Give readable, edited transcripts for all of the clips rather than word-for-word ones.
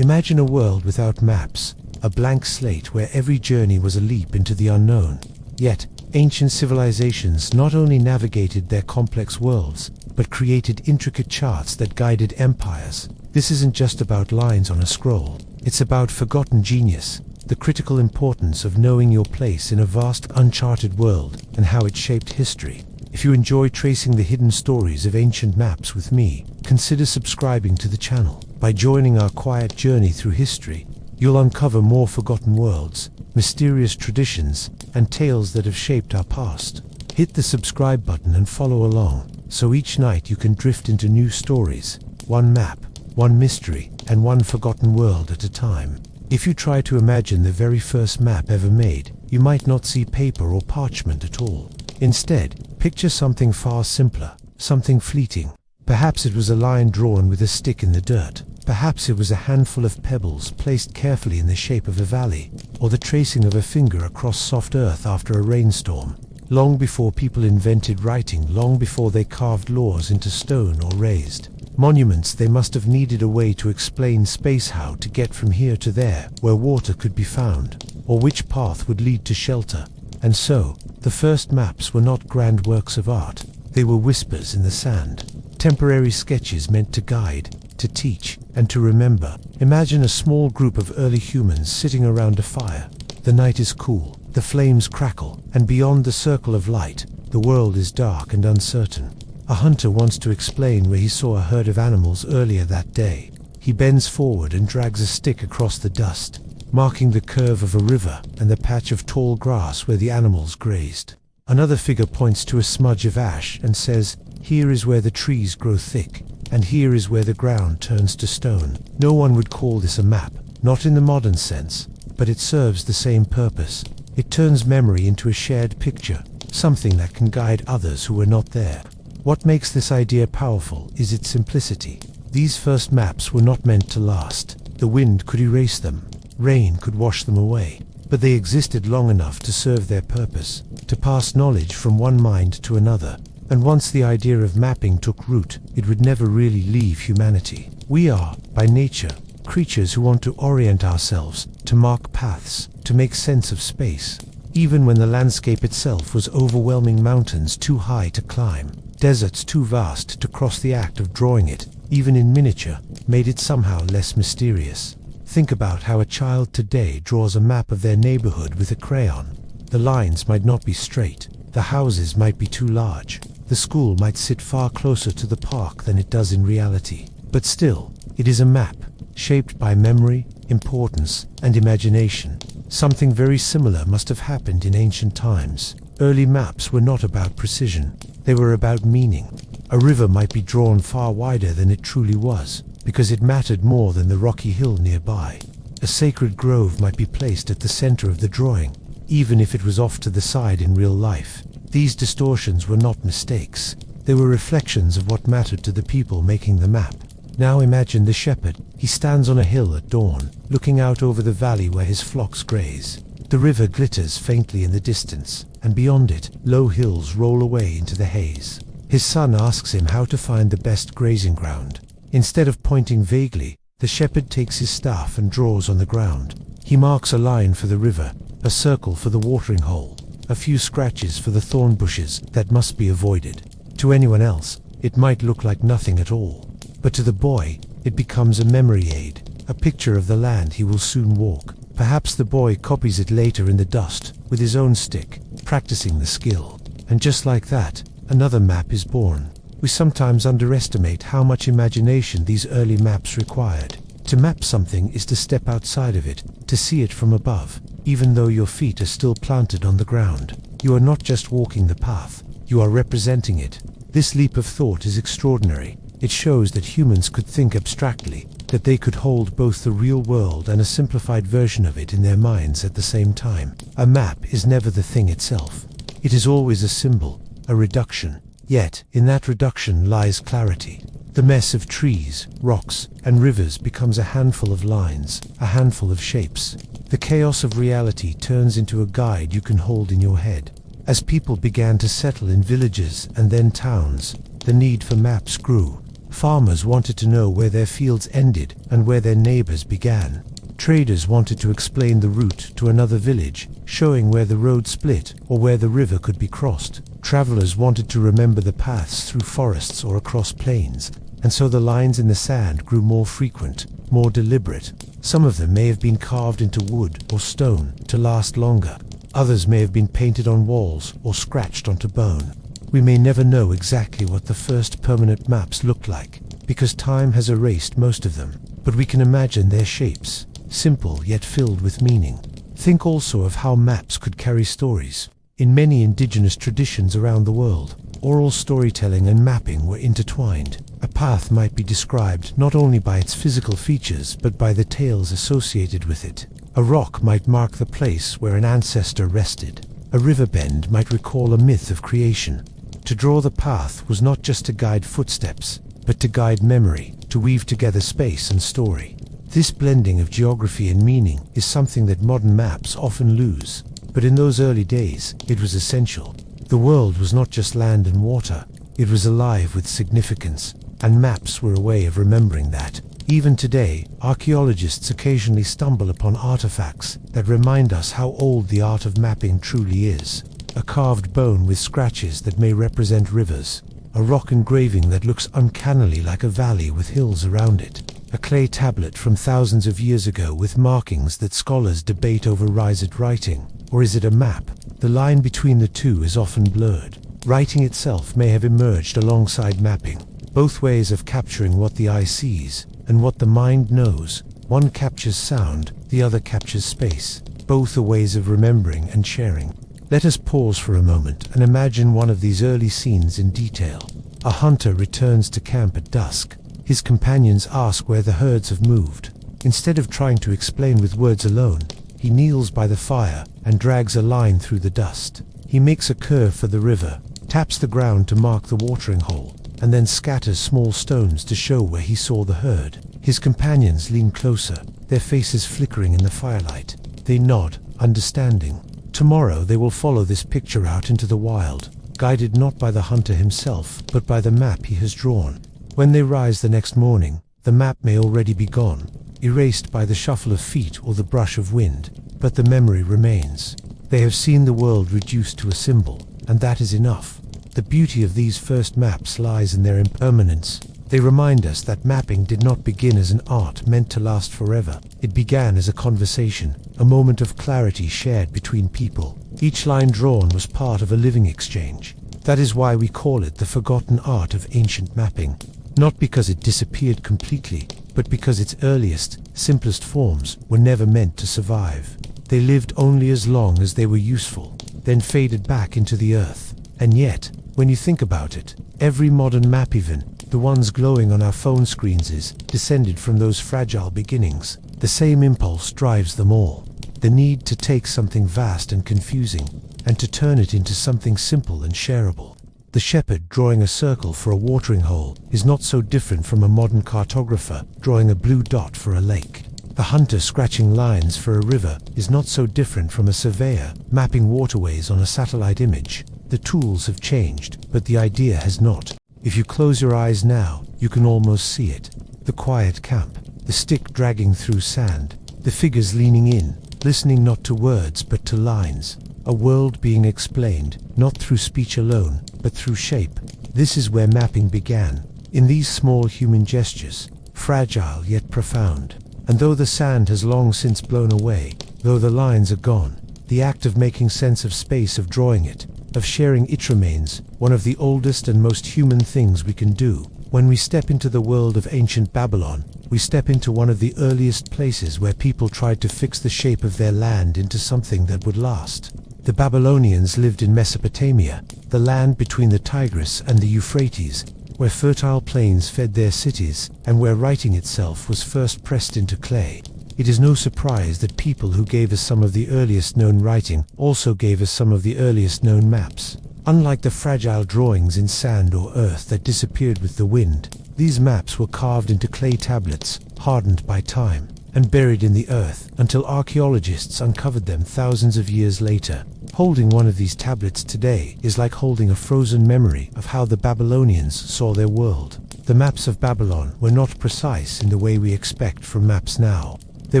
Imagine a world without maps, a blank slate where every journey was a leap into the unknown. Yet, ancient civilizations not only navigated their complex worlds, but created intricate charts that guided empires. This isn't just about lines on a scroll. It's about forgotten genius, the critical importance of knowing your place in a vast, uncharted world, and how it shaped history. If you enjoy tracing the hidden stories of ancient maps with me, consider subscribing to the channel. By joining our quiet journey through history, you'll uncover more forgotten worlds, mysterious traditions, and tales that have shaped our past. Hit the subscribe button and follow along, so each night you can drift into new stories, one map, one mystery, and one forgotten world at a time. If you try to imagine the very first map ever made, you might not see paper or parchment at all. Instead, picture something far simpler, something fleeting. Perhaps it was a line drawn with a stick in the dirt. Perhaps it was a handful of pebbles placed carefully in the shape of a valley, or the tracing of a finger across soft earth after a rainstorm. Long before people invented writing, long before they carved laws into stone or raised monuments, they must have needed a way to explain space, how to get from here to there, where water could be found, or which path would lead to shelter. And so, the first maps were not grand works of art. They were whispers in the sand, temporary sketches meant to guide, to teach, and to remember. Imagine a small group of early humans sitting around a fire. The night is cool, the flames crackle, and beyond the circle of light, the world is dark and uncertain. A hunter wants to explain where he saw a herd of animals earlier that day. He bends forward and drags a stick across the dust, marking the curve of a river and the patch of tall grass where the animals grazed. Another figure points to a smudge of ash and says, "Here is where the trees grow thick, and here is where the ground turns to stone." No one would call this a map, not in the modern sense, but it serves the same purpose. It turns memory into a shared picture, something that can guide others who were not there. What makes this idea powerful is its simplicity. These first maps were not meant to last. The wind could erase them, rain could wash them away, but they existed long enough to serve their purpose, to pass knowledge from one mind to another. And once the idea of mapping took root, it would never really leave humanity. We are, by nature, creatures who want to orient ourselves, to mark paths, to make sense of space. Even when the landscape itself was overwhelming, mountains too high to climb, deserts too vast to cross, the act of drawing it, even in miniature, made it somehow less mysterious. Think about how a child today draws a map of their neighborhood with a crayon. The lines might not be straight, the houses might be too large, the school might sit far closer to the park than it does in reality. But still, it is a map, shaped by memory, importance, and imagination. Something very similar must have happened in ancient times. Early maps were not about precision, they were about meaning. A river might be drawn far wider than it truly was, because it mattered more than the rocky hill nearby. A sacred grove might be placed at the center of the drawing, even if it was off to the side in real life. These distortions were not mistakes, they were reflections of what mattered to the people making the map. Now imagine the shepherd. He stands on a hill at dawn, looking out over the valley where his flocks graze. The river glitters faintly in the distance, and beyond it, low hills roll away into the haze. His son asks him how to find the best grazing ground. Instead of pointing vaguely, the shepherd takes his staff and draws on the ground. He marks a line for the river, a circle for the watering hole, a few scratches for the thorn bushes that must be avoided. To anyone else, it might look like nothing at all. But to the boy, it becomes a memory aid, a picture of the land he will soon walk. Perhaps the boy copies it later in the dust, with his own stick, practicing the skill. And just like that, another map is born. We sometimes underestimate how much imagination these early maps required. To map something is to step outside of it, to see it from above. Even though your feet are still planted on the ground, you are not just walking the path, you are representing it. This leap of thought is extraordinary. It shows that humans could think abstractly, that they could hold both the real world and a simplified version of it in their minds at the same time. A map is never the thing itself. It is always a symbol, a reduction. Yet, in that reduction lies clarity. The mess of trees, rocks, and rivers becomes a handful of lines, a handful of shapes. The chaos of reality turns into a guide you can hold in your head. As people began to settle in villages and then towns, the need for maps grew. Farmers wanted to know where their fields ended and where their neighbors began. Traders wanted to explain the route to another village, showing where the road split or where the river could be crossed. Travelers wanted to remember the paths through forests or across plains, and so the lines in the sand grew more frequent, more deliberate. Some of them may have been carved into wood or stone to last longer. Others may have been painted on walls or scratched onto bone. We may never know exactly what the first permanent maps looked like, because time has erased most of them, but we can imagine their shapes, simple yet filled with meaning. Think also of how maps could carry stories. In many indigenous traditions around the world, oral storytelling and mapping were intertwined. A path might be described not only by its physical features but by the tales associated with it. A rock might mark the place where an ancestor rested. A river bend might recall a myth of creation. To draw the path was not just to guide footsteps, but to guide memory, to weave together space and story. This blending of geography and meaning is something that modern maps often lose, but in those early days it was essential. The world was not just land and water, it was alive with significance, and maps were a way of remembering that. Even today, archaeologists occasionally stumble upon artifacts that remind us how old the art of mapping truly is. A carved bone with scratches that may represent rivers, a rock engraving that looks uncannily like a valley with hills around it, a clay tablet from thousands of years ago with markings that scholars debate over is it writing, or is it a map? The line between the two is often blurred. Writing itself may have emerged alongside mapping, both ways of capturing what the eye sees and what the mind knows. One captures sound, the other captures space. Both are ways of remembering and sharing. Let us pause for a moment and imagine one of these early scenes in detail. A hunter returns to camp at dusk. His companions ask where the herds have moved. Instead of trying to explain with words alone, he kneels by the fire and drags a line through the dust. He makes a curve for the river, taps the ground to mark the watering hole, and then scatters small stones to show where he saw the herd. His companions lean closer, their faces flickering in the firelight. They nod, understanding. Tomorrow they will follow this picture out into the wild, guided not by the hunter himself, but by the map he has drawn. When they rise the next morning, the map may already be gone, erased by the shuffle of feet or the brush of wind, but the memory remains. They have seen the world reduced to a symbol, and that is enough. The beauty of these first maps lies in their impermanence. They remind us that mapping did not begin as an art meant to last forever. It began as a conversation, a moment of clarity shared between people. Each line drawn was part of a living exchange. That is why we call it the forgotten art of ancient mapping. Not because it disappeared completely, but because its earliest, simplest forms were never meant to survive. They lived only as long as they were useful, then faded back into the earth. And yet, when you think about it, every modern map, even the ones glowing on our phone screens, is descended from those fragile beginnings. The same impulse drives them all. The need to take something vast and confusing, and to turn it into something simple and shareable. The shepherd drawing a circle for a watering hole is not so different from a modern cartographer drawing a blue dot for a lake. The hunter scratching lines for a river is not so different from a surveyor mapping waterways on a satellite image. The tools have changed, but the idea has not. If you close your eyes now, you can almost see it. The quiet camp, the stick dragging through sand, the figures leaning in, listening not to words but to lines. A world being explained, not through speech alone, but through shape. This is where mapping began, in these small human gestures, fragile yet profound. And though the sand has long since blown away, though the lines are gone, the act of making sense of space, of drawing it, of sharing it remains one of the oldest and most human things we can do. When we step into the world of ancient Babylon, we step into one of the earliest places where people tried to fix the shape of their land into something that would last. The Babylonians lived in Mesopotamia, the land between the Tigris and the Euphrates, where fertile plains fed their cities, and where writing itself was first pressed into clay. It is no surprise that people who gave us some of the earliest known writing also gave us some of the earliest known maps. Unlike the fragile drawings in sand or earth that disappeared with the wind, these maps were carved into clay tablets, hardened by time, and buried in the earth until archaeologists uncovered them thousands of years later. Holding one of these tablets today is like holding a frozen memory of how the Babylonians saw their world. The maps of Babylon were not precise in the way we expect from maps now. They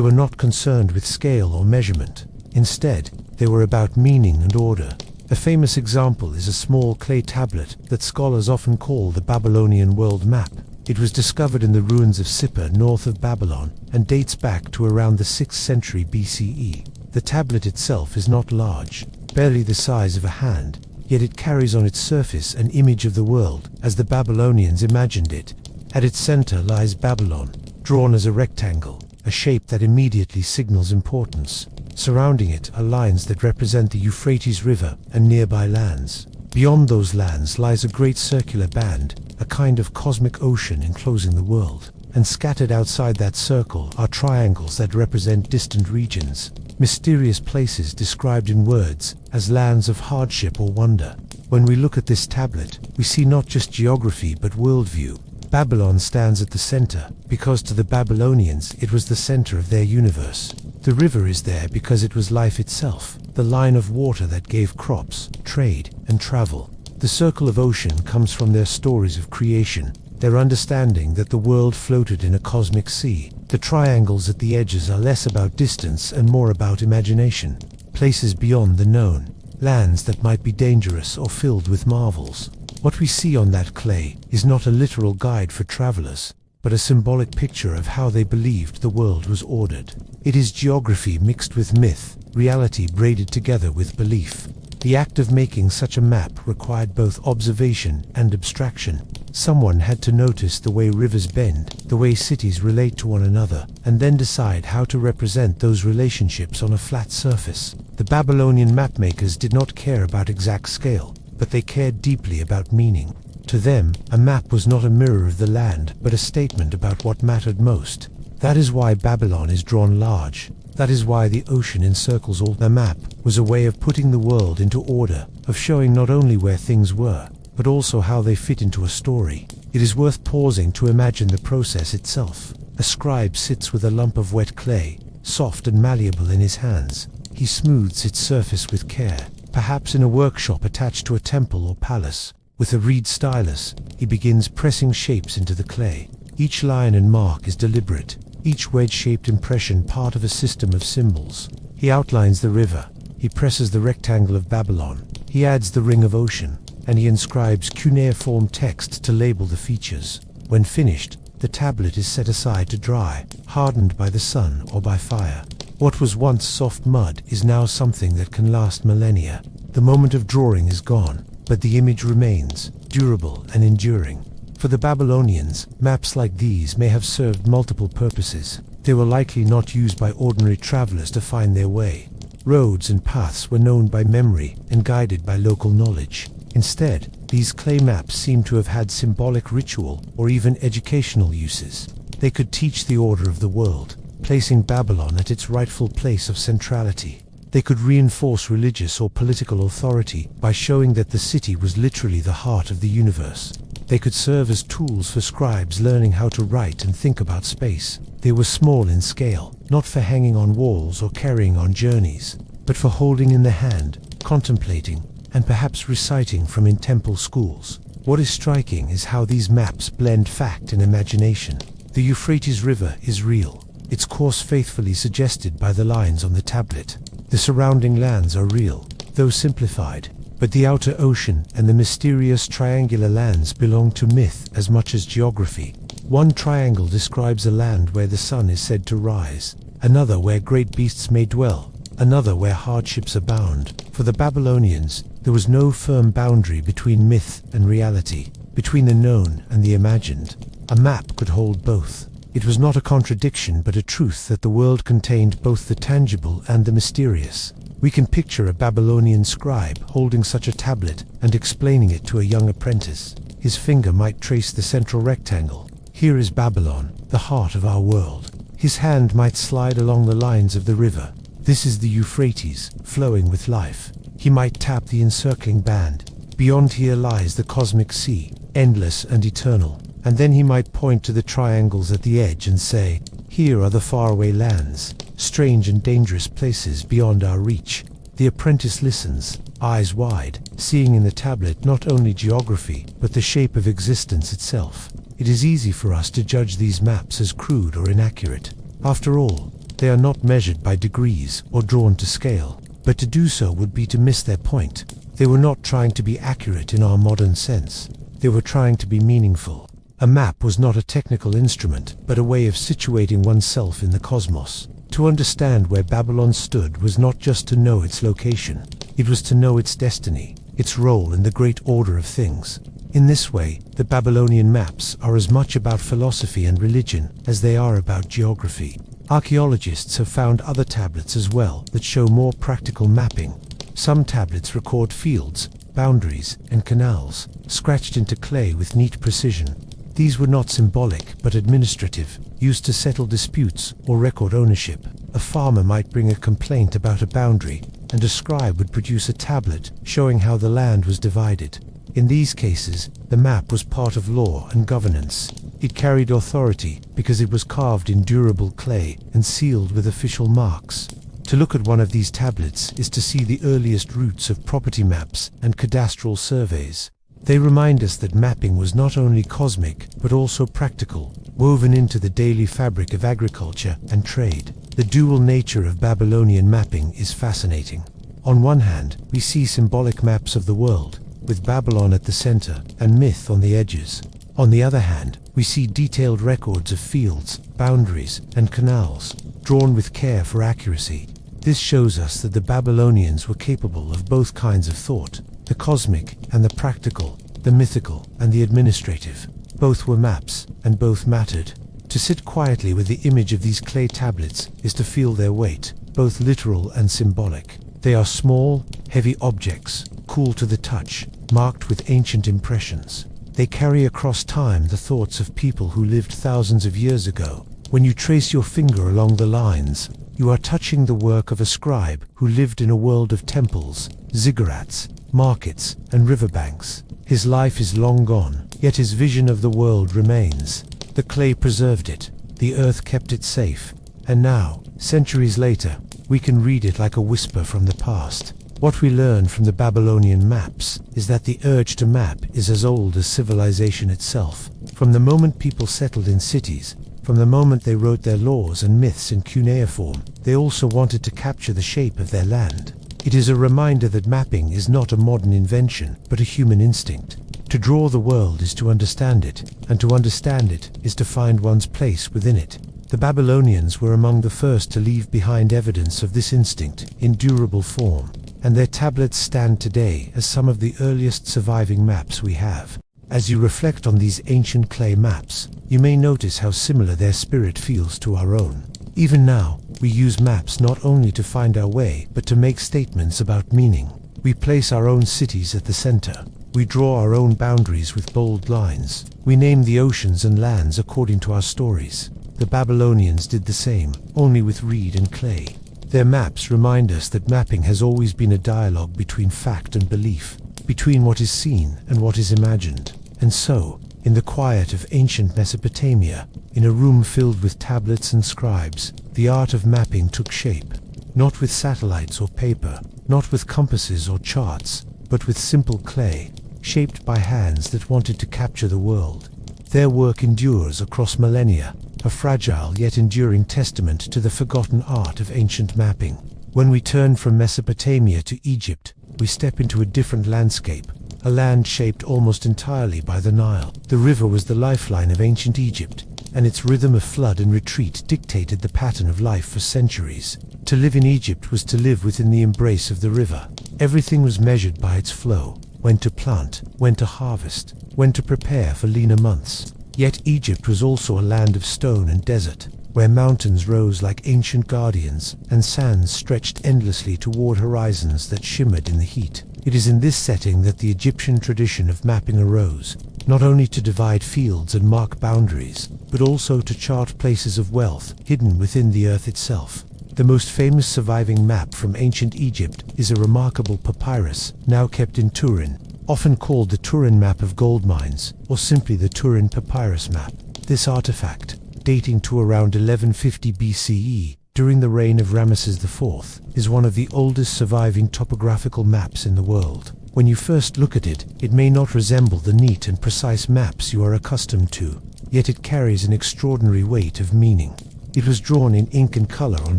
were not concerned with scale or measurement. Instead, they were about meaning and order. A famous example is a small clay tablet that scholars often call the Babylonian world map. It was discovered in the ruins of Sippar north of Babylon and dates back to around the 6th century BCE. The tablet itself is not large, barely the size of a hand, yet it carries on its surface an image of the world as the Babylonians imagined it. At its center lies Babylon, drawn as a rectangle, a shape that immediately signals importance. Surrounding it are lines that represent the Euphrates River and nearby lands. Beyond those lands lies a great circular band, a kind of cosmic ocean enclosing the world. And scattered outside that circle are triangles that represent distant regions, mysterious places described in words as lands of hardship or wonder. When we look at this tablet, we see not just geography but worldview. Babylon stands at the center, because to the Babylonians it was the center of their universe. The river is there because it was life itself, the line of water that gave crops, trade, and travel. The circle of ocean comes from their stories of creation, their understanding that the world floated in a cosmic sea. The triangles at the edges are less about distance and more about imagination, places beyond the known, lands that might be dangerous or filled with marvels. What we see on that clay is not a literal guide for travelers, but a symbolic picture of how they believed the world was ordered. It is geography mixed with myth, reality braided together with belief. The act of making such a map required both observation and abstraction. Someone had to notice the way rivers bend, the way cities relate to one another, and then decide how to represent those relationships on a flat surface. The Babylonian mapmakers did not care about exact scale, but they cared deeply about meaning. To them, a map was not a mirror of the land, but a statement about what mattered most. That is why Babylon is drawn large. That is why the ocean encircles all. The map was a way of putting the world into order, of showing not only where things were, but also how they fit into a story. It is worth pausing to imagine the process itself. A scribe sits with a lump of wet clay, soft and malleable in his hands. He smooths its surface with care, perhaps in a workshop attached to a temple or palace. With a reed stylus, he begins pressing shapes into the clay. Each line and mark is deliberate, each wedge-shaped impression part of a system of symbols. He outlines the river, he presses the rectangle of Babylon, he adds the ring of ocean, and he inscribes cuneiform text to label the features. When finished, the tablet is set aside to dry, hardened by the sun or by fire. What was once soft mud is now something that can last millennia. The moment of drawing is gone, but the image remains, durable and enduring. For the Babylonians, maps like these may have served multiple purposes. They were likely not used by ordinary travelers to find their way. Roads and paths were known by memory and guided by local knowledge. Instead, these clay maps seem to have had symbolic ritual or even educational uses. They could teach the order of the world, placing Babylon at its rightful place of centrality. They could reinforce religious or political authority by showing that the city was literally the heart of the universe. They could serve as tools for scribes learning how to write and think about space. They were small in scale, not for hanging on walls or carrying on journeys, but for holding in the hand, contemplating, and perhaps reciting from in temple schools. What is striking is how these maps blend fact and imagination. The Euphrates River is real, its course faithfully suggested by the lines on the tablet. The surrounding lands are real, though simplified, but the outer ocean and the mysterious triangular lands belong to myth as much as geography. One triangle describes a land where the sun is said to rise, another where great beasts may dwell, another where hardships abound. For the Babylonians, there was no firm boundary between myth and reality, between the known and the imagined. A map could hold both. It was not a contradiction but a truth that the world contained both the tangible and the mysterious. We can picture a Babylonian scribe holding such a tablet and explaining it to a young apprentice. His finger might trace the central rectangle. Here is Babylon, the heart of our world. His hand might slide along the lines of the river. This is the Euphrates, flowing with life. He might tap the encircling band. Beyond here lies the cosmic sea, endless and eternal. And then he might point to the triangles at the edge and say, "Here are the faraway lands, strange and dangerous places beyond our reach." The apprentice listens, eyes wide, seeing in the tablet not only geography, but the shape of existence itself. it is easy for us to judge these maps as crude or inaccurate. After all, they are not measured by degrees or drawn to scale, but to do so would be to miss their point. They were not trying to be accurate in our modern sense. They were trying to be meaningful. A map was not a technical instrument, but a way of situating oneself in the cosmos. To understand where Babylon stood was not just to know its location, it was to know its destiny, its role in the great order of things. In this way, the Babylonian maps are as much about philosophy and religion as they are about geography. Archaeologists have found other tablets as well that show more practical mapping. Some tablets record fields, boundaries, and canals, scratched into clay with neat precision. These were not symbolic but administrative, used to settle disputes or record ownership. A farmer might bring a complaint about a boundary, and a scribe would produce a tablet showing how the land was divided. In these cases, the map was part of law and governance. It carried authority because it was carved in durable clay and sealed with official marks. To look at one of these tablets is to see the earliest roots of property maps and cadastral surveys. They remind us that mapping was not only cosmic but also practical, woven into the daily fabric of agriculture and trade. The dual nature of Babylonian mapping is fascinating. On one hand, we see symbolic maps of the world, with Babylon at the center and myth on the edges. On the other hand, we see detailed records of fields, boundaries, and canals, drawn with care for accuracy. This shows us that the Babylonians were capable of both kinds of thought, the cosmic and the practical, the mythical and the administrative. Both were maps, and both mattered. To sit quietly with the image of these clay tablets is to feel their weight, both literal and symbolic. They are small, heavy objects, cool to the touch, marked with ancient impressions. They carry across time the thoughts of people who lived thousands of years ago. When you trace your finger along the lines, you are touching the work of a scribe who lived in a world of temples, ziggurats, markets, and riverbanks. His life is long gone, yet his vision of the world remains. The clay preserved it, the earth kept it safe, and now, centuries later, we can read it like a whisper from the past. What we learn from the Babylonian maps is that the urge to map is as old as civilization itself. From the moment people settled in cities, from the moment they wrote their laws and myths in cuneiform, they also wanted to capture the shape of their land. It is a reminder that mapping is not a modern invention, but a human instinct. To draw the world is to understand it, and to understand it is to find one's place within it. The Babylonians were among the first to leave behind evidence of this instinct in durable form, and their tablets stand today as some of the earliest surviving maps we have. As you reflect on these ancient clay maps, you may notice how similar their spirit feels to our own. Even now, we use maps not only to find our way, but to make statements about meaning. We place our own cities at the center. We draw our own boundaries with bold lines. We name the oceans and lands according to our stories. The Babylonians did the same, only with reed and clay. Their maps remind us that mapping has always been a dialogue between fact and belief, between what is seen and what is imagined. And so, in the quiet of ancient Mesopotamia, in a room filled with tablets and scribes, the art of mapping took shape. Not with satellites or paper, not with compasses or charts, but with simple clay, shaped by hands that wanted to capture the world. Their work endures across millennia, a fragile yet enduring testament to the forgotten art of ancient mapping. When we turn from Mesopotamia to Egypt, we step into a different landscape, a land shaped almost entirely by the Nile. The river was the lifeline of ancient Egypt, and its rhythm of flood and retreat dictated the pattern of life for centuries. To live in Egypt was to live within the embrace of the river. Everything was measured by its flow, when to plant, when to harvest, when to prepare for leaner months. Yet Egypt was also a land of stone and desert, where mountains rose like ancient guardians, and sands stretched endlessly toward horizons that shimmered in the heat. It is in this setting that the Egyptian tradition of mapping arose, not only to divide fields and mark boundaries, but also to chart places of wealth hidden within the earth itself. The most famous surviving map from ancient Egypt is a remarkable papyrus, now kept in Turin, often called the Turin Map of Gold Mines, or simply the Turin Papyrus Map. This artifact, dating to around 1150 BCE, during the reign of Ramesses IV, is one of the oldest surviving topographical maps in the world. When you first look at it, it may not resemble the neat and precise maps you are accustomed to, yet it carries an extraordinary weight of meaning. It was drawn in ink and color on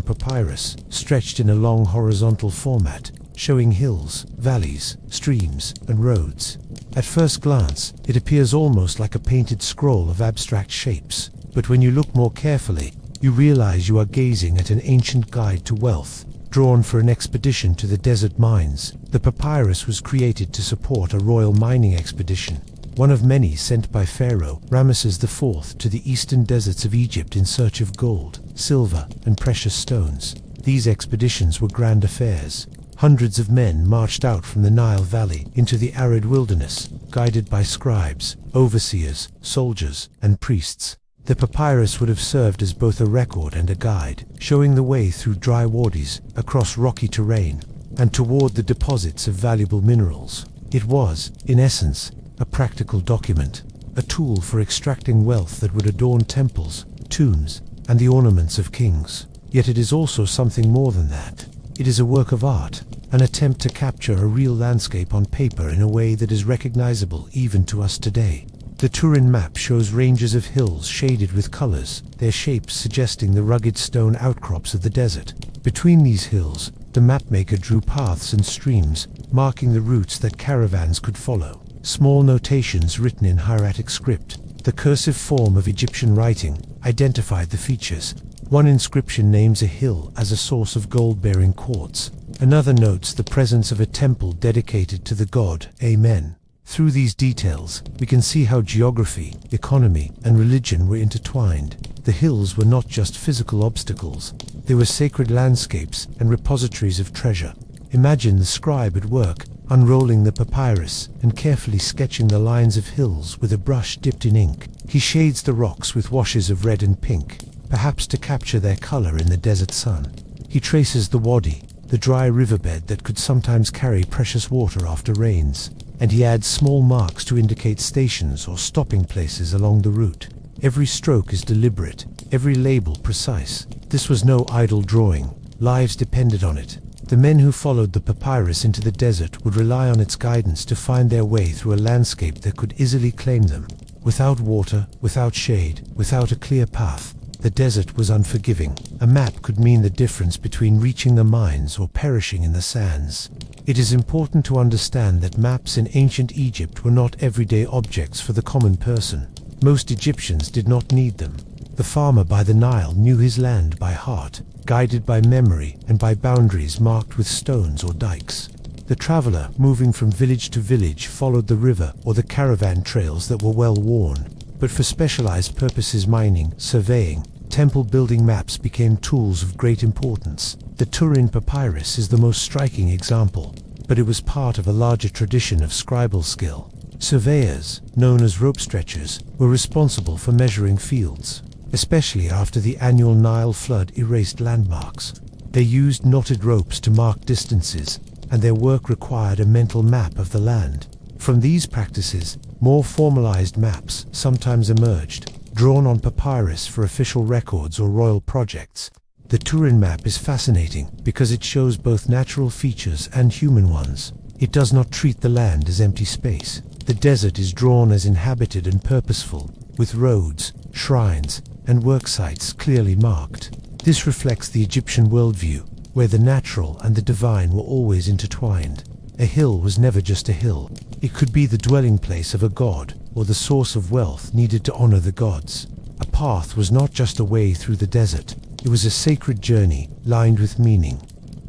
papyrus, stretched in a long horizontal format, showing hills, valleys, streams, and roads. At first glance, it appears almost like a painted scroll of abstract shapes, but when you look more carefully, you realize you are gazing at an ancient guide to wealth, drawn for an expedition to the desert mines. The papyrus was created to support a royal mining expedition, one of many sent by Pharaoh Ramesses IV to the eastern deserts of Egypt in search of gold, silver, and precious stones. These expeditions were grand affairs. Hundreds of men marched out from the Nile Valley into the arid wilderness, guided by scribes, overseers, soldiers, and priests. The papyrus would have served as both a record and a guide, showing the way through dry wadis, across rocky terrain, and toward the deposits of valuable minerals. It was, in essence, a practical document, a tool for extracting wealth that would adorn temples, tombs, and the ornaments of kings. Yet it is also something more than that. It is a work of art, an attempt to capture a real landscape on paper in a way that is recognizable even to us today. The Turin map shows ranges of hills shaded with colors, their shapes suggesting the rugged stone outcrops of the desert. Between these hills, the mapmaker drew paths and streams, marking the routes that caravans could follow. Small notations written in hieratic script, the cursive form of Egyptian writing, identified the features. One inscription names a hill as a source of gold-bearing quartz. Another notes the presence of a temple dedicated to the god Amen. Through these details, we can see how geography, economy, and religion were intertwined. The hills were not just physical obstacles, they were sacred landscapes and repositories of treasure. Imagine the scribe at work, unrolling the papyrus and carefully sketching the lines of hills with a brush dipped in ink. He shades the rocks with washes of red and pink, perhaps to capture their color in the desert sun. He traces the wadi, the dry riverbed that could sometimes carry precious water after rains, and he adds small marks to indicate stations or stopping places along the route. Every stroke is deliberate, every label precise. This was no idle drawing. Lives depended on it. The men who followed the papyrus into the desert would rely on its guidance to find their way through a landscape that could easily claim them. Without water, without shade, without a clear path, the desert was unforgiving. A map could mean the difference between reaching the mines or perishing in the sands. It is important to understand that maps in ancient Egypt were not everyday objects for the common person. Most Egyptians did not need them. The farmer by the Nile knew his land by heart, guided by memory and by boundaries marked with stones or dikes. The traveler, moving from village to village, followed the river or the caravan trails that were well worn. But for specialized purposes, mining, surveying, temple building, maps became tools of great importance. The Turin papyrus is the most striking example, but it was part of a larger tradition of scribal skill. Surveyors, known as rope stretchers, were responsible for measuring fields, especially after the annual Nile flood erased landmarks. They used knotted ropes to mark distances, and their work required a mental map of the land. From these practices, more formalized maps sometimes emerged, drawn on papyrus for official records or royal projects. The Turin map is fascinating because it shows both natural features and human ones. It does not treat the land as empty space. The desert is drawn as inhabited and purposeful, with roads, shrines, and work sites clearly marked. This reflects the Egyptian worldview, where the natural and the divine were always intertwined. A hill was never just a hill. It could be the dwelling place of a god, or the source of wealth needed to honor the gods. A path was not just a way through the desert. It was a sacred journey, lined with meaning.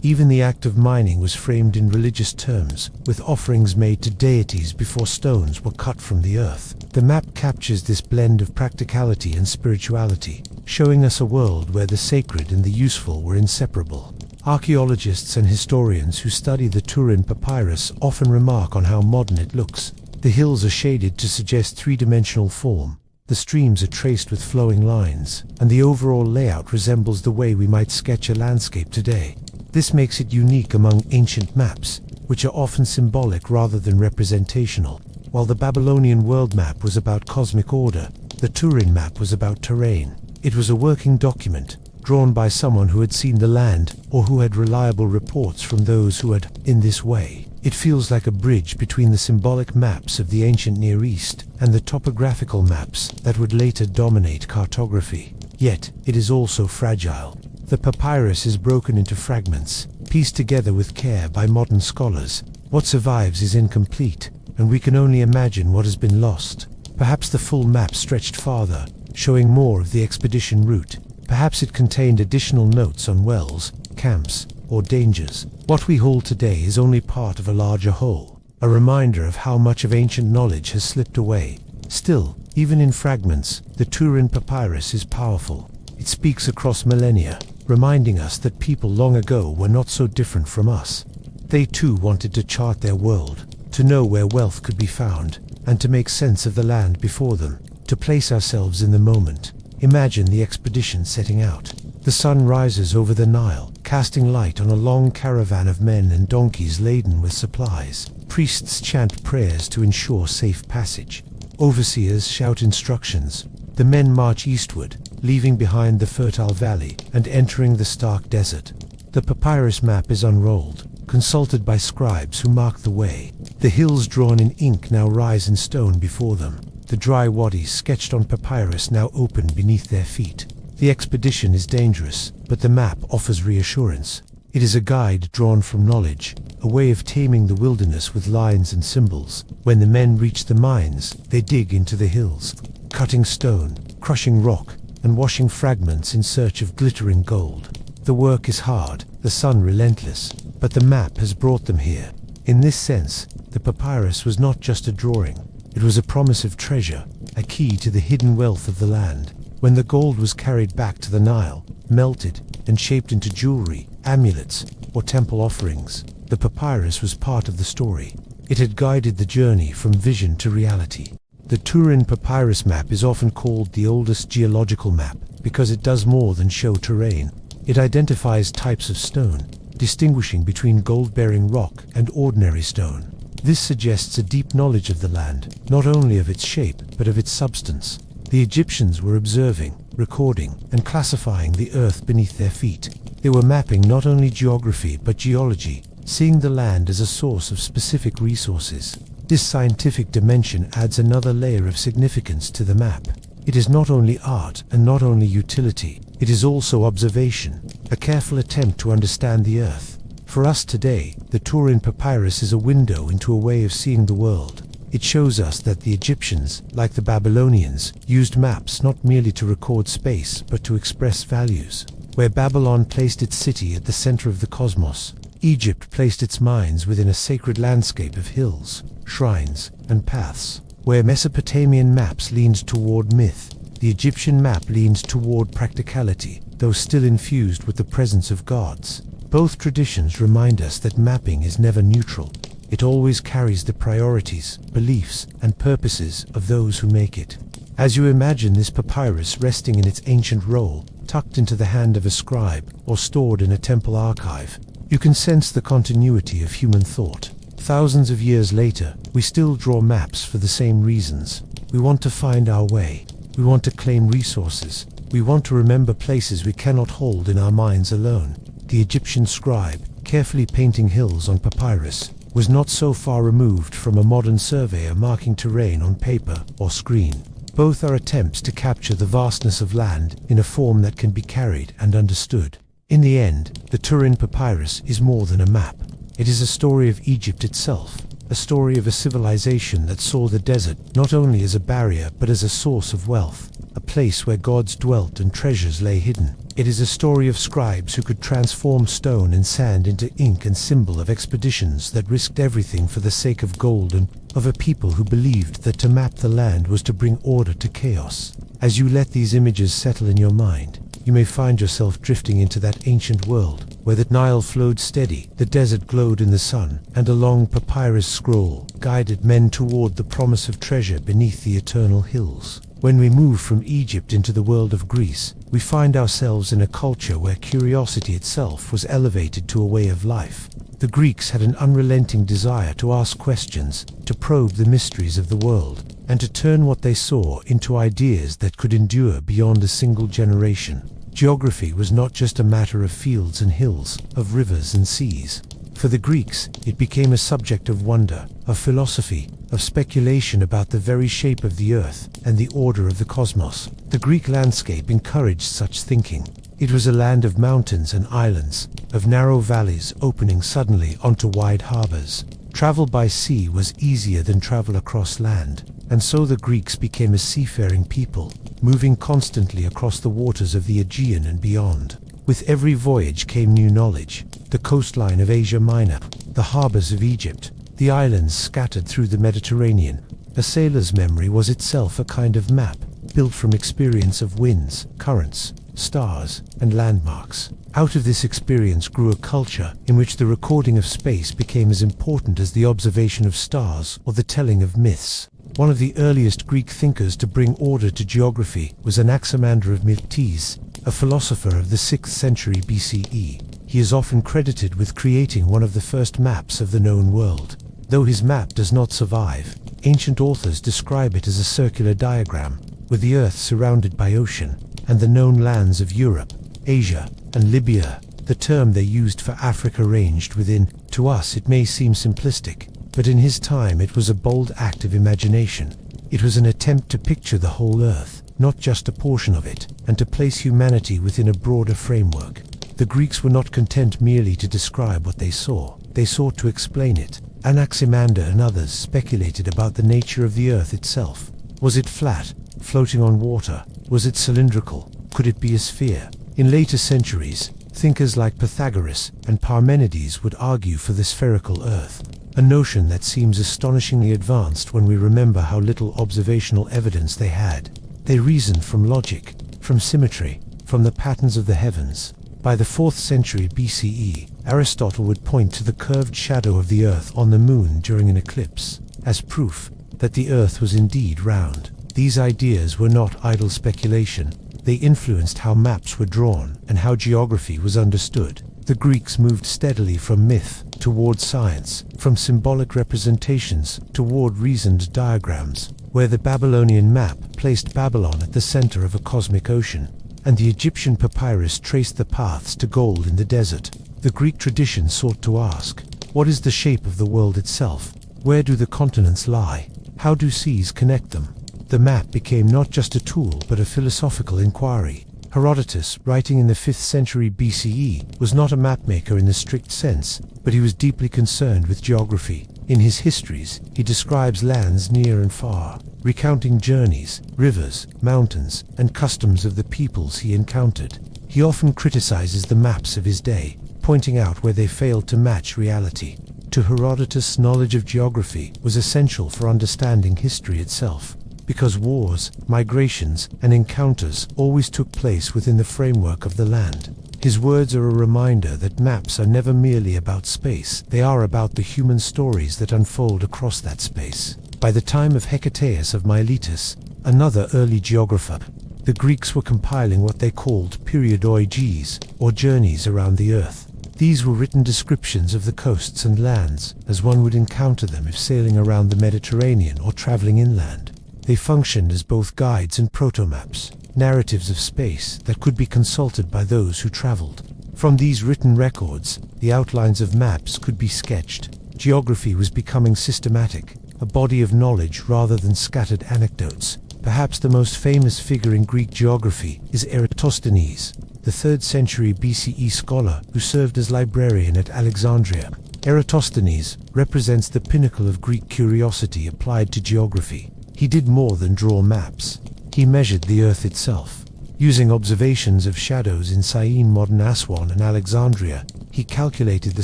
Even the act of mining was framed in religious terms, with offerings made to deities before stones were cut from the earth. The map captures this blend of practicality and spirituality, showing us a world where the sacred and the useful were inseparable. Archaeologists and historians who study the Turin papyrus often remark on how modern it looks. The hills are shaded to suggest three-dimensional form. The streams are traced with flowing lines, and the overall layout resembles the way we might sketch a landscape today. This makes it unique among ancient maps, which are often symbolic rather than representational. While the Babylonian world map was about cosmic order, the Turin map was about terrain. It was a working document, drawn by someone who had seen the land or who had reliable reports from those who had, in this way, It feels like a bridge between the symbolic maps of the ancient Near East and the topographical maps that would later dominate cartography. Yet, it is also fragile. The papyrus is broken into fragments, pieced together with care by modern scholars. What survives is incomplete, and we can only imagine what has been lost. Perhaps the full map stretched farther, showing more of the expedition route. Perhaps it contained additional notes on wells, camps, or dangers. What we hold today is only part of a larger whole, a reminder of how much of ancient knowledge has slipped away. Still, even in fragments, the Turin Papyrus is powerful. It speaks across millennia, reminding us that people long ago were not so different from us. They too wanted to chart their world, to know where wealth could be found, and to make sense of the land before them, to place ourselves in the moment. Imagine the expedition setting out. The sun rises over the Nile, casting light on a long caravan of men and donkeys laden with supplies. Priests chant prayers to ensure safe passage. Overseers shout instructions. The men march eastward, leaving behind the fertile valley and entering the stark desert. The papyrus map is unrolled, consulted by scribes who mark the way. The hills drawn in ink now rise in stone before them. The dry wadis sketched on papyrus now open beneath their feet. The expedition is dangerous, but the map offers reassurance. It is a guide drawn from knowledge, a way of taming the wilderness with lines and symbols. When the men reach the mines, they dig into the hills, cutting stone, crushing rock, and washing fragments in search of glittering gold. The work is hard, the sun relentless, but the map has brought them here. In this sense, the papyrus was not just a drawing. It was a promise of treasure, a key to the hidden wealth of the land. When the gold was carried back to the Nile, melted, and shaped into jewelry, amulets, or temple offerings, the papyrus was part of the story. It had guided the journey from vision to reality. The Turin Papyrus map is often called the oldest geological map because it does more than show terrain. It identifies types of stone, distinguishing between gold-bearing rock and ordinary stone. This suggests a deep knowledge of the land, not only of its shape, but of its substance. The Egyptians were observing, recording, and classifying the earth beneath their feet. They were mapping not only geography but geology, seeing the land as a source of specific resources. This scientific dimension adds another layer of significance to the map. It is not only art and not only utility, it is also observation, a careful attempt to understand the earth. For us today, the Turin Papyrus is a window into a way of seeing the world. It shows us that the Egyptians, like the Babylonians, used maps not merely to record space but to express values. Where Babylon placed its city at the center of the cosmos, Egypt placed its mines within a sacred landscape of hills, shrines, and paths. Where Mesopotamian maps leaned toward myth, the Egyptian map leaned toward practicality, though still infused with the presence of gods. Both traditions remind us that mapping is never neutral. It always carries the priorities, beliefs, and purposes of those who make it. As you imagine this papyrus resting in its ancient roll, tucked into the hand of a scribe, or stored in a temple archive, you can sense the continuity of human thought. Thousands of years later, we still draw maps for the same reasons. We want to find our way. We want to claim resources. We want to remember places we cannot hold in our minds alone. The Egyptian scribe, carefully painting hills on papyrus, was not so far removed from a modern surveyor marking terrain on paper or screen. Both are attempts to capture the vastness of land in a form that can be carried and understood. In the end, the Turin Papyrus is more than a map. It is a story of Egypt itself, a story of a civilization that saw the desert not only as a barrier but as a source of wealth, a place where gods dwelt and treasures lay hidden. It is a story of scribes who could transform stone and sand into ink and symbol of expeditions that risked everything for the sake of gold, and of a people who believed that to map the land was to bring order to chaos. As you let these images settle in your mind, you may find yourself drifting into that ancient world, where the Nile flowed steady, the desert glowed in the sun, and a long papyrus scroll guided men toward the promise of treasure beneath the eternal hills. When we move from Egypt into the world of Greece, we find ourselves in a culture where curiosity itself was elevated to a way of life. The Greeks had an unrelenting desire to ask questions, to probe the mysteries of the world, and to turn what they saw into ideas that could endure beyond a single generation. Geography was not just a matter of fields and hills, of rivers and seas. For the Greeks, it became a subject of wonder, of philosophy, of speculation about the very shape of the earth and the order of the cosmos. The Greek landscape encouraged such thinking. It was a land of mountains and islands, of narrow valleys opening suddenly onto wide harbors. Travel by sea was easier than travel across land, and so the Greeks became a seafaring people, moving constantly across the waters of the Aegean and beyond. With every voyage came new knowledge: the coastline of Asia Minor, the harbors of Egypt, the islands scattered through the Mediterranean. A sailor's memory was itself a kind of map, built from experience of winds, currents, stars, and landmarks. Out of this experience grew a culture in which the recording of space became as important as the observation of stars or the telling of myths. One of the earliest Greek thinkers to bring order to geography was Anaximander of Miltiades, a philosopher of the 6th century BCE. He is often credited with creating one of the first maps of the known world. Though his map does not survive, ancient authors describe it as a circular diagram, with the earth surrounded by ocean, and the known lands of Europe, Asia, and Libya. The term they used for Africa ranged within. To us it may seem simplistic, but in his time it was a bold act of imagination. It was an attempt to picture the whole earth, not just a portion of it, and to place humanity within a broader framework. The Greeks were not content merely to describe what they saw. They sought to explain it. Anaximander and others speculated about the nature of the earth itself. Was it flat, floating on water? Was it cylindrical? Could it be a sphere? In later centuries, thinkers like Pythagoras and Parmenides would argue for the spherical earth, a notion that seems astonishingly advanced when we remember how little observational evidence they had. They reasoned from logic, from symmetry, from the patterns of the heavens. By the 4th century BCE, Aristotle would point to the curved shadow of the earth on the moon during an eclipse, as proof that the earth was indeed round. These ideas were not idle speculation. They influenced how maps were drawn and how geography was understood. The Greeks moved steadily from myth toward science, from symbolic representations toward reasoned diagrams, where the Babylonian map placed Babylon at the center of a cosmic ocean, and the Egyptian papyrus traced the paths to gold in the desert. The Greek tradition sought to ask, what is the shape of the world itself? Where do the continents lie? How do seas connect them? The map became not just a tool but a philosophical inquiry. Herodotus, writing in the 5th century BCE, was not a mapmaker in the strict sense, but he was deeply concerned with geography. In his histories, he describes lands near and far, recounting journeys, rivers, mountains, and customs of the peoples he encountered. He often criticizes the maps of his day, pointing out where they failed to match reality. To Herodotus, knowledge of geography was essential for understanding history itself, because wars, migrations, and encounters always took place within the framework of the land. His words are a reminder that maps are never merely about space, they are about the human stories that unfold across that space. By the time of Hecataeus of Miletus, another early geographer, the Greeks were compiling what they called periodoiges, or journeys around the earth. These were written descriptions of the coasts and lands, as one would encounter them if sailing around the Mediterranean or traveling inland. They functioned as both guides and proto-maps, narratives of space that could be consulted by those who traveled. From these written records, the outlines of maps could be sketched. Geography was becoming systematic, a body of knowledge rather than scattered anecdotes. Perhaps the most famous figure in Greek geography is Eratosthenes, the 3rd century BCE scholar who served as librarian at Alexandria. Eratosthenes represents the pinnacle of Greek curiosity applied to geography. He did more than draw maps. He measured the earth itself. Using observations of shadows in Syene, modern Aswan, and Alexandria, he calculated the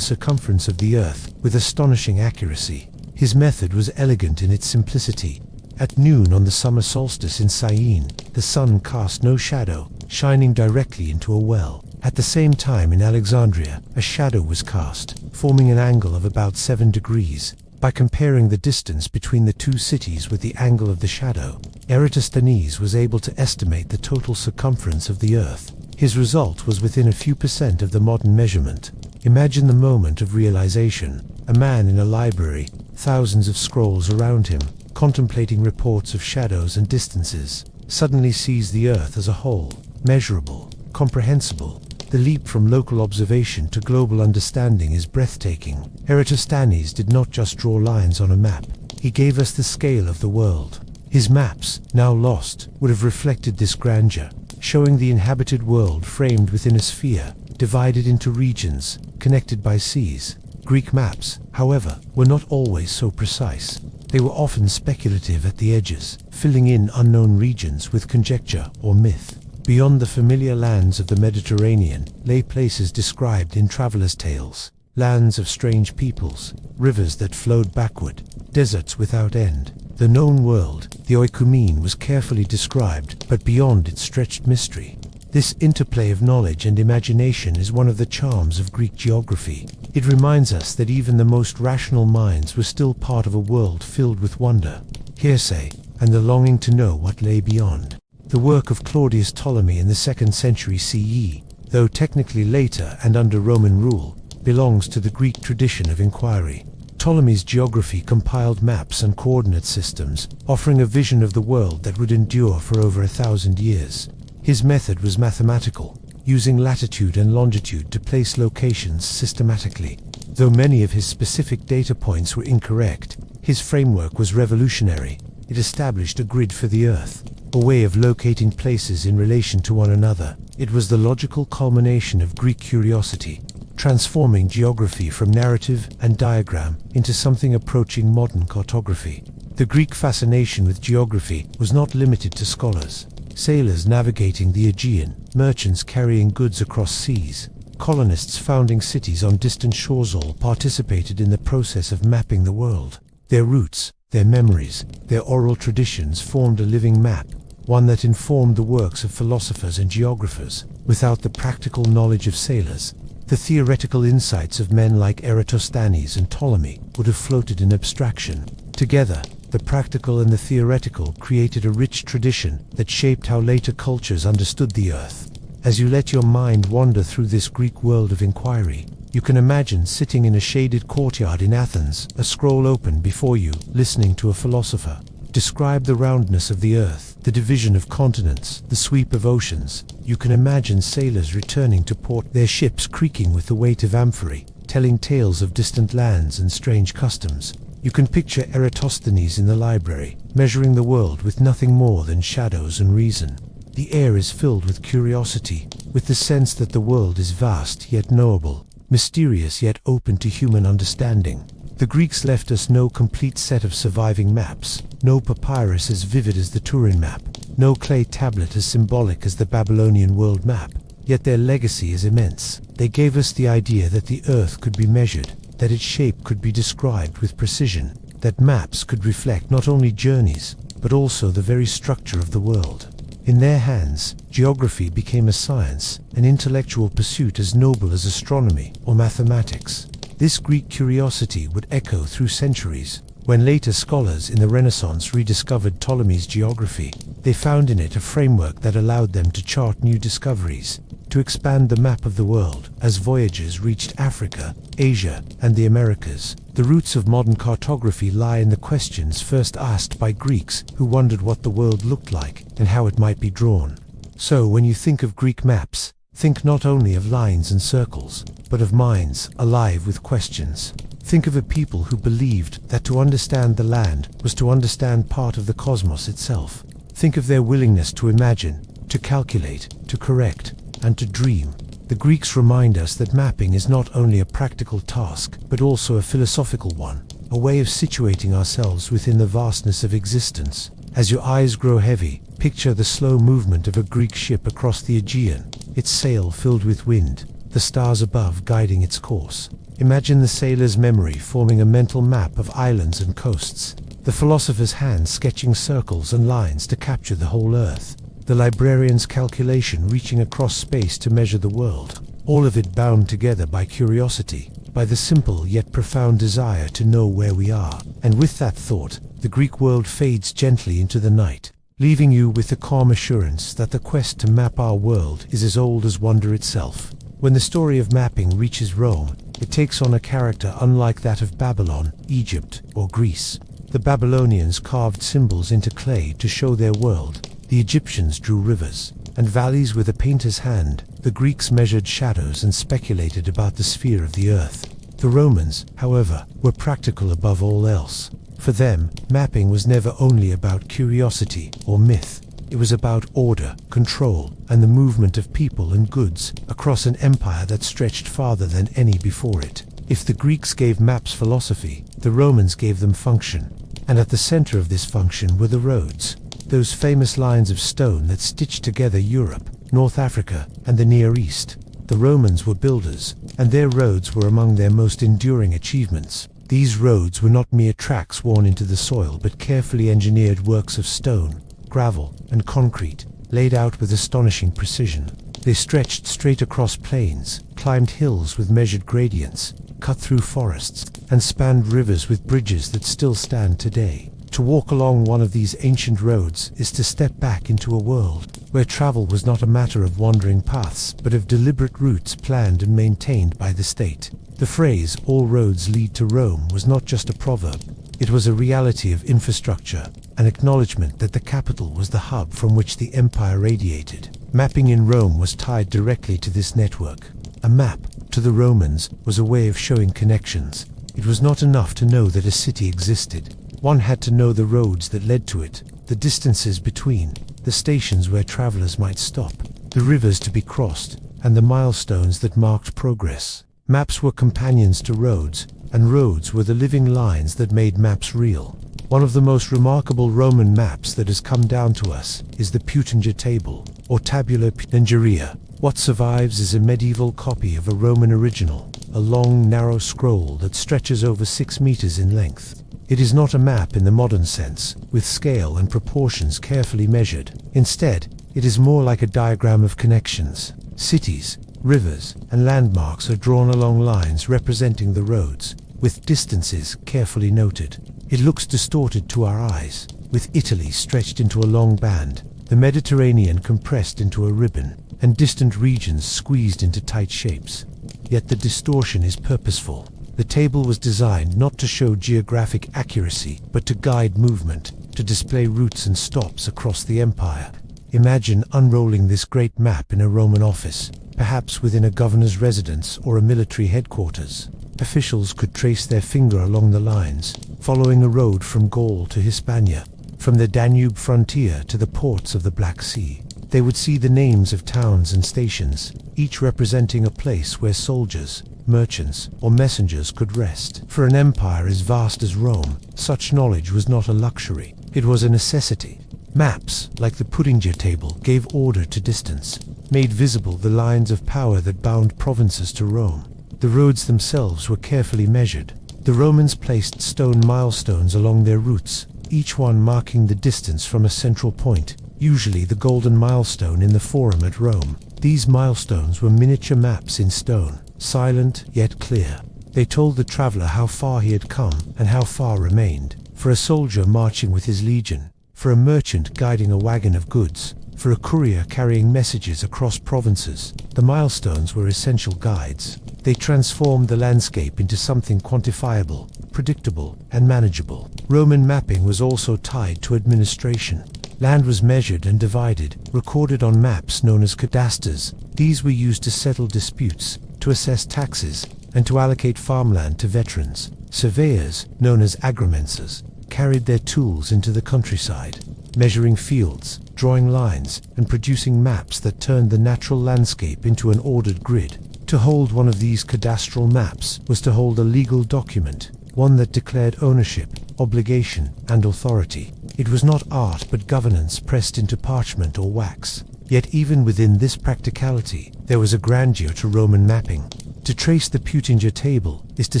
circumference of the earth with astonishing accuracy. His method was elegant in its simplicity. At noon on the summer solstice in Syene, the sun cast no shadow, shining directly into a well. At the same time in Alexandria, a shadow was cast, forming an angle of about 7 degrees. By comparing the distance between the two cities with the angle of the shadow, Eratosthenes was able to estimate the total circumference of the earth. His result was within a few percent of the modern measurement. Imagine the moment of realization. A man in a library, thousands of scrolls around him, contemplating reports of shadows and distances, suddenly sees the earth as a whole, measurable, comprehensible. The leap from local observation to global understanding is breathtaking. Eratosthenes did not just draw lines on a map. He gave us the scale of the world. His maps, now lost, would have reflected this grandeur, showing the inhabited world framed within a sphere, divided into regions, connected by seas. Greek maps, however, were not always so precise. They were often speculative at the edges, filling in unknown regions with conjecture or myth. Beyond the familiar lands of the Mediterranean lay places described in travelers' tales, lands of strange peoples, rivers that flowed backward, deserts without end. The known world, the oikoumene, was carefully described, but beyond it stretched mystery. This interplay of knowledge and imagination is one of the charms of Greek geography. It reminds us that even the most rational minds were still part of a world filled with wonder, hearsay, and the longing to know what lay beyond. The work of Claudius Ptolemy in the 2nd century CE, though technically later and under Roman rule, belongs to the Greek tradition of inquiry. Ptolemy's geography compiled maps and coordinate systems, offering a vision of the world that would endure for over 1,000 years. His method was mathematical, using latitude and longitude to place locations systematically. Though many of his specific data points were incorrect, his framework was revolutionary. It established a grid for the Earth, a way of locating places in relation to one another. It was the logical culmination of Greek curiosity, transforming geography from narrative and diagram into something approaching modern cartography. The Greek fascination with geography was not limited to scholars. Sailors navigating the Aegean, merchants carrying goods across seas, colonists founding cities on distant shores all participated in the process of mapping the world. Their roots, their memories, their oral traditions formed a living map, one that informed the works of philosophers and geographers. Without the practical knowledge of sailors, the theoretical insights of men like Eratosthenes and Ptolemy would have floated in abstraction. Together, the practical and the theoretical created a rich tradition that shaped how later cultures understood the Earth. As you let your mind wander through this Greek world of inquiry, you can imagine sitting in a shaded courtyard in Athens, a scroll open before you, listening to a philosopher describe the roundness of the Earth, the division of continents, the sweep of oceans. You can imagine sailors returning to port, their ships creaking with the weight of amphorae, telling tales of distant lands and strange customs. You can picture Eratosthenes in the library, measuring the world with nothing more than shadows and reason. The air is filled with curiosity, with the sense that the world is vast yet knowable, mysterious yet open to human understanding. The Greeks left us no complete set of surviving maps, no papyrus as vivid as the Turin map, no clay tablet as symbolic as the Babylonian world map. Yet their legacy is immense. They gave us the idea that the Earth could be measured, that its shape could be described with precision, that maps could reflect not only journeys, but also the very structure of the world. In their hands, geography became a science, an intellectual pursuit as noble as astronomy or mathematics. This Greek curiosity would echo through centuries. When later scholars in the Renaissance rediscovered Ptolemy's geography, they found in it a framework that allowed them to chart new discoveries, to expand the map of the world. As voyagers reached Africa, Asia, and the Americas, the roots of modern cartography lie in the questions first asked by Greeks who wondered what the world looked like and how it might be drawn. So when you think of Greek maps, think not only of lines and circles, but of minds alive with questions. Think of a people who believed that to understand the land was to understand part of the cosmos itself. Think of their willingness to imagine, to calculate, to correct, and to dream. The Greeks remind us that mapping is not only a practical task, but also a philosophical one, a way of situating ourselves within the vastness of existence. As your eyes grow heavy, picture the slow movement of a Greek ship across the Aegean, its sail filled with wind, the stars above guiding its course. Imagine the sailor's memory forming a mental map of islands and coasts, the philosopher's hand sketching circles and lines to capture the whole Earth, the librarian's calculation reaching across space to measure the world, all of it bound together by curiosity, by the simple yet profound desire to know where we are. And with that thought, the Greek world fades gently into the night, leaving you with the calm assurance that the quest to map our world is as old as wonder itself. When the story of mapping reaches Rome, it takes on a character unlike that of Babylon, Egypt, or Greece. The Babylonians carved symbols into clay to show their world. The Egyptians drew rivers and valleys with a painter's hand. The Greeks measured shadows and speculated about the sphere of the earth. The Romans, however, were practical above all else. For them, mapping was never only about curiosity or myth. It was about order, control, and the movement of people and goods across an empire that stretched farther than any before it. If the Greeks gave maps philosophy, the Romans gave them function. And at the center of this function were the roads, those famous lines of stone that stitched together Europe, North Africa, and the Near East. The Romans were builders, and their roads were among their most enduring achievements. These roads were not mere tracks worn into the soil, but carefully engineered works of stone, gravel, and concrete, laid out with astonishing precision. They stretched straight across plains, climbed hills with measured gradients, cut through forests, and spanned rivers with bridges that still stand today. To walk along one of these ancient roads is to step back into a world where travel was not a matter of wandering paths, but of deliberate routes planned and maintained by the state. The phrase, "all roads lead to Rome," was not just a proverb. It was a reality of infrastructure, an acknowledgement that the capital was the hub from which the empire radiated. Mapping in Rome was tied directly to this network. A map, to the Romans, was a way of showing connections. It was not enough to know that a city existed. One had to know the roads that led to it, the distances between, the stations where travelers might stop, the rivers to be crossed, and the milestones that marked progress. Maps were companions to roads, and roads were the living lines that made maps real. One of the most remarkable Roman maps that has come down to us is the Putinger table, or Tabula Putigeria. What survives is a medieval copy of a Roman original, a long, narrow scroll that stretches over 6 meters in length. It is not a map in the modern sense, with scale and proportions carefully measured. Instead, it is more like a diagram of connections. Cities, rivers, and landmarks are drawn along lines representing the roads, with distances carefully noted. It looks distorted to our eyes, with Italy stretched into a long band, the Mediterranean compressed into a ribbon, and distant regions squeezed into tight shapes. Yet the distortion is purposeful. The table was designed not to show geographic accuracy, but to guide movement, to display routes and stops across the empire. Imagine unrolling this great map in a Roman office, perhaps within a governor's residence or a military headquarters. Officials could trace their finger along the lines, following a road from Gaul to Hispania, from the Danube frontier to the ports of the Black Sea. They would see the names of towns and stations, each representing a place where soldiers, merchants, or messengers could rest. For an empire as vast as Rome, such knowledge was not a luxury, it was a necessity. Maps, like the Putinger table, gave order to distance, made visible the lines of power that bound provinces to Rome. The roads themselves were carefully measured. The Romans placed stone milestones along their routes, each one marking the distance from a central point, usually the Golden Milestone in the Forum at Rome. These milestones were miniature maps in stone, silent yet clear. They told the traveler how far he had come and how far remained. For a soldier marching with his legion, for a merchant guiding a wagon of goods, for a courier carrying messages across provinces, the milestones were essential guides. They transformed the landscape into something quantifiable, predictable, and manageable. Roman mapping was also tied to administration. Land was measured and divided, recorded on maps known as cadastres. These were used to settle disputes, to assess taxes, and to allocate farmland to veterans. Surveyors, known as agrimensors, carried their tools into the countryside, measuring fields, drawing lines, and producing maps that turned the natural landscape into an ordered grid. To hold one of these cadastral maps was to hold a legal document, one that declared ownership, obligation, and authority. It was not art but governance pressed into parchment or wax. Yet even within this practicality, there was a grandeur to Roman mapping. To trace the Putinger table is to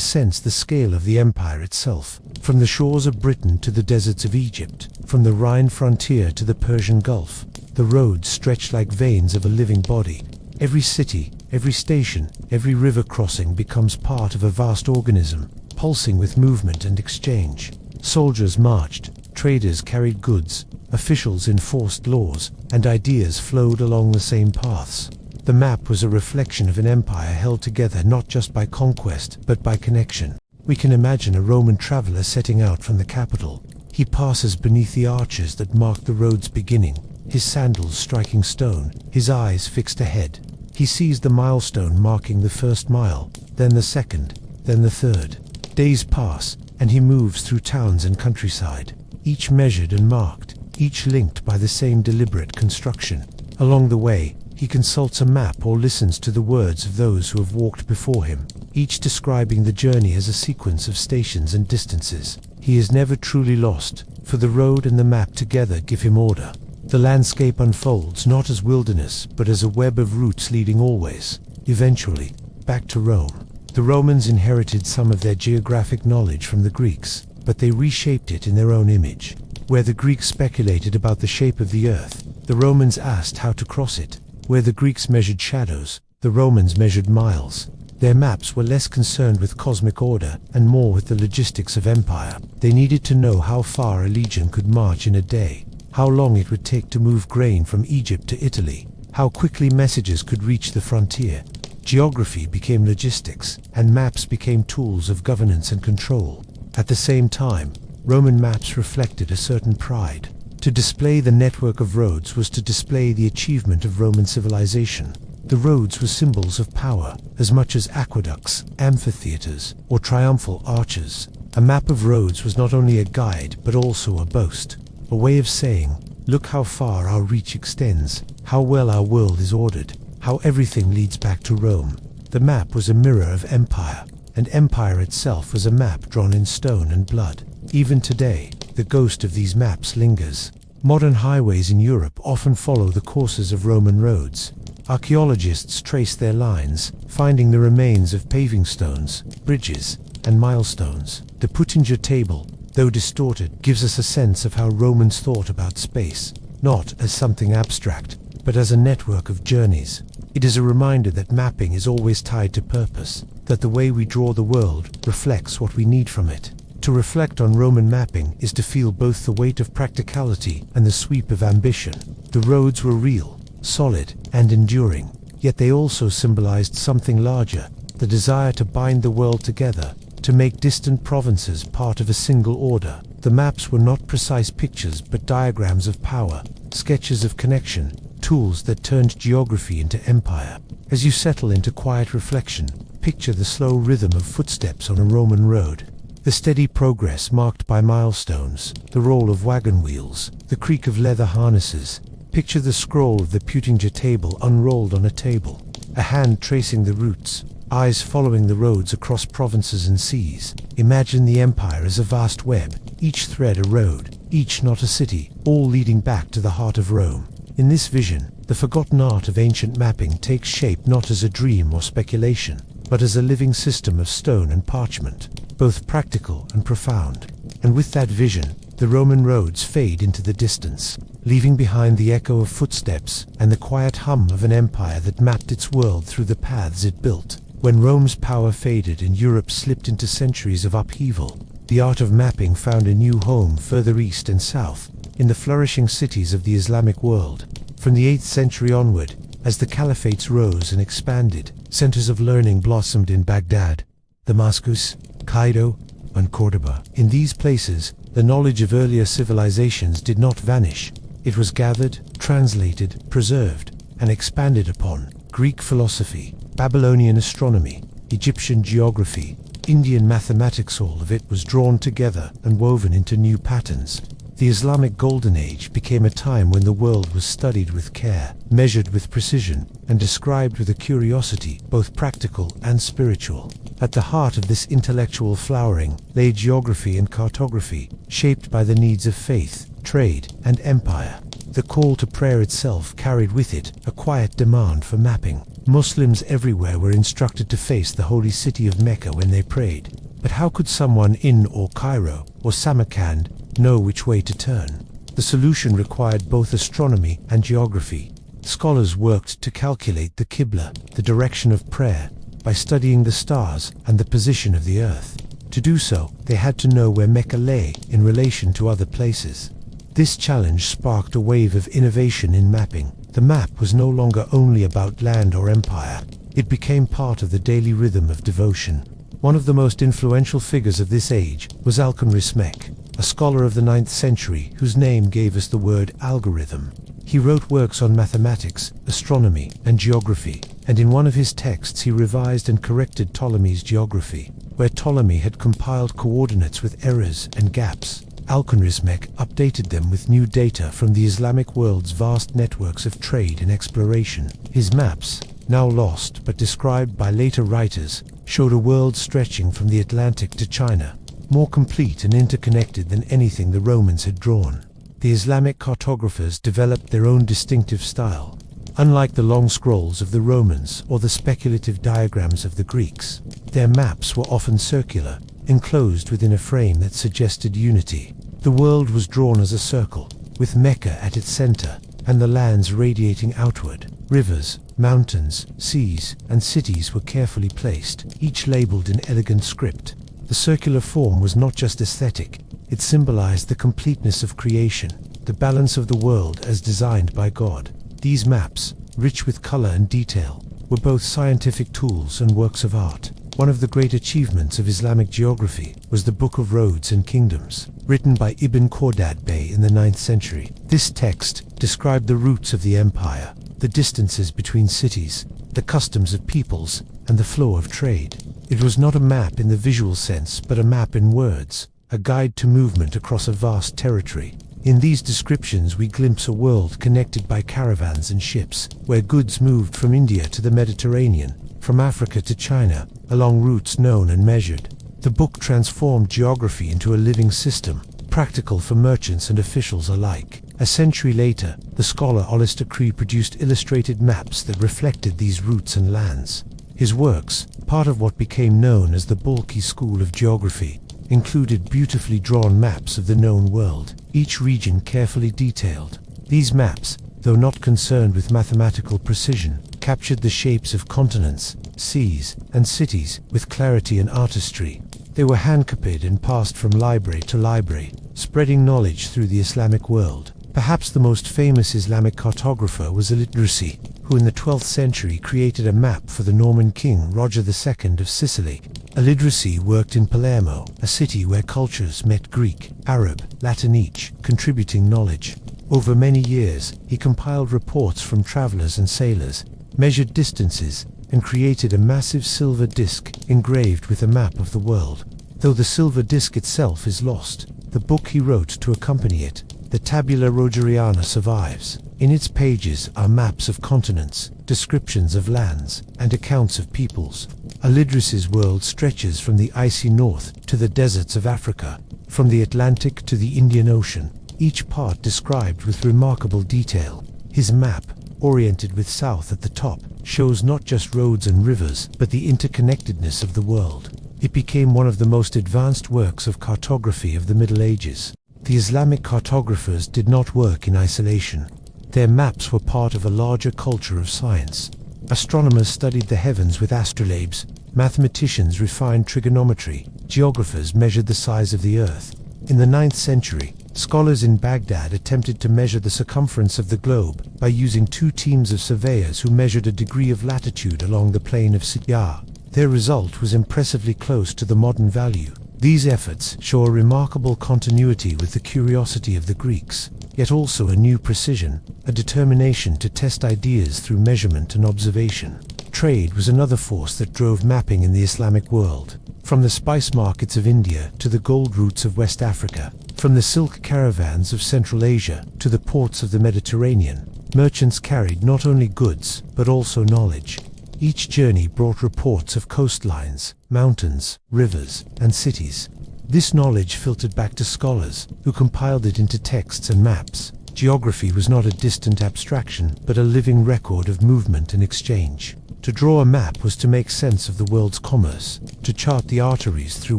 sense the scale of the empire itself. From the shores of Britain to the deserts of Egypt, from the Rhine frontier to the Persian Gulf, the roads stretched like veins of a living body. Every city, every station, every river crossing becomes part of a vast organism, pulsing with movement and exchange. Soldiers marched, traders carried goods, officials enforced laws, and ideas flowed along the same paths. The map was a reflection of an empire held together not just by conquest, but by connection. We can imagine a Roman traveler setting out from the capital. He passes beneath the arches that mark the road's beginning, his sandals striking stone, his eyes fixed ahead. He sees the milestone marking the first mile, then the second, then the third. Days pass, and he moves through towns and countryside, each measured and marked, each linked by the same deliberate construction. Along the way, he consults a map or listens to the words of those who have walked before him, each describing the journey as a sequence of stations and distances. He is never truly lost, for the road and the map together give him order. The landscape unfolds not as wilderness, but as a web of routes leading always, eventually, back to Rome. The Romans inherited some of their geographic knowledge from the Greeks, but they reshaped it in their own image. Where the Greeks speculated about the shape of the earth, the Romans asked how to cross it. Where the Greeks measured shadows, the Romans measured miles. Their maps were less concerned with cosmic order and more with the logistics of empire. They needed to know how far a legion could march in a day, how long it would take to move grain from Egypt to Italy, how quickly messages could reach the frontier. Geography became logistics, and maps became tools of governance and control. At the same time, Roman maps reflected a certain pride. To display the network of roads was to display the achievement of Roman civilization. The roads were symbols of power, as much as aqueducts, amphitheaters, or triumphal arches. A map of roads was not only a guide, but also a boast, a way of saying, look how far our reach extends, how well our world is ordered, how everything leads back to Rome. The map was a mirror of empire, and empire itself was a map drawn in stone and blood. Even today, the ghost of these maps lingers. Modern highways in Europe often follow the courses of Roman roads. Archaeologists trace their lines, finding the remains of paving stones, bridges, and milestones. The Puttinger table, though distorted, gives us a sense of how Romans thought about space, not as something abstract, but as a network of journeys. It is a reminder that mapping is always tied to purpose, that the way we draw the world reflects what we need from it. To reflect on Roman mapping is to feel both the weight of practicality and the sweep of ambition. The roads were real, solid, and enduring, yet they also symbolized something larger, the desire to bind the world together, to make distant provinces part of a single order. The maps were not precise pictures but diagrams of power, sketches of connection, tools that turned geography into empire. As you settle into quiet reflection, picture the slow rhythm of footsteps on a Roman road. The steady progress marked by milestones, the roll of wagon wheels, the creak of leather harnesses. Picture the scroll of the Puttinger table unrolled on a table, a hand tracing the routes, eyes following the roads across provinces and seas. Imagine the empire as a vast web, each thread a road, each knot a city, all leading back to the heart of Rome. In this vision, the forgotten art of ancient mapping takes shape not as a dream or speculation, but as a living system of stone and parchment, both practical and profound. And with that vision, the Roman roads fade into the distance, leaving behind the echo of footsteps and the quiet hum of an empire that mapped its world through the paths it built. When Rome's power faded and Europe slipped into centuries of upheaval, the art of mapping found a new home further east and south, in the flourishing cities of the Islamic world. From the 8th century onward, as the caliphates rose and expanded, centers of learning blossomed in Baghdad, Damascus, Cairo, and Cordoba. In these places, the knowledge of earlier civilizations did not vanish. It was gathered, translated, preserved, and expanded upon. Greek philosophy, Babylonian astronomy, Egyptian geography, Indian mathematics, all of it was drawn together and woven into new patterns. The Islamic Golden Age became a time when the world was studied with care, measured with precision, and described with a curiosity both practical and spiritual. At the heart of this intellectual flowering lay geography and cartography, shaped by the needs of faith, trade, and empire. The call to prayer itself carried with it a quiet demand for mapping. Muslims everywhere were instructed to face the holy city of Mecca when they prayed. But how could someone in Cairo or Samarkand know which way to turn? The solution required both astronomy and geography. Scholars worked to calculate the Qibla, the direction of prayer, by studying the stars and the position of the earth. To do so, they had to know where Mecca lay in relation to other places. This challenge sparked a wave of innovation in mapping. The map was no longer only about land or empire. It became part of the daily rhythm of devotion. One of the most influential figures of this age was Al-Khwarizmi, a scholar of the 9th century whose name gave us the word algorithm. He wrote works on mathematics, astronomy, and geography, and in one of his texts he revised and corrected Ptolemy's geography. Where Ptolemy had compiled coordinates with errors and gaps, Al-Khwarizmi updated them with new data from the Islamic world's vast networks of trade and exploration. His maps, now lost but described by later writers, showed a world stretching from the Atlantic to China, more complete and interconnected than anything the Romans had drawn. The Islamic cartographers developed their own distinctive style. Unlike the long scrolls of the Romans or the speculative diagrams of the Greeks, their maps were often circular, enclosed within a frame that suggested unity. The world was drawn as a circle, with Mecca at its center, and the lands radiating outward. Rivers, mountains, seas, and cities were carefully placed, each labeled in elegant script. The circular form was not just aesthetic, it symbolized the completeness of creation, the balance of the world as designed by God. These maps, rich with color and detail, were both scientific tools and works of art. One of the great achievements of Islamic geography was the Book of Roads and Kingdoms, written by Ibn Khordad Bey in the 9th century. This text described the routes of the empire, the distances between cities, the customs of peoples, and the flow of trade. It was not a map in the visual sense, but a map in words, a guide to movement across a vast territory. In these descriptions we glimpse a world connected by caravans and ships, where goods moved from India to the Mediterranean, from Africa to China, along routes known and measured. The book transformed geography into a living system, practical for merchants and officials alike. A century later, the scholar Alistair Cree produced illustrated maps that reflected these routes and lands. His works, part of what became known as the Balkhi School of Geography, included beautifully drawn maps of the known world, each region carefully detailed. These maps, though not concerned with mathematical precision, captured the shapes of continents, seas, and cities with clarity and artistry. They were hand-copied and passed from library to library, spreading knowledge through the Islamic world. Perhaps the most famous Islamic cartographer was Al-Idrisi, who in the 12th century created a map for the Norman king Roger II of Sicily. Al-Idrisi worked in Palermo, a city where cultures met Greek, Arab, Latin, each contributing knowledge. Over many years, he compiled reports from travelers and sailors, measured distances, and created a massive silver disc engraved with a map of the world. Though the silver disc itself is lost, the book he wrote to accompany it, the Tabula Rogeriana, survives. In its pages are maps of continents, descriptions of lands, and accounts of peoples. Al-Idrisi's world stretches from the icy north to the deserts of Africa, from the Atlantic to the Indian Ocean, each part described with remarkable detail. His map, oriented with south at the top, shows not just roads and rivers, but the interconnectedness of the world. It became one of the most advanced works of cartography of the Middle Ages. The Islamic cartographers did not work in isolation. Their maps were part of a larger culture of science. Astronomers studied the heavens with astrolabes, mathematicians refined trigonometry, geographers measured the size of the earth. In the 9th century, scholars in Baghdad attempted to measure the circumference of the globe by using two teams of surveyors who measured a degree of latitude along the plain of Siyah. Their result was impressively close to the modern value. These efforts show a remarkable continuity with the curiosity of the Greeks, yet also a new precision, a determination to test ideas through measurement and observation. Trade was another force that drove mapping in the Islamic world. From the spice markets of India to the gold routes of West Africa, from the silk caravans of Central Asia to the ports of the Mediterranean, merchants carried not only goods, but also knowledge. Each journey brought reports of coastlines, mountains, rivers, and cities. This knowledge filtered back to scholars, who compiled it into texts and maps. Geography was not a distant abstraction, but a living record of movement and exchange. To draw a map was to make sense of the world's commerce, to chart the arteries through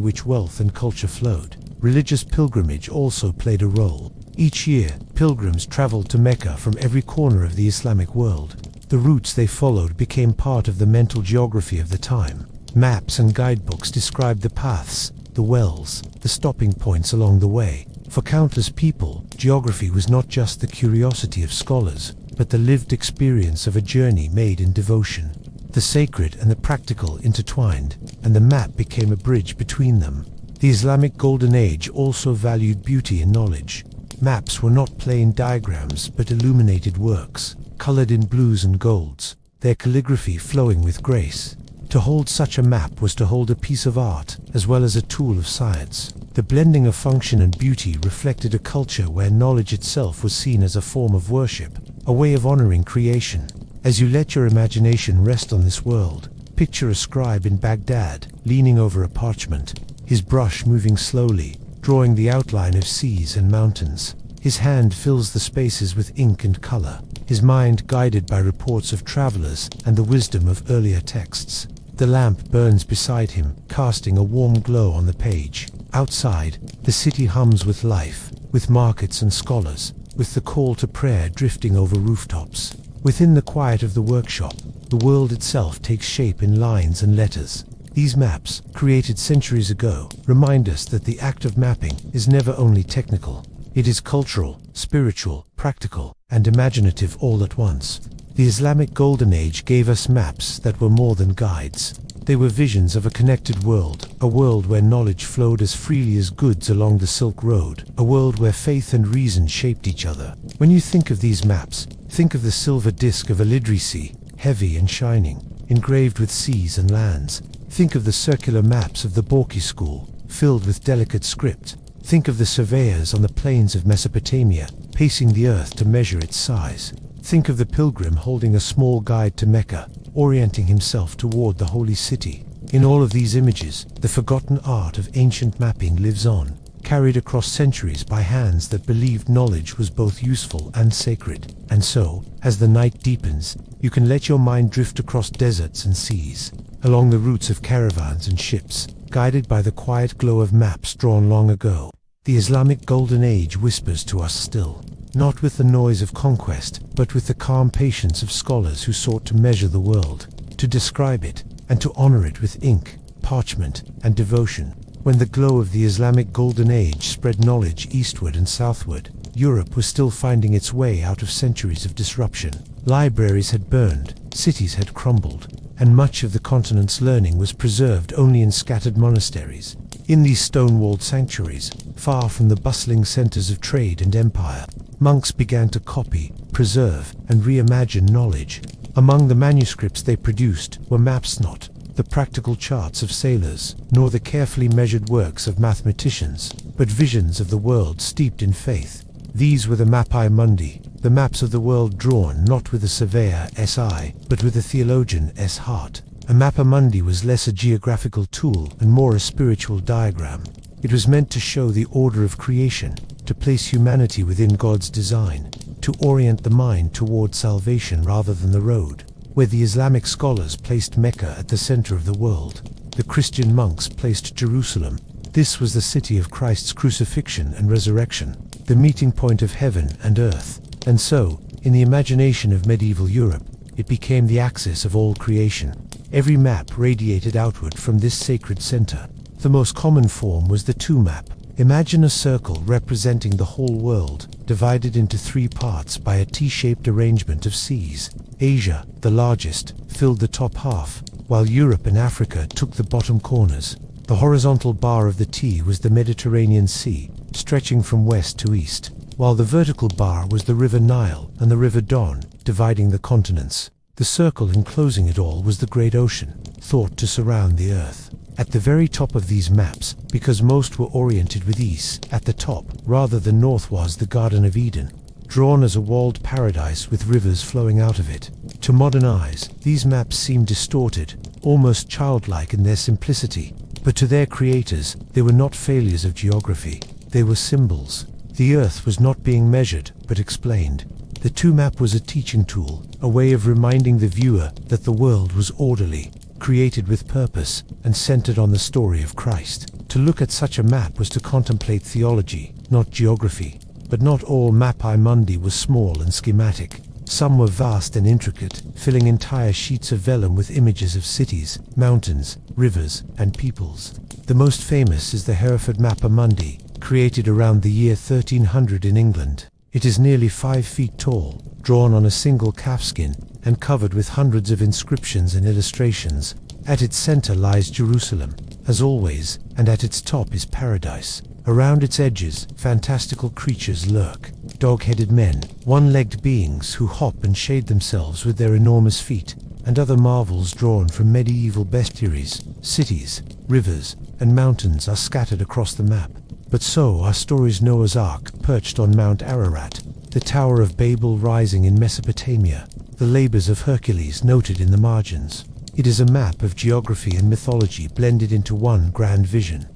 which wealth and culture flowed. Religious pilgrimage also played a role. Each year, pilgrims traveled to Mecca from every corner of the Islamic world. The routes they followed became part of the mental geography of the time. Maps and guidebooks described the paths, the wells, the stopping points along the way. For countless people, geography was not just the curiosity of scholars, but the lived experience of a journey made in devotion. The sacred and the practical intertwined, and the map became a bridge between them. The Islamic Golden Age also valued beauty and knowledge. Maps were not plain diagrams, but illuminated works, colored in blues and golds. their calligraphy flowing with grace. To hold such a map was to hold a piece of art as well as a tool of science. The blending of function and beauty reflected a culture where knowledge itself was seen as a form of worship, a way of honoring creation. As you let your imagination rest on this world, picture a scribe in Baghdad, leaning over a parchment, his brush moving slowly, drawing the outline of seas and mountains. His hand fills the spaces with ink and color, his mind guided by reports of travelers and the wisdom of earlier texts. The lamp burns beside him, casting a warm glow on the page. Outside, the city hums with life, with markets and scholars, with the call to prayer drifting over rooftops. Within the quiet of the workshop, the world itself takes shape in lines and letters. These maps, created centuries ago, remind us that the act of mapping is never only technical. It is cultural, spiritual, practical, and imaginative all at once. The Islamic Golden Age gave us maps that were more than guides. They were visions of a connected world, a world where knowledge flowed as freely as goods along the Silk Road, a world where faith and reason shaped each other. When you think of these maps, think of the silver disc of Illiteracy, heavy and shining, engraved with seas and lands. Think of the circular maps of the Borki school, filled with delicate script. Think of the surveyors on the plains of Mesopotamia, pacing the earth to measure its size. Think of the pilgrim holding a small guide to Mecca, orienting himself toward the holy city. In all of these images, the forgotten art of ancient mapping lives on, carried across centuries by hands that believed knowledge was both useful and sacred. And so, as the night deepens, you can let your mind drift across deserts and seas, along the routes of caravans and ships, guided by the quiet glow of maps drawn long ago. The Islamic Golden Age whispers to us still, not with the noise of conquest, but with the calm patience of scholars who sought to measure the world, to describe it, and to honor it with ink, parchment, and devotion. When the glow of the Islamic Golden Age spread knowledge eastward and southward, Europe was still finding its way out of centuries of disruption. Libraries had burned, cities had crumbled, and much of the continent's learning was preserved only in scattered monasteries. In these stone-walled sanctuaries, far from the bustling centers of trade and empire, monks began to copy, preserve, and reimagine knowledge. Among the manuscripts they produced were maps, not the practical charts of sailors, nor the carefully measured works of mathematicians, but visions of the world steeped in faith. These were the Mappae Mundi, the maps of the world drawn not with a surveyor's eye, but with a theologian's heart. A Mappa Mundi was less a geographical tool and more a spiritual diagram. It was meant to show the order of creation, to place humanity within God's design, to orient the mind toward salvation rather than the road. Where the Islamic scholars placed Mecca at the center of the world, the Christian monks placed Jerusalem. This was the city of Christ's crucifixion and resurrection, the meeting point of heaven and earth. And so, in the imagination of medieval Europe, it became the axis of all creation. Every map radiated outward from this sacred center. The most common form was the two-map. Imagine a circle representing the whole world, divided into three parts by a T-shaped arrangement of seas. Asia, the largest, filled the top half, while Europe and Africa took the bottom corners. The horizontal bar of the T was the Mediterranean Sea, stretching from west to east, while the vertical bar was the River Nile and the River Don, dividing the continents. The circle enclosing it all was the Great Ocean, thought to surround the earth. At the very top of these maps, because most were oriented with east, at the top, rather than north, was the Garden of Eden, drawn as a walled paradise with rivers flowing out of it. To modern eyes, these maps seem distorted, almost childlike in their simplicity, but to their creators, they were not failures of geography. They were symbols. The earth was not being measured, but explained. The two-map was a teaching tool, a way of reminding the viewer that the world was orderly, created with purpose, and centered on the story of Christ. To look at such a map was to contemplate theology, not geography. But not all Mappae Mundi was small and schematic. Some were vast and intricate, filling entire sheets of vellum with images of cities, mountains, rivers, and peoples. The most famous is the Hereford Mappa Mundi, created around the year 1300 in England. It is nearly 5 feet tall, drawn on a single calfskin, and covered with hundreds of inscriptions and illustrations. At its center lies Jerusalem, as always, and at its top is paradise. Around its edges, fantastical creatures lurk. Dog-headed men, one-legged beings who hop and shade themselves with their enormous feet. and other marvels drawn from medieval bestiaries, cities, rivers, and mountains are scattered across the map. But so are stories Noah's Ark perched on Mount Ararat, the Tower of Babel rising in Mesopotamia, the labors of Hercules noted in the margins. It is a map of geography and mythology blended into one grand vision.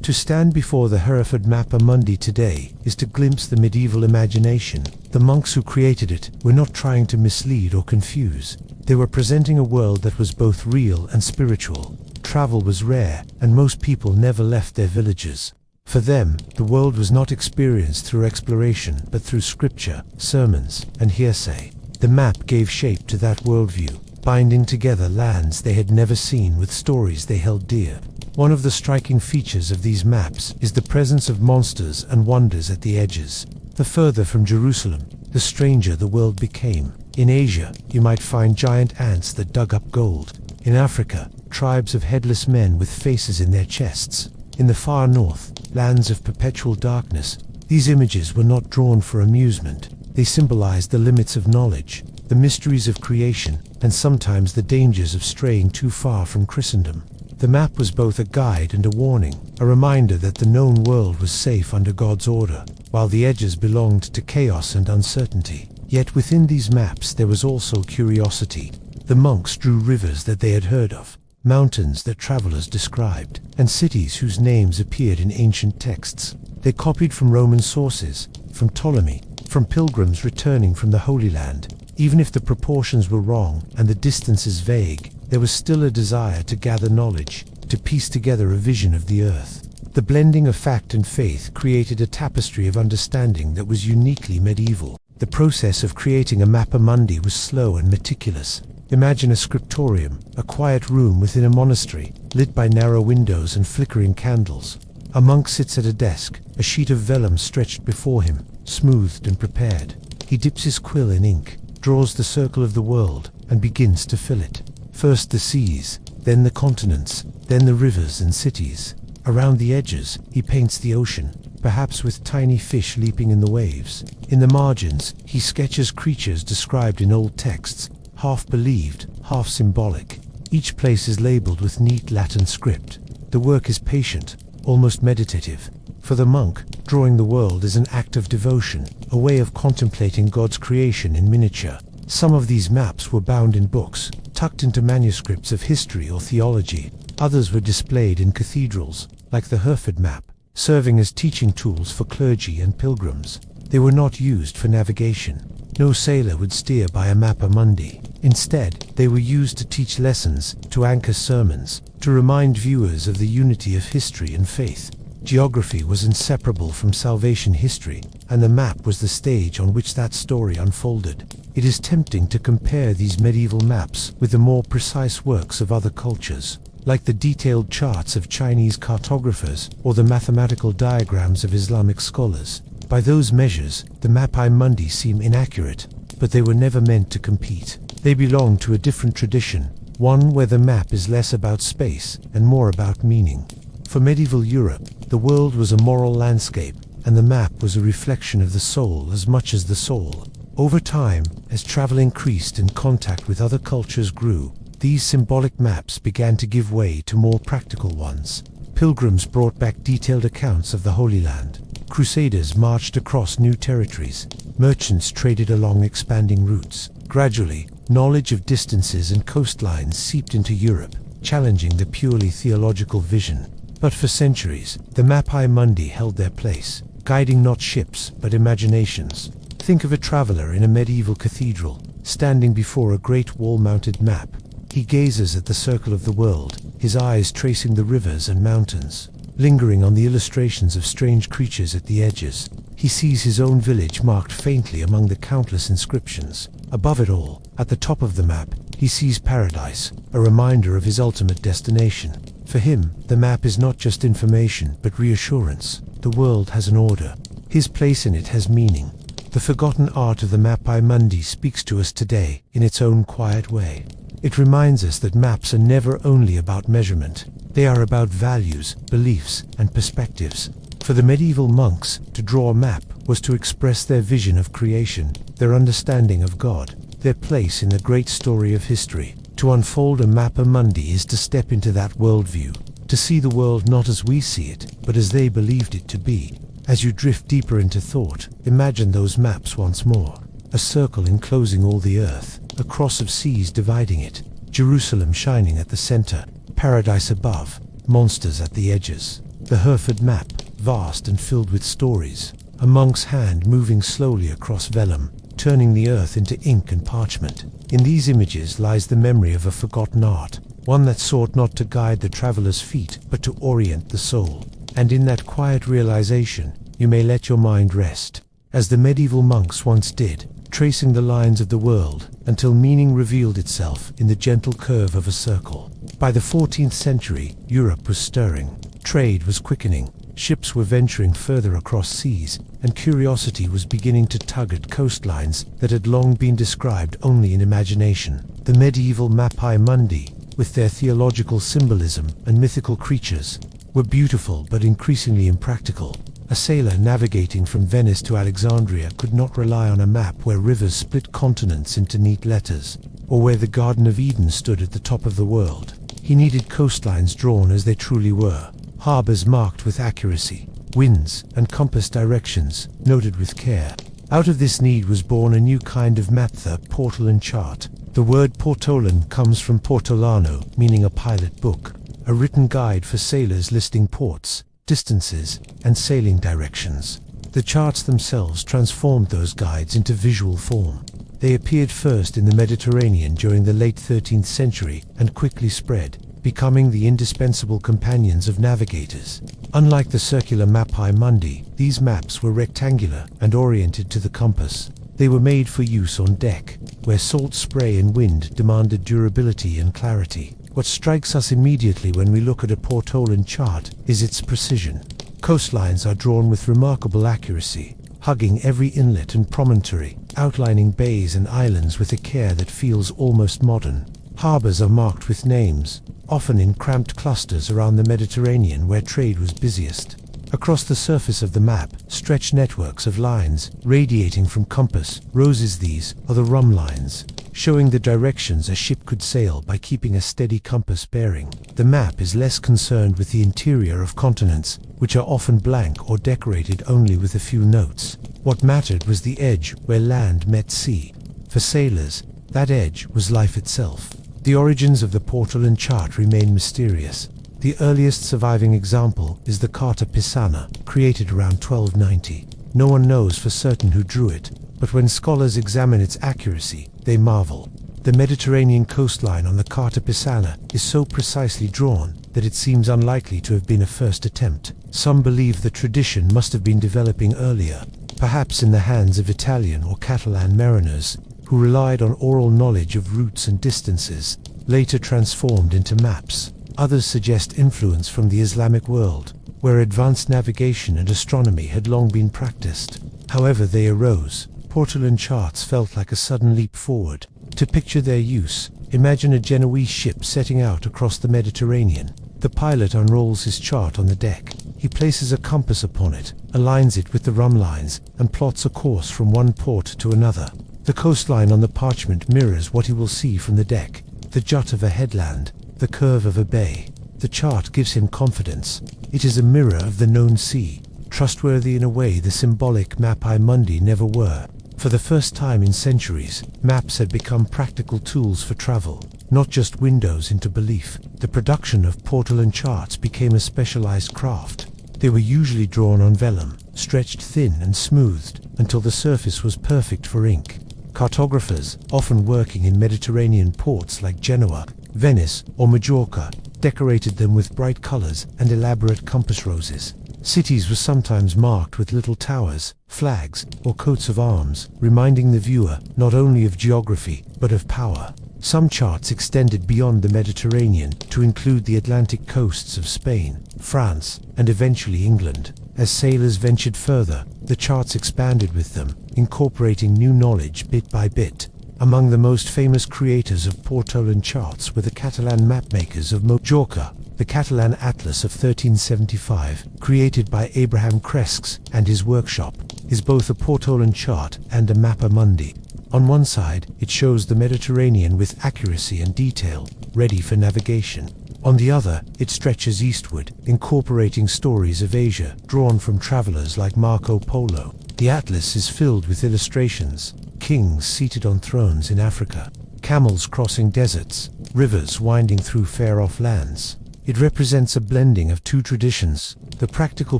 To stand before the Hereford Mappa Mundi today is to glimpse the medieval imagination. The monks who created it were not trying to mislead or confuse. They were presenting a world that was both real and spiritual. Travel was rare, and most people never left their villages. For them, the world was not experienced through exploration, but through scripture, sermons, and hearsay. The map gave shape to that worldview, binding together lands they had never seen with stories they held dear. One of the striking features of these maps is the presence of monsters and wonders at the edges. The further from Jerusalem, the stranger the world became. In Asia, you might find giant ants that dug up gold. In Africa, tribes of headless men with faces in their chests. In the far north, lands of perpetual darkness. These images were not drawn for amusement. They symbolized the limits of knowledge, the mysteries of creation, and sometimes the dangers of straying too far from Christendom. The map was both a guide and a warning, a reminder that the known world was safe under God's order, while the edges belonged to chaos and uncertainty. Yet within these maps there was also curiosity. The monks drew rivers that they had heard of, mountains that travelers described, and cities whose names appeared in ancient texts. They copied from Roman sources, from Ptolemy, from pilgrims returning from the Holy Land. Even if the proportions were wrong and the distances vague, there was still a desire to gather knowledge, to piece together a vision of the earth. The blending of fact and faith created a tapestry of understanding that was uniquely medieval. The process of creating a Mappa Mundi was slow and meticulous. Imagine a scriptorium, a quiet room within a monastery, lit by narrow windows and flickering candles. A monk sits at a desk, a sheet of vellum stretched before him, smoothed and prepared. He dips his quill in ink, draws the circle of the world, and begins to fill it. First the seas, then the continents, then the rivers and cities. Around the edges, he paints the ocean, perhaps with tiny fish leaping in the waves. In the margins, he sketches creatures described in old texts, half believed, half symbolic. Each place is labeled with neat Latin script. The work is patient, almost meditative. For the monk, drawing the world is an act of devotion, a way of contemplating God's creation in miniature. Some of these maps were bound in books, tucked into manuscripts of history or theology. Others were displayed in cathedrals, like the Hereford map, serving as teaching tools for clergy and pilgrims. They were not used for navigation. No sailor would steer by a Mappa Mundi. Instead, they were used to teach lessons, to anchor sermons, to remind viewers of the unity of history and faith. Geography was inseparable from salvation history, and the map was the stage on which that story unfolded. It is tempting to compare these medieval maps with the more precise works of other cultures, like the detailed charts of Chinese cartographers or the mathematical diagrams of Islamic scholars. By those measures, the Mappa Mundi seem inaccurate, but they were never meant to compete. They belong to a different tradition, one where the map is less about space and more about meaning. For medieval Europe, the world was a moral landscape, and the map was a reflection of the soul as much as the soul. Over time, as travel increased and contact with other cultures grew, these symbolic maps began to give way to more practical ones. Pilgrims brought back detailed accounts of the Holy Land. Crusaders marched across new territories. Merchants traded along expanding routes. Gradually, knowledge of distances and coastlines seeped into Europe, challenging the purely theological vision. But for centuries, the Mappa Mundi held their place, guiding not ships, but imaginations. Think of a traveler in a medieval cathedral, standing before a great wall-mounted map. He gazes at the circle of the world, his eyes tracing the rivers and mountains. Lingering on the illustrations of strange creatures at the edges, he sees his own village marked faintly among the countless inscriptions. Above it all, at the top of the map, he sees paradise, a reminder of his ultimate destination. For him, the map is not just information, but reassurance. The world has an order. His place in it has meaning. The forgotten art of the Mappa Mundi speaks to us today in its own quiet way. It reminds us that maps are never only about measurement. They are about values, beliefs, and perspectives. For the medieval monks, to draw a map was to express their vision of creation, their understanding of God, their place in the great story of history. To unfold a mappa mundi is to step into that worldview, to see the world not as we see it, but as they believed it to be. As you drift deeper into thought, imagine those maps once more. A circle enclosing all the earth, a cross of seas dividing it, Jerusalem shining at the center, paradise above, monsters at the edges. The Hereford map, vast and filled with stories. A monk's hand moving slowly across vellum, turning the earth into ink and parchment. In these images lies the memory of a forgotten art, one that sought not to guide the traveler's feet, but to orient the soul. And in that quiet realization, you may let your mind rest, as the medieval monks once did, tracing the lines of the world until meaning revealed itself in the gentle curve of a circle. By the 14th century, Europe was stirring. Trade was quickening, ships were venturing further across seas, and curiosity was beginning to tug at coastlines that had long been described only in imagination. The medieval Mappae Mundi, with their theological symbolism and mythical creatures, were beautiful but increasingly impractical. A sailor navigating from Venice to Alexandria could not rely on a map where rivers split continents into neat letters, or where the Garden of Eden stood at the top of the world. He needed coastlines drawn as they truly were, harbors marked with accuracy, winds and compass directions noted with care. Out of this need was born a new kind of map, the portolan chart. The word portolan comes from portolano, meaning a pilot book, a written guide for sailors listing ports, distances, and sailing directions. The charts themselves transformed those guides into visual form. They appeared first in the Mediterranean during the late 13th century and quickly spread, becoming the indispensable companions of navigators. Unlike the circular Mappae Mundi, these maps were rectangular and oriented to the compass. They were made for use on deck, where salt spray and wind demanded durability and clarity. What strikes us immediately when we look at a portolan chart is its precision. Coastlines are drawn with remarkable accuracy, hugging every inlet and promontory, outlining bays and islands with a care that feels almost modern. Harbors are marked with names, often in cramped clusters around the Mediterranean where trade was busiest. Across the surface of the map stretch networks of lines radiating from compass roses. These are the rum lines, showing the directions a ship could sail by keeping a steady compass bearing. The map is less concerned with the interior of continents, which are often blank or decorated only with a few notes. What mattered was the edge where land met sea. For sailors, that edge was life itself. The origins of the portolan chart remain mysterious. The earliest surviving example is the Carta Pisana, created around 1290. No one knows for certain who drew it, but when scholars examine its accuracy, they marvel. The Mediterranean coastline on the Carta Pisana is so precisely drawn that it seems unlikely to have been a first attempt. Some believe the tradition must have been developing earlier, perhaps in the hands of Italian or Catalan mariners, who relied on oral knowledge of routes and distances, later transformed into maps. Others suggest influence from the Islamic world, where advanced navigation and astronomy had long been practiced. However they arose, portolan charts felt like a sudden leap forward. To picture their use, imagine a Genoese ship setting out across the Mediterranean. The pilot unrolls his chart on the deck. He places a compass upon it, aligns it with the rum lines, and plots a course from one port to another. The coastline on the parchment mirrors what he will see from the deck: the jut of a headland, the curve of a bay. The chart gives him confidence. It is a mirror of the known sea, trustworthy in a way the symbolic Mappae Mundi never were. For the first time in centuries, maps had become practical tools for travel, not just windows into belief. The production of portolan charts became a specialized craft. They were usually drawn on vellum, stretched thin and smoothed until the surface was perfect for ink. Cartographers, often working in Mediterranean ports like Genoa, Venice, or Majorca, decorated them with bright colors and elaborate compass roses. Cities were sometimes marked with little towers, flags, or coats of arms, reminding the viewer not only of geography, but of power. Some charts extended beyond the Mediterranean to include the Atlantic coasts of Spain, France, and eventually England. As sailors ventured further, the charts expanded with them, incorporating new knowledge bit by bit. Among the most famous creators of portolan charts were the Catalan mapmakers of Majorca. The Catalan Atlas of 1375, created by Abraham Cresques and his workshop, is both a portolan chart and a Mappa Mundi. On one side, it shows the Mediterranean with accuracy and detail, ready for navigation. On the other, it stretches eastward, incorporating stories of Asia drawn from travelers like Marco Polo. The atlas is filled with illustrations: kings seated on thrones in Africa, camels crossing deserts, rivers winding through far-off lands. It represents a blending of two traditions: the practical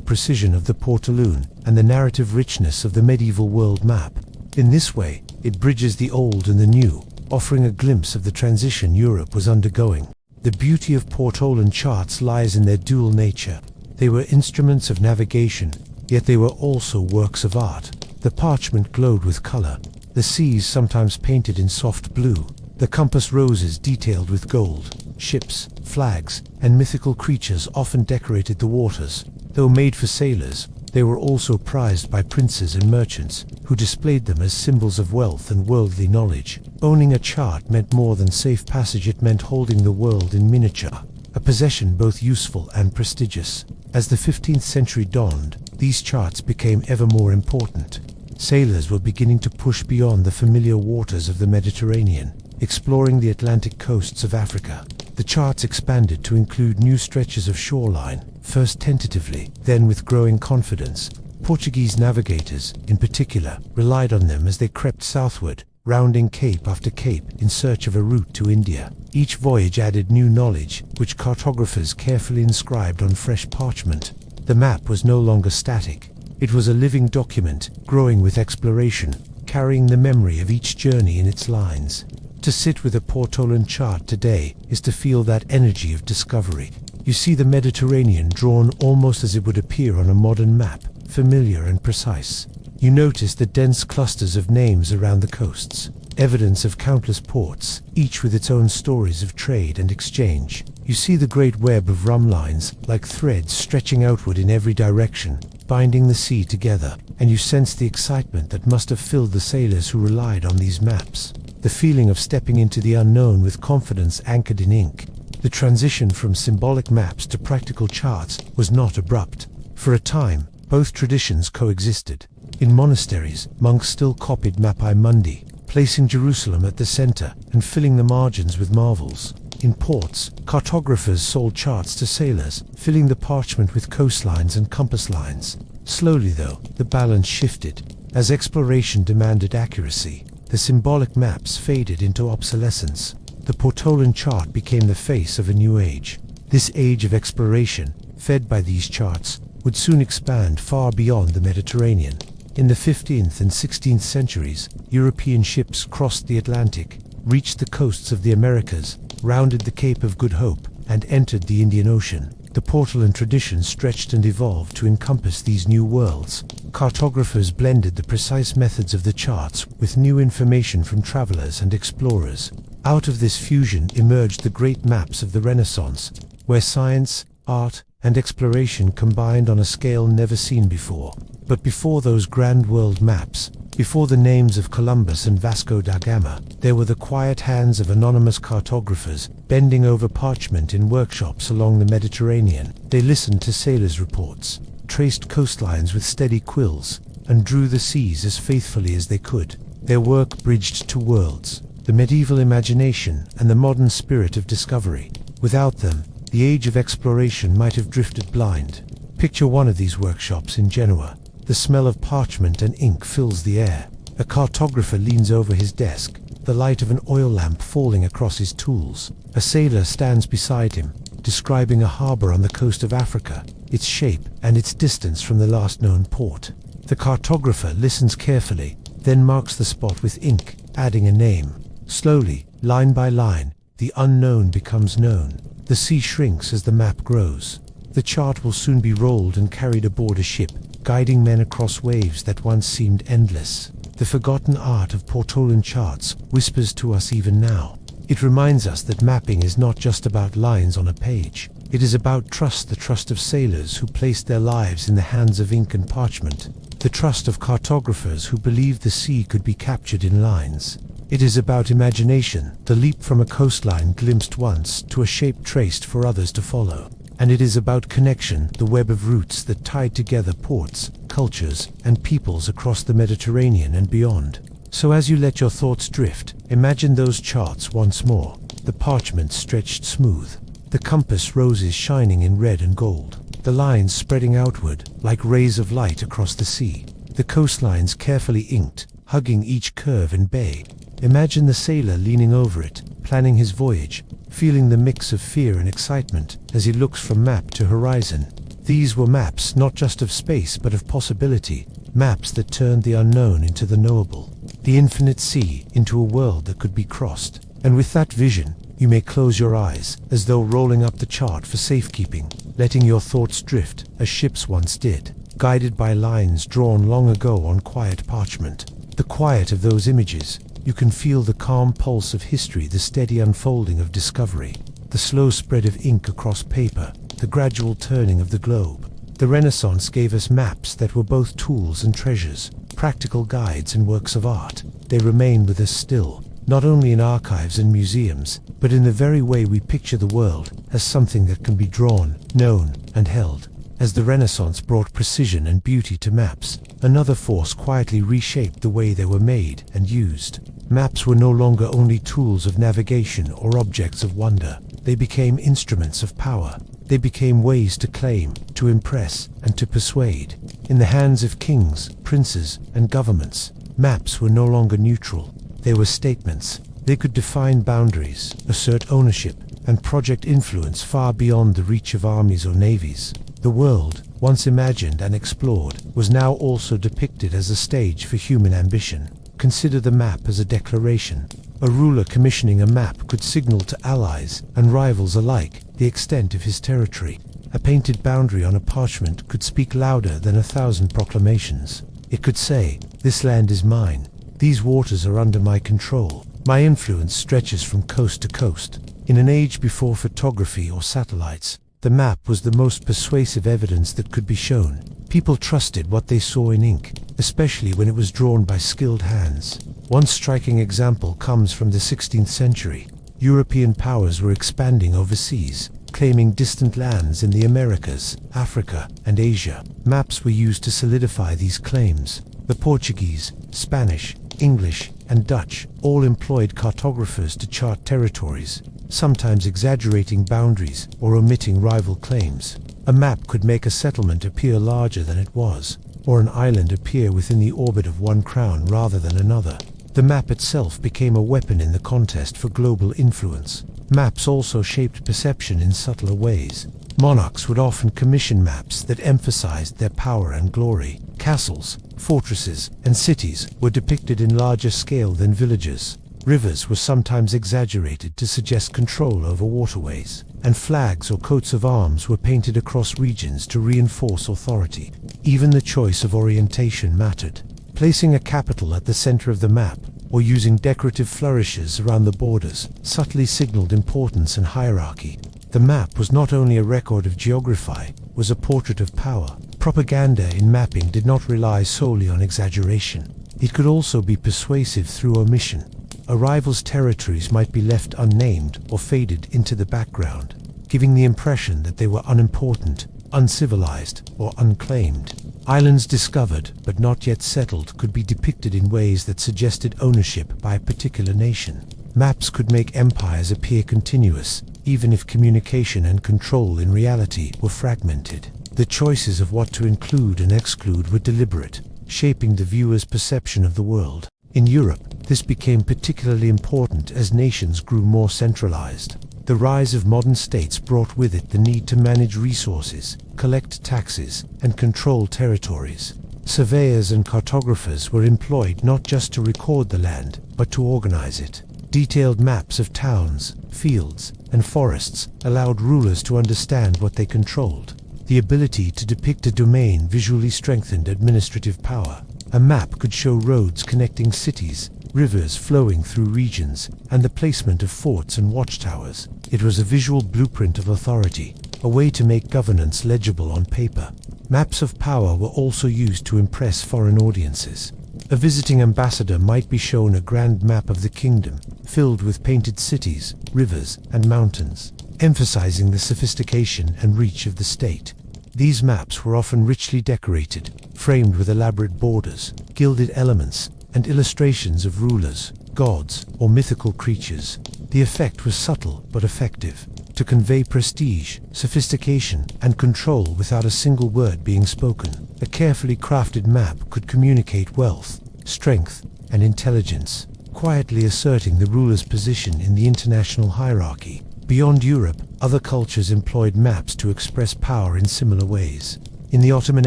precision of the Portaloon and the narrative richness of the medieval world map. In this way, it bridges the old and the new, offering a glimpse of the transition Europe was undergoing. The beauty of Portolan charts lies in their dual nature. They were instruments of navigation, yet they were also works of art. The parchment glowed with color, the seas sometimes painted in soft blue, the compass roses detailed with gold. Ships, flags, and mythical creatures often decorated the waters. Though made for sailors, they were also prized by princes and merchants, who displayed them as symbols of wealth and worldly knowledge. Owning a chart meant more than safe passage, it meant holding the world in miniature, a possession both useful and prestigious. As the 15th century dawned, these charts became ever more important. Sailors were beginning to push beyond the familiar waters of the Mediterranean, exploring the Atlantic coasts of Africa. The charts expanded to include new stretches of shoreline, first tentatively, then with growing confidence. Portuguese navigators, in particular, relied on them as they crept southward, rounding cape after cape in search of a route to India. Each voyage added new knowledge, which cartographers carefully inscribed on fresh parchment. The map was no longer static. It was a living document, growing with exploration, carrying the memory of each journey in its lines. To sit with a Portolan chart today is to feel that energy of discovery. You see the Mediterranean drawn almost as it would appear on a modern map, familiar and precise. You notice the dense clusters of names around the coasts, evidence of countless ports, each with its own stories of trade and exchange. You see the great web of rum lines, like threads stretching outward in every direction, binding the sea together, and you sense the excitement that must have filled the sailors who relied on these maps. The feeling of stepping into the unknown with confidence anchored in ink. The transition from symbolic maps to practical charts was not abrupt. For a time, both traditions coexisted. In monasteries, monks still copied Mappae Mundi, placing Jerusalem at the center and filling the margins with marvels. In ports, cartographers sold charts to sailors, filling the parchment with coastlines and compass lines. Slowly, though, the balance shifted. As exploration demanded accuracy, the symbolic maps faded into obsolescence. The Portolan chart became the face of a new age. This age of exploration, fed by these charts, would soon expand far beyond the Mediterranean. In the 15th and 16th centuries, European ships crossed the Atlantic, reached the coasts of the Americas, rounded the Cape of Good Hope, and entered the Indian Ocean. The Portolan tradition stretched and evolved to encompass these new worlds. Cartographers blended the precise methods of the charts with new information from travelers and explorers. Out of this fusion emerged the great maps of the Renaissance, where science, art, and exploration combined on a scale never seen before. But before those grand world maps, before the names of Columbus and Vasco da Gama, there were the quiet hands of anonymous cartographers bending over parchment in workshops along the Mediterranean. They listened to sailors' reports, traced coastlines with steady quills, and drew the seas as faithfully as they could. Their work bridged two worlds, the medieval imagination and the modern spirit of discovery. Without them, the age of exploration might have drifted blind. Picture one of these workshops in Genoa. The smell of parchment and ink fills the air. A cartographer leans over his desk, the light of an oil lamp falling across his tools. A sailor stands beside him, describing a harbor on the coast of Africa, its shape and its distance from the last known port. The cartographer listens carefully, then marks the spot with ink, adding a name. Slowly, line by line, the unknown becomes known. The sea shrinks as the map grows. The chart will soon be rolled and carried aboard a ship, guiding men across waves that once seemed endless. The forgotten art of Portolan charts whispers to us even now. It reminds us that mapping is not just about lines on a page. It is about trust, the trust of sailors who placed their lives in the hands of ink and parchment, the trust of cartographers who believed the sea could be captured in lines. It is about imagination, the leap from a coastline glimpsed once to a shape traced for others to follow. And it is about connection, the web of roots that tied together ports, cultures, and peoples across the Mediterranean and beyond. So as you let your thoughts drift, imagine those charts once more. The parchment stretched smooth, the compass roses shining in red and gold, the lines spreading outward like rays of light across the sea, the coastlines carefully inked, hugging each curve and bay. Imagine the sailor leaning over it, planning his voyage, feeling the mix of fear and excitement as he looks from map to horizon. These were maps not just of space but of possibility, maps that turned the unknown into the knowable, the infinite sea into a world that could be crossed. And with that vision, you may close your eyes, as though rolling up the chart for safekeeping, letting your thoughts drift, as ships once did, guided by lines drawn long ago on quiet parchment. The quiet of those images, you can feel the calm pulse of history, the steady unfolding of discovery, the slow spread of ink across paper, the gradual turning of the globe. The Renaissance gave us maps that were both tools and treasures, practical guides and works of art. They remain with us still, not only in archives and museums, but in the very way we picture the world as something that can be drawn, known, and held. As the Renaissance brought precision and beauty to maps, another force quietly reshaped the way they were made and used. Maps were no longer only tools of navigation or objects of wonder. They became instruments of power. They became ways to claim, to impress, and to persuade. In the hands of kings, princes, and governments, maps were no longer neutral. They were statements. They could define boundaries, assert ownership, and project influence far beyond the reach of armies or navies. The world, once imagined and explored, was now also depicted as a stage for human ambition. Consider the map as a declaration. A ruler commissioning a map could signal to allies and rivals alike the extent of his territory. A painted boundary on a parchment could speak louder than 1,000 proclamations. It could say, "This land is mine. These waters are under my control. My influence stretches from coast to coast." In an age before photography or satellites, the map was the most persuasive evidence that could be shown. People trusted what they saw in ink, especially when it was drawn by skilled hands. One striking example comes from the 16th century. European powers were expanding overseas, claiming distant lands in the Americas, Africa, and Asia. Maps were used to solidify these claims. The Portuguese, Spanish, English, and Dutch all employed cartographers to chart territories, sometimes exaggerating boundaries or omitting rival claims. A map could make a settlement appear larger than it was, or an island appear within the orbit of one crown rather than another. The map itself became a weapon in the contest for global influence. Maps also shaped perception in subtler ways. Monarchs would often commission maps that emphasized their power and glory. Castles, fortresses, and cities were depicted in larger scale than villages. Rivers were sometimes exaggerated to suggest control over waterways, and flags or coats of arms were painted across regions to reinforce authority. Even the choice of orientation mattered. Placing a capital at the center of the map, or using decorative flourishes around the borders, subtly signaled importance and hierarchy. The map was not only a record of geography, it was a portrait of power. Propaganda in mapping did not rely solely on exaggeration. It could also be persuasive through omission. A rival's territories might be left unnamed or faded into the background, giving the impression that they were unimportant, uncivilized, or unclaimed. Islands discovered but not yet settled could be depicted in ways that suggested ownership by a particular nation. Maps could make empires appear continuous, even if communication and control in reality were fragmented. The choices of what to include and exclude were deliberate, shaping the viewer's perception of the world. In Europe, this became particularly important as nations grew more centralized. The rise of modern states brought with it the need to manage resources, collect taxes, and control territories. Surveyors and cartographers were employed not just to record the land, but to organize it. Detailed maps of towns, fields, and forests allowed rulers to understand what they controlled. The ability to depict a domain visually strengthened administrative power. A map could show roads connecting cities, rivers flowing through regions, and the placement of forts and watchtowers. It was a visual blueprint of authority, a way to make governance legible on paper. Maps of power were also used to impress foreign audiences. A visiting ambassador might be shown a grand map of the kingdom, filled with painted cities, rivers, and mountains, emphasizing the sophistication and reach of the state. These maps were often richly decorated, framed with elaborate borders, gilded elements, and illustrations of rulers, gods, or mythical creatures. The effect was subtle but effective, to convey prestige, sophistication, and control without a single word being spoken. A carefully crafted map could communicate wealth, strength, and intelligence, quietly asserting the ruler's position in the international hierarchy. Beyond Europe, other cultures employed maps to express power in similar ways. In the Ottoman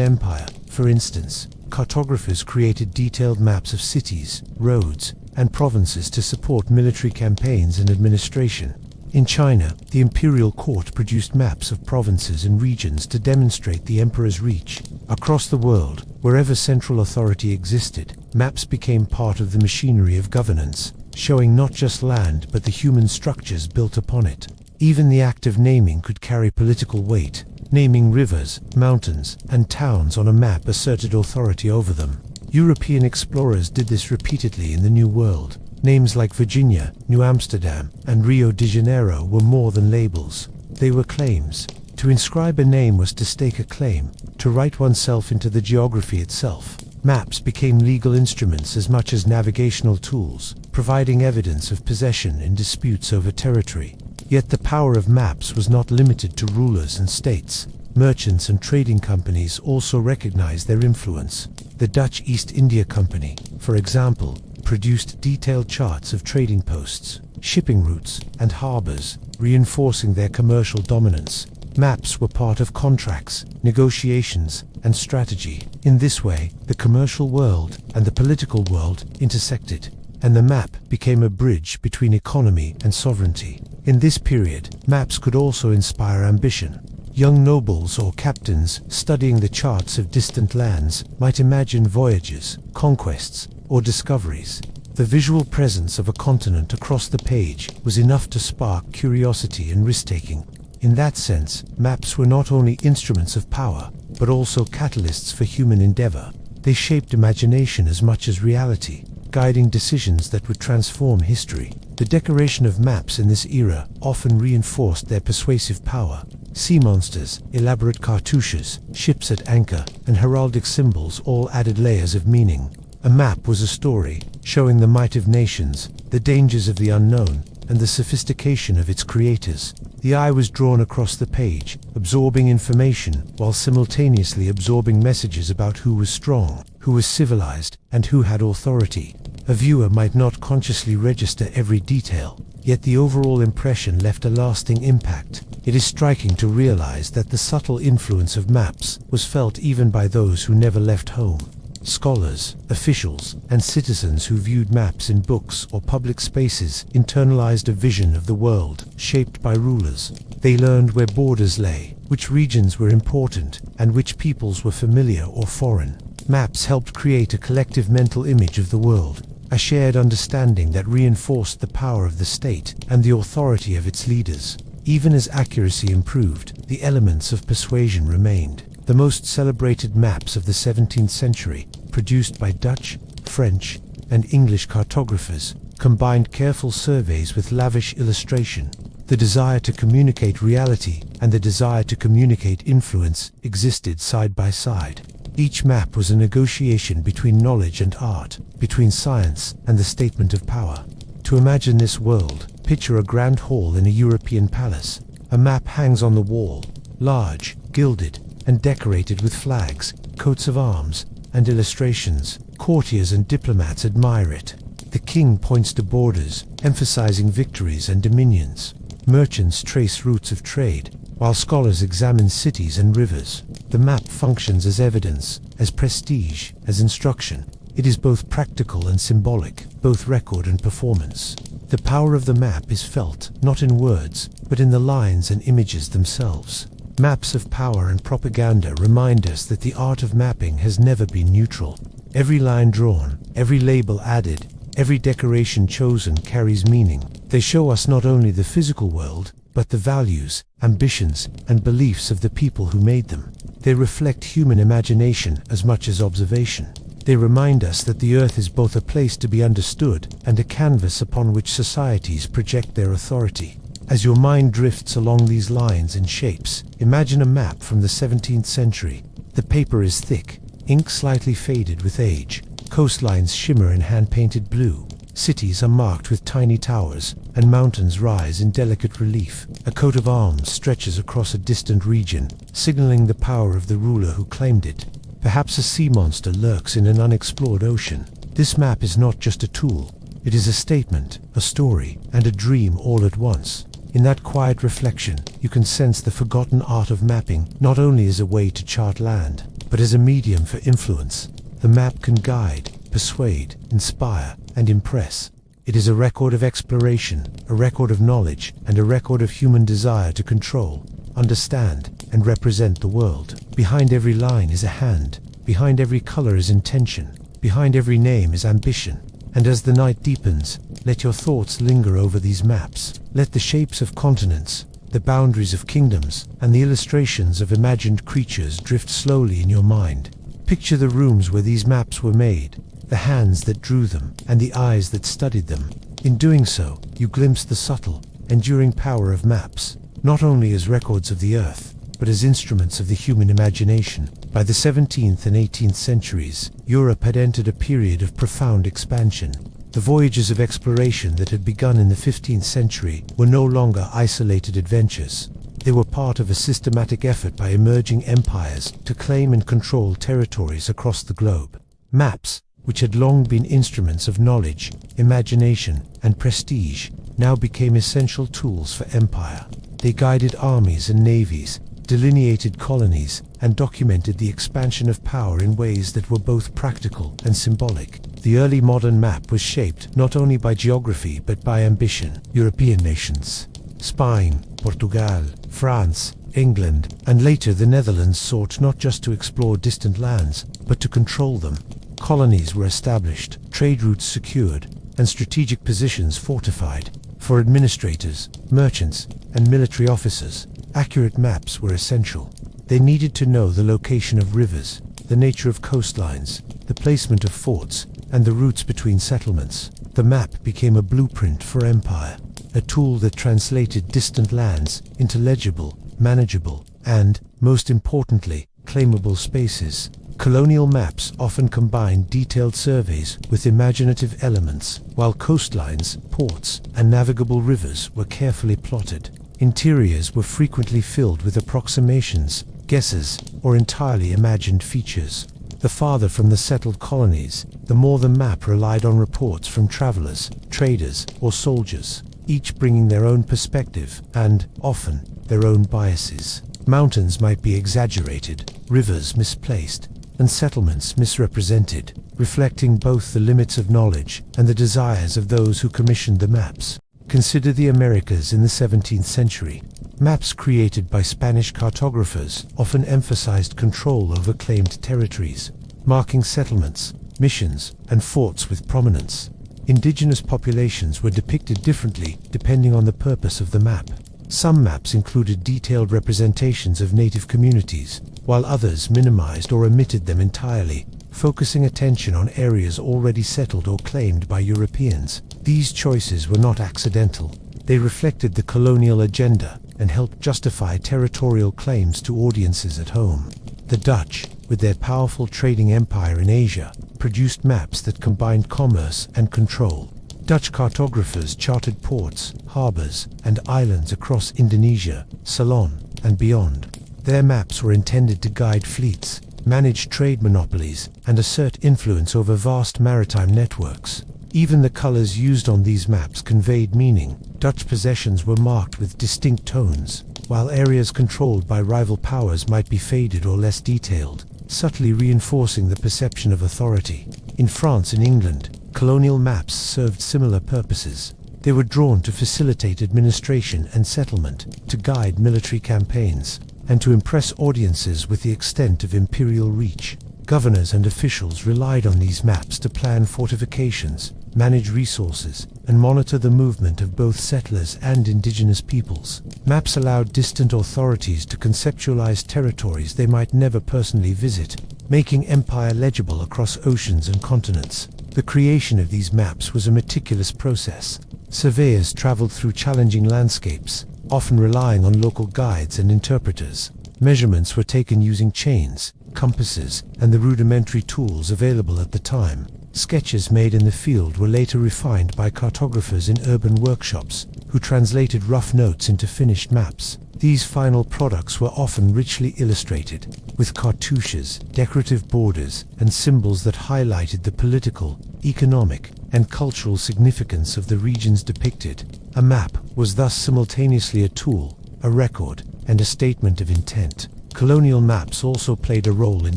Empire, for instance, cartographers created detailed maps of cities, roads, and provinces to support military campaigns and administration. In China, the imperial court produced maps of provinces and regions to demonstrate the emperor's reach. Across the world, wherever central authority existed, maps became part of the machinery of governance, showing not just land but the human structures built upon it. Even the act of naming could carry political weight. Naming rivers, mountains, and towns on a map asserted authority over them. European explorers did this repeatedly in the New World. Names like Virginia, New Amsterdam, and Rio de Janeiro were more than labels. They were claims. To inscribe a name was to stake a claim, to write oneself into the geography itself. Maps became legal instruments as much as navigational tools, providing evidence of possession in disputes over territory. Yet the power of maps was not limited to rulers and states. Merchants and trading companies also recognized their influence. The Dutch East India Company, for example, produced detailed charts of trading posts, shipping routes, and harbors, reinforcing their commercial dominance. Maps were part of contracts, negotiations, and strategy. In this way, the commercial world and the political world intersected, and the map became a bridge between economy and sovereignty. In this period, maps could also inspire ambition. Young nobles or captains studying the charts of distant lands might imagine voyages, conquests, or discoveries. The visual presence of a continent across the page was enough to spark curiosity and risk-taking. In that sense, maps were not only instruments of power, but also catalysts for human endeavor. They shaped imagination as much as reality, guiding decisions that would transform history. The decoration of maps in this era often reinforced their persuasive power. Sea monsters, elaborate cartouches, ships at anchor, and heraldic symbols all added layers of meaning. A map was a story, showing the might of nations, the dangers of the unknown, and the sophistication of its creators. The eye was drawn across the page, absorbing information while simultaneously absorbing messages about who was strong, who was civilized, and who had authority. A viewer might not consciously register every detail, yet the overall impression left a lasting impact. It is striking to realize that the subtle influence of maps was felt even by those who never left home. Scholars, officials, and citizens who viewed maps in books or public spaces internalized a vision of the world shaped by rulers. They learned where borders lay, which regions were important, and which peoples were familiar or foreign. Maps helped create a collective mental image of the world, a shared understanding that reinforced the power of the state and the authority of its leaders. Even as accuracy improved, the elements of persuasion remained. The most celebrated maps of the 17th century, produced by Dutch, French, and English cartographers, combined careful surveys with lavish illustration. The desire to communicate reality and the desire to communicate influence existed side by side. Each map was a negotiation between knowledge and art, between science and the statement of power. To imagine this world, picture a grand hall in a European palace. A map hangs on the wall, large, gilded, and decorated with flags, coats of arms, and illustrations. Courtiers and diplomats admire it. The king points to borders, emphasizing victories and dominions. Merchants trace routes of trade, while scholars examine cities and rivers. The map functions as evidence, as prestige, as instruction. It is both practical and symbolic, both record and performance. The power of the map is felt, not in words, but in the lines and images themselves. Maps of power and propaganda remind us that the art of mapping has never been neutral. Every line drawn, every label added, every decoration chosen carries meaning. They show us not only the physical world, but the values, ambitions, and beliefs of the people who made them. They reflect human imagination as much as observation. They remind us that the earth is both a place to be understood and a canvas upon which societies project their authority. As your mind drifts along these lines and shapes, imagine a map from the 17th century. The paper is thick, ink slightly faded with age, Coastlines shimmer in hand-painted blue. Cities are marked with tiny towers, and mountains rise in delicate relief. A coat of arms stretches across a distant region, signaling the power of the ruler who claimed it. Perhaps a sea monster lurks in an unexplored ocean. This map is not just a tool. It is a statement, a story, and a dream all at once. In that quiet reflection, you can sense the forgotten art of mapping, not only as a way to chart land, but as a medium for influence. The map can guide, persuade, inspire, and impress. It is a record of exploration, a record of knowledge, and a record of human desire to control, understand, and represent the world. Behind every line is a hand. Behind every color is intention. Behind every name is ambition. And as the night deepens, let your thoughts linger over these maps. Let the shapes of continents, the boundaries of kingdoms, and the illustrations of imagined creatures drift slowly in your mind. Picture the rooms where these maps were made, the hands that drew them, and the eyes that studied them. In doing so, you glimpse the subtle, enduring power of maps, not only as records of the earth, but as instruments of the human imagination. By the 17th and 18th centuries, Europe had entered a period of profound expansion. The voyages of exploration that had begun in the 15th century were no longer isolated adventures. They were part of a systematic effort by emerging empires to claim and control territories across the globe. Maps, which had long been instruments of knowledge, imagination, and prestige, now became essential tools for empire. They guided armies and navies, delineated colonies, and documented the expansion of power in ways that were both practical and symbolic. The early modern map was shaped not only by geography but by ambition. European nations, Spain, Portugal, France, England, and later the Netherlands sought not just to explore distant lands, but to control them. Colonies were established, trade routes secured, and strategic positions fortified. For administrators, merchants, and military officers, accurate maps were essential. They needed to know the location of rivers, the nature of coastlines, the placement of forts, and the routes between settlements. The map became a blueprint for empire, a tool that translated distant lands into legible, manageable, and, most importantly, claimable spaces. Colonial maps often combined detailed surveys with imaginative elements, while coastlines, ports, and navigable rivers were carefully plotted. Interiors were frequently filled with approximations, guesses, or entirely imagined features. The farther from the settled colonies, the more the map relied on reports from travelers, traders, or soldiers, each bringing their own perspective and, often, their own biases. Mountains might be exaggerated, rivers misplaced, and settlements misrepresented, reflecting both the limits of knowledge and the desires of those who commissioned the maps. Consider the Americas in the 17th century. Maps created by Spanish cartographers often emphasized control over claimed territories, marking settlements, missions, and forts with prominence. Indigenous populations were depicted differently depending on the purpose of the map. Some maps included detailed representations of native communities, while others minimized or omitted them entirely, focusing attention on areas already settled or claimed by Europeans. These choices were not accidental. They reflected the colonial agenda and helped justify territorial claims to audiences at home. The Dutch, with their powerful trading empire in Asia, produced maps that combined commerce and control. Dutch cartographers charted ports, harbors, and islands across Indonesia, Ceylon, and beyond. Their maps were intended to guide fleets, manage trade monopolies, and assert influence over vast maritime networks. Even the colors used on these maps conveyed meaning. Dutch possessions were marked with distinct tones, while areas controlled by rival powers might be faded or less detailed, subtly reinforcing the perception of authority. In France and England, colonial maps served similar purposes. They were drawn to facilitate administration and settlement, to guide military campaigns, and to impress audiences with the extent of imperial reach. Governors and officials relied on these maps to plan fortifications, manage resources, and monitor the movement of both settlers and indigenous peoples. Maps allowed distant authorities to conceptualize territories they might never personally visit, making empire legible across oceans and continents. The creation of these maps was a meticulous process. Surveyors traveled through challenging landscapes, often relying on local guides and interpreters. Measurements were taken using chains, compasses, and the rudimentary tools available at the time. Sketches made in the field were later refined by cartographers in urban workshops, who translated rough notes into finished maps. These final products were often richly illustrated, with cartouches, decorative borders, and symbols that highlighted the political, economic, and cultural significance of the regions depicted. A map was thus simultaneously a tool, a record, and a statement of intent. Colonial maps also played a role in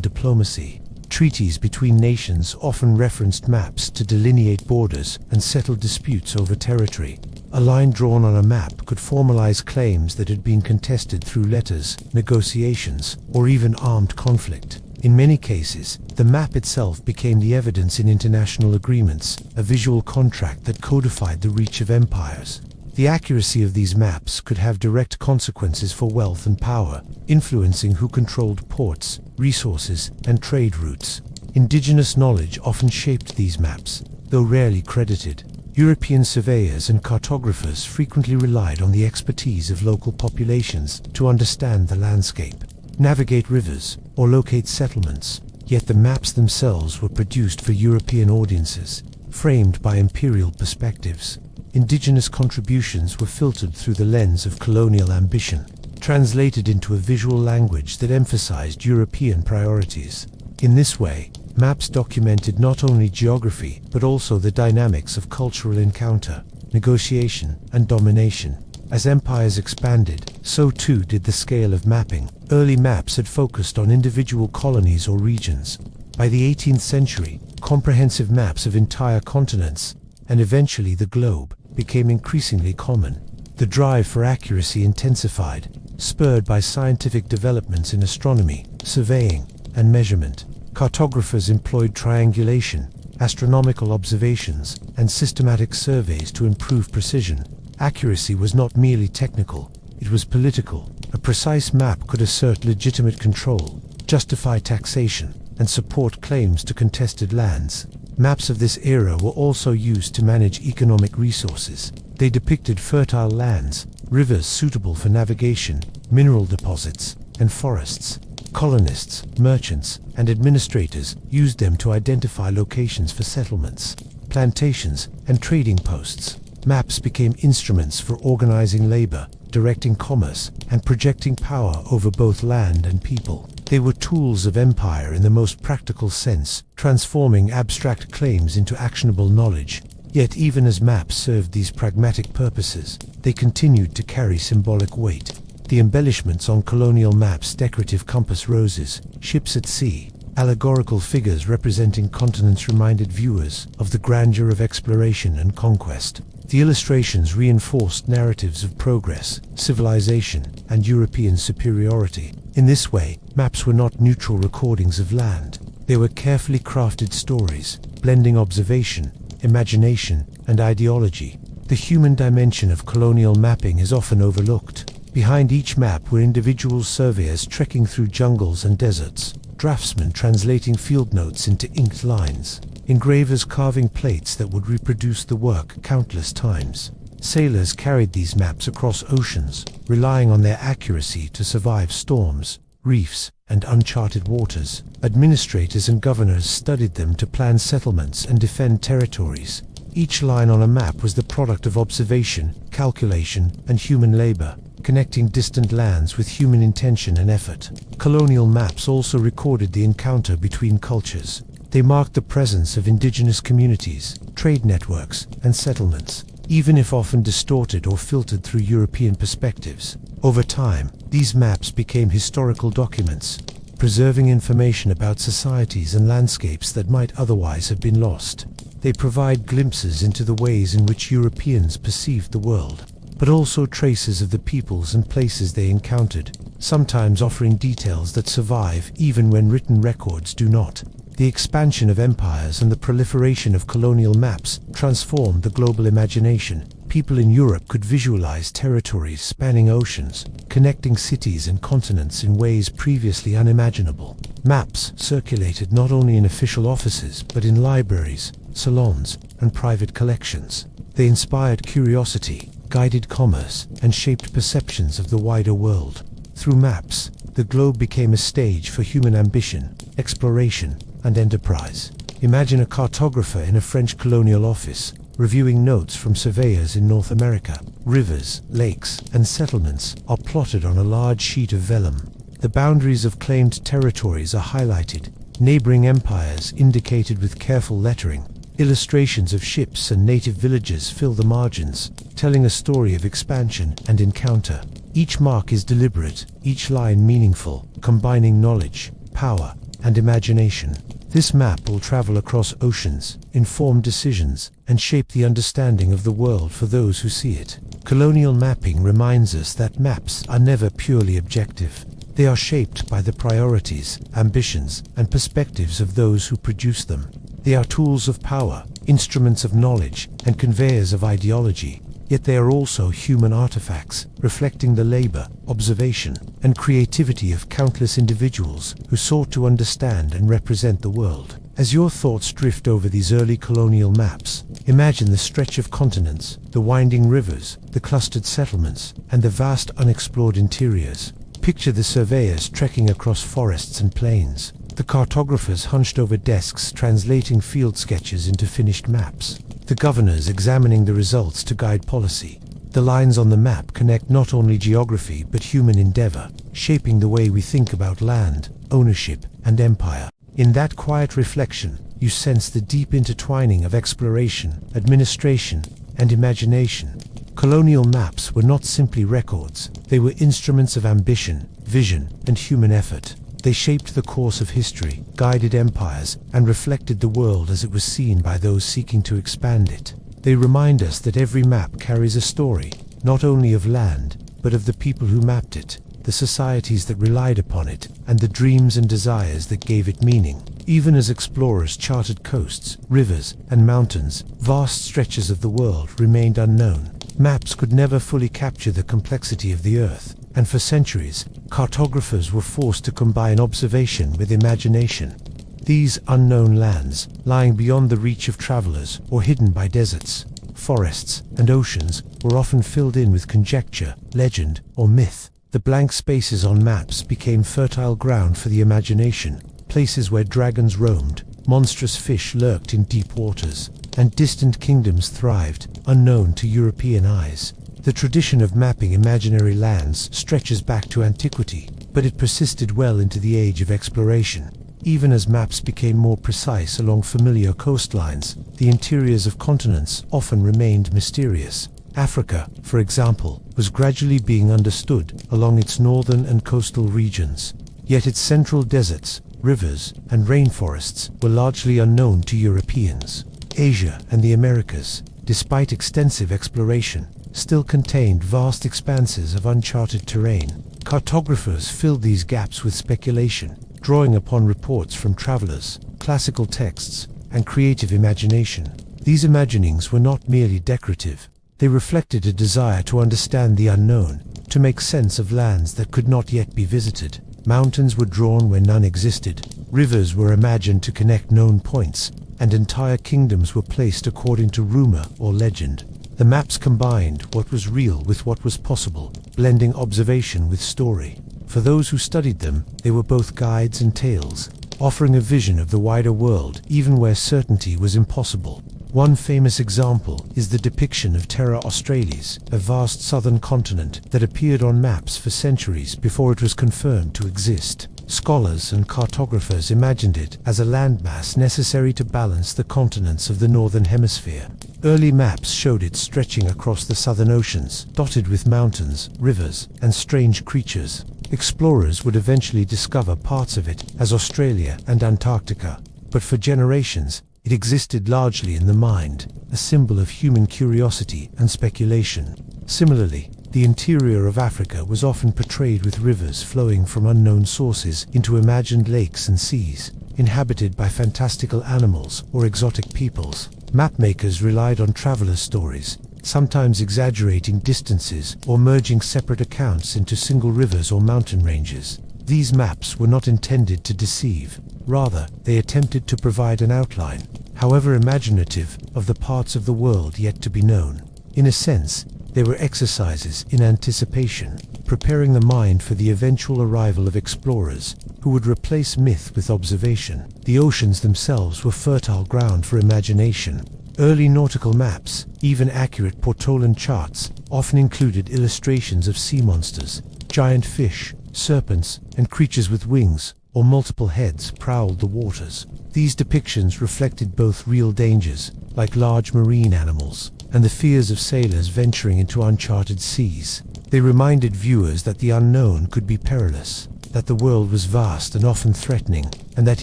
diplomacy. Treaties between nations often referenced maps to delineate borders and settle disputes over territory. A line drawn on a map could formalize claims that had been contested through letters, negotiations, or even armed conflict. In many cases, the map itself became the evidence in international agreements, a visual contract that codified the reach of empires. The accuracy of these maps could have direct consequences for wealth and power, influencing who controlled ports, resources, and trade routes. Indigenous knowledge often shaped these maps, though rarely credited. European surveyors and cartographers frequently relied on the expertise of local populations to understand the landscape, navigate rivers, or locate settlements. Yet the maps themselves were produced for European audiences, framed by imperial perspectives. Indigenous contributions were filtered through the lens of colonial ambition, translated into a visual language that emphasized European priorities. In this way, maps documented not only geography, but also the dynamics of cultural encounter, negotiation, and domination. As empires expanded, so too did the scale of mapping. Early maps had focused on individual colonies or regions. By the 18th century, comprehensive maps of entire continents, and eventually the globe, became increasingly common. The drive for accuracy intensified, spurred by scientific developments in astronomy, surveying, and measurement. Cartographers employed triangulation, astronomical observations, and systematic surveys to improve precision. Accuracy was not merely technical, it was political. A precise map could assert legitimate control, justify taxation, and support claims to contested lands. Maps of this era were also used to manage economic resources. They depicted fertile lands, rivers suitable for navigation, mineral deposits, and forests. Colonists, merchants, and administrators used them to identify locations for settlements, plantations, and trading posts. Maps became instruments for organizing labor, directing commerce, and projecting power over both land and people. They were tools of empire in the most practical sense, transforming abstract claims into actionable knowledge. Yet even as maps served these pragmatic purposes, they continued to carry symbolic weight. The embellishments on colonial maps, decorative compass roses, ships at sea, allegorical figures representing continents reminded viewers of the grandeur of exploration and conquest. The illustrations reinforced narratives of progress, civilization, and European superiority. In this way, maps were not neutral recordings of land. They were carefully crafted stories, blending observation, imagination, and ideology. The human dimension of colonial mapping is often overlooked. Behind each map were individual surveyors trekking through jungles and deserts, draftsmen translating field notes into inked lines, engravers carving plates that would reproduce the work countless times. Sailors carried these maps across oceans, relying on their accuracy to survive storms, reefs, and uncharted waters. Administrators and governors studied them to plan settlements and defend territories. Each line on a map was the product of observation, calculation, and human labor, connecting distant lands with human intention and effort. Colonial maps also recorded the encounter between cultures. They marked the presence of indigenous communities, trade networks, and settlements, even if often distorted or filtered through European perspectives. Over time, these maps became historical documents, preserving information about societies and landscapes that might otherwise have been lost. They provide glimpses into the ways in which Europeans perceived the world, but also traces of the peoples and places they encountered, sometimes offering details that survive even when written records do not. The expansion of empires and the proliferation of colonial maps transformed the global imagination. People in Europe could visualize territories spanning oceans, connecting cities and continents in ways previously unimaginable. Maps circulated not only in official offices, but in libraries, salons, and private collections. They inspired curiosity, guided commerce, and shaped perceptions of the wider world. Through maps, the globe became a stage for human ambition, exploration, and enterprise. Imagine a cartographer in a French colonial office, reviewing notes from surveyors in North America. Rivers, lakes, and settlements are plotted on a large sheet of vellum. The boundaries of claimed territories are highlighted, neighboring empires indicated with careful lettering. Illustrations of ships and native villages fill the margins, telling a story of expansion and encounter. Each mark is deliberate, each line meaningful, combining knowledge, power, and imagination. This map will travel across oceans, inform decisions, and shape the understanding of the world for those who see it. Colonial mapping reminds us that maps are never purely objective. They are shaped by the priorities, ambitions, and perspectives of those who produce them. They are tools of power, instruments of knowledge, and conveyors of ideology. Yet they are also human artifacts, reflecting the labor, observation, and creativity of countless individuals who sought to understand and represent the world. As your thoughts drift over these early colonial maps, imagine the stretch of continents, the winding rivers, the clustered settlements, and the vast unexplored interiors. Picture the surveyors trekking across forests and plains, the cartographers hunched over desks translating field sketches into finished maps, the governors examining the results to guide policy. The lines on the map connect not only geography but human endeavor, shaping the way we think about land, ownership, and empire. In that quiet reflection, you sense the deep intertwining of exploration, administration, and imagination. Colonial maps were not simply records, they were instruments of ambition, vision, and human effort. They shaped the course of history, guided empires, and reflected the world as it was seen by those seeking to expand it. They remind us that every map carries a story, not only of land, but of the people who mapped it, the societies that relied upon it, and the dreams and desires that gave it meaning. Even as explorers charted coasts, rivers, and mountains, vast stretches of the world remained unknown. Maps could never fully capture the complexity of the earth, and for centuries, cartographers were forced to combine observation with imagination. These unknown lands, lying beyond the reach of travelers or hidden by deserts, forests, and oceans, were often filled in with conjecture, legend, or myth. The blank spaces on maps became fertile ground for the imagination, places where dragons roamed, monstrous fish lurked in deep waters, and distant kingdoms thrived, unknown to European eyes. The tradition of mapping imaginary lands stretches back to antiquity, but it persisted well into the age of exploration. Even as maps became more precise along familiar coastlines, the interiors of continents often remained mysterious. Africa, for example, was gradually being understood along its northern and coastal regions, yet its central deserts, rivers, and rainforests were largely unknown to Europeans. Asia and the Americas, despite extensive exploration, still contained vast expanses of uncharted terrain. Cartographers filled these gaps with speculation, drawing upon reports from travelers, classical texts, and creative imagination. These imaginings were not merely decorative. They reflected a desire to understand the unknown, to make sense of lands that could not yet be visited. Mountains were drawn where none existed, rivers were imagined to connect known points, and entire kingdoms were placed according to rumor or legend. The maps combined what was real with what was possible, blending observation with story. For those who studied them, they were both guides and tales, offering a vision of the wider world even where certainty was impossible. One famous example is the depiction of Terra Australis, a vast southern continent that appeared on maps for centuries before it was confirmed to exist. Scholars and cartographers imagined it as a landmass necessary to balance the continents of the northern hemisphere. Early maps showed it stretching across the southern oceans, dotted with mountains, rivers, and strange creatures. Explorers would eventually discover parts of it as Australia and Antarctica, but for generations, it existed largely in the mind, a symbol of human curiosity and speculation. Similarly, the interior of Africa was often portrayed with rivers flowing from unknown sources into imagined lakes and seas, inhabited by fantastical animals or exotic peoples. Mapmakers relied on traveler stories, sometimes exaggerating distances or merging separate accounts into single rivers or mountain ranges. These maps were not intended to deceive. Rather, they attempted to provide an outline, however imaginative, of the parts of the world yet to be known. In a sense, they were exercises in anticipation, preparing the mind for the eventual arrival of explorers who would replace myth with observation. The oceans themselves were fertile ground for imagination. Early nautical maps, even accurate Portolan charts, often included illustrations of sea monsters. Giant fish, serpents, and creatures with wings or multiple heads prowled the waters. These depictions reflected both real dangers, like large marine animals, and the fears of sailors venturing into uncharted seas. They reminded viewers that the unknown could be perilous, that the world was vast and often threatening, and that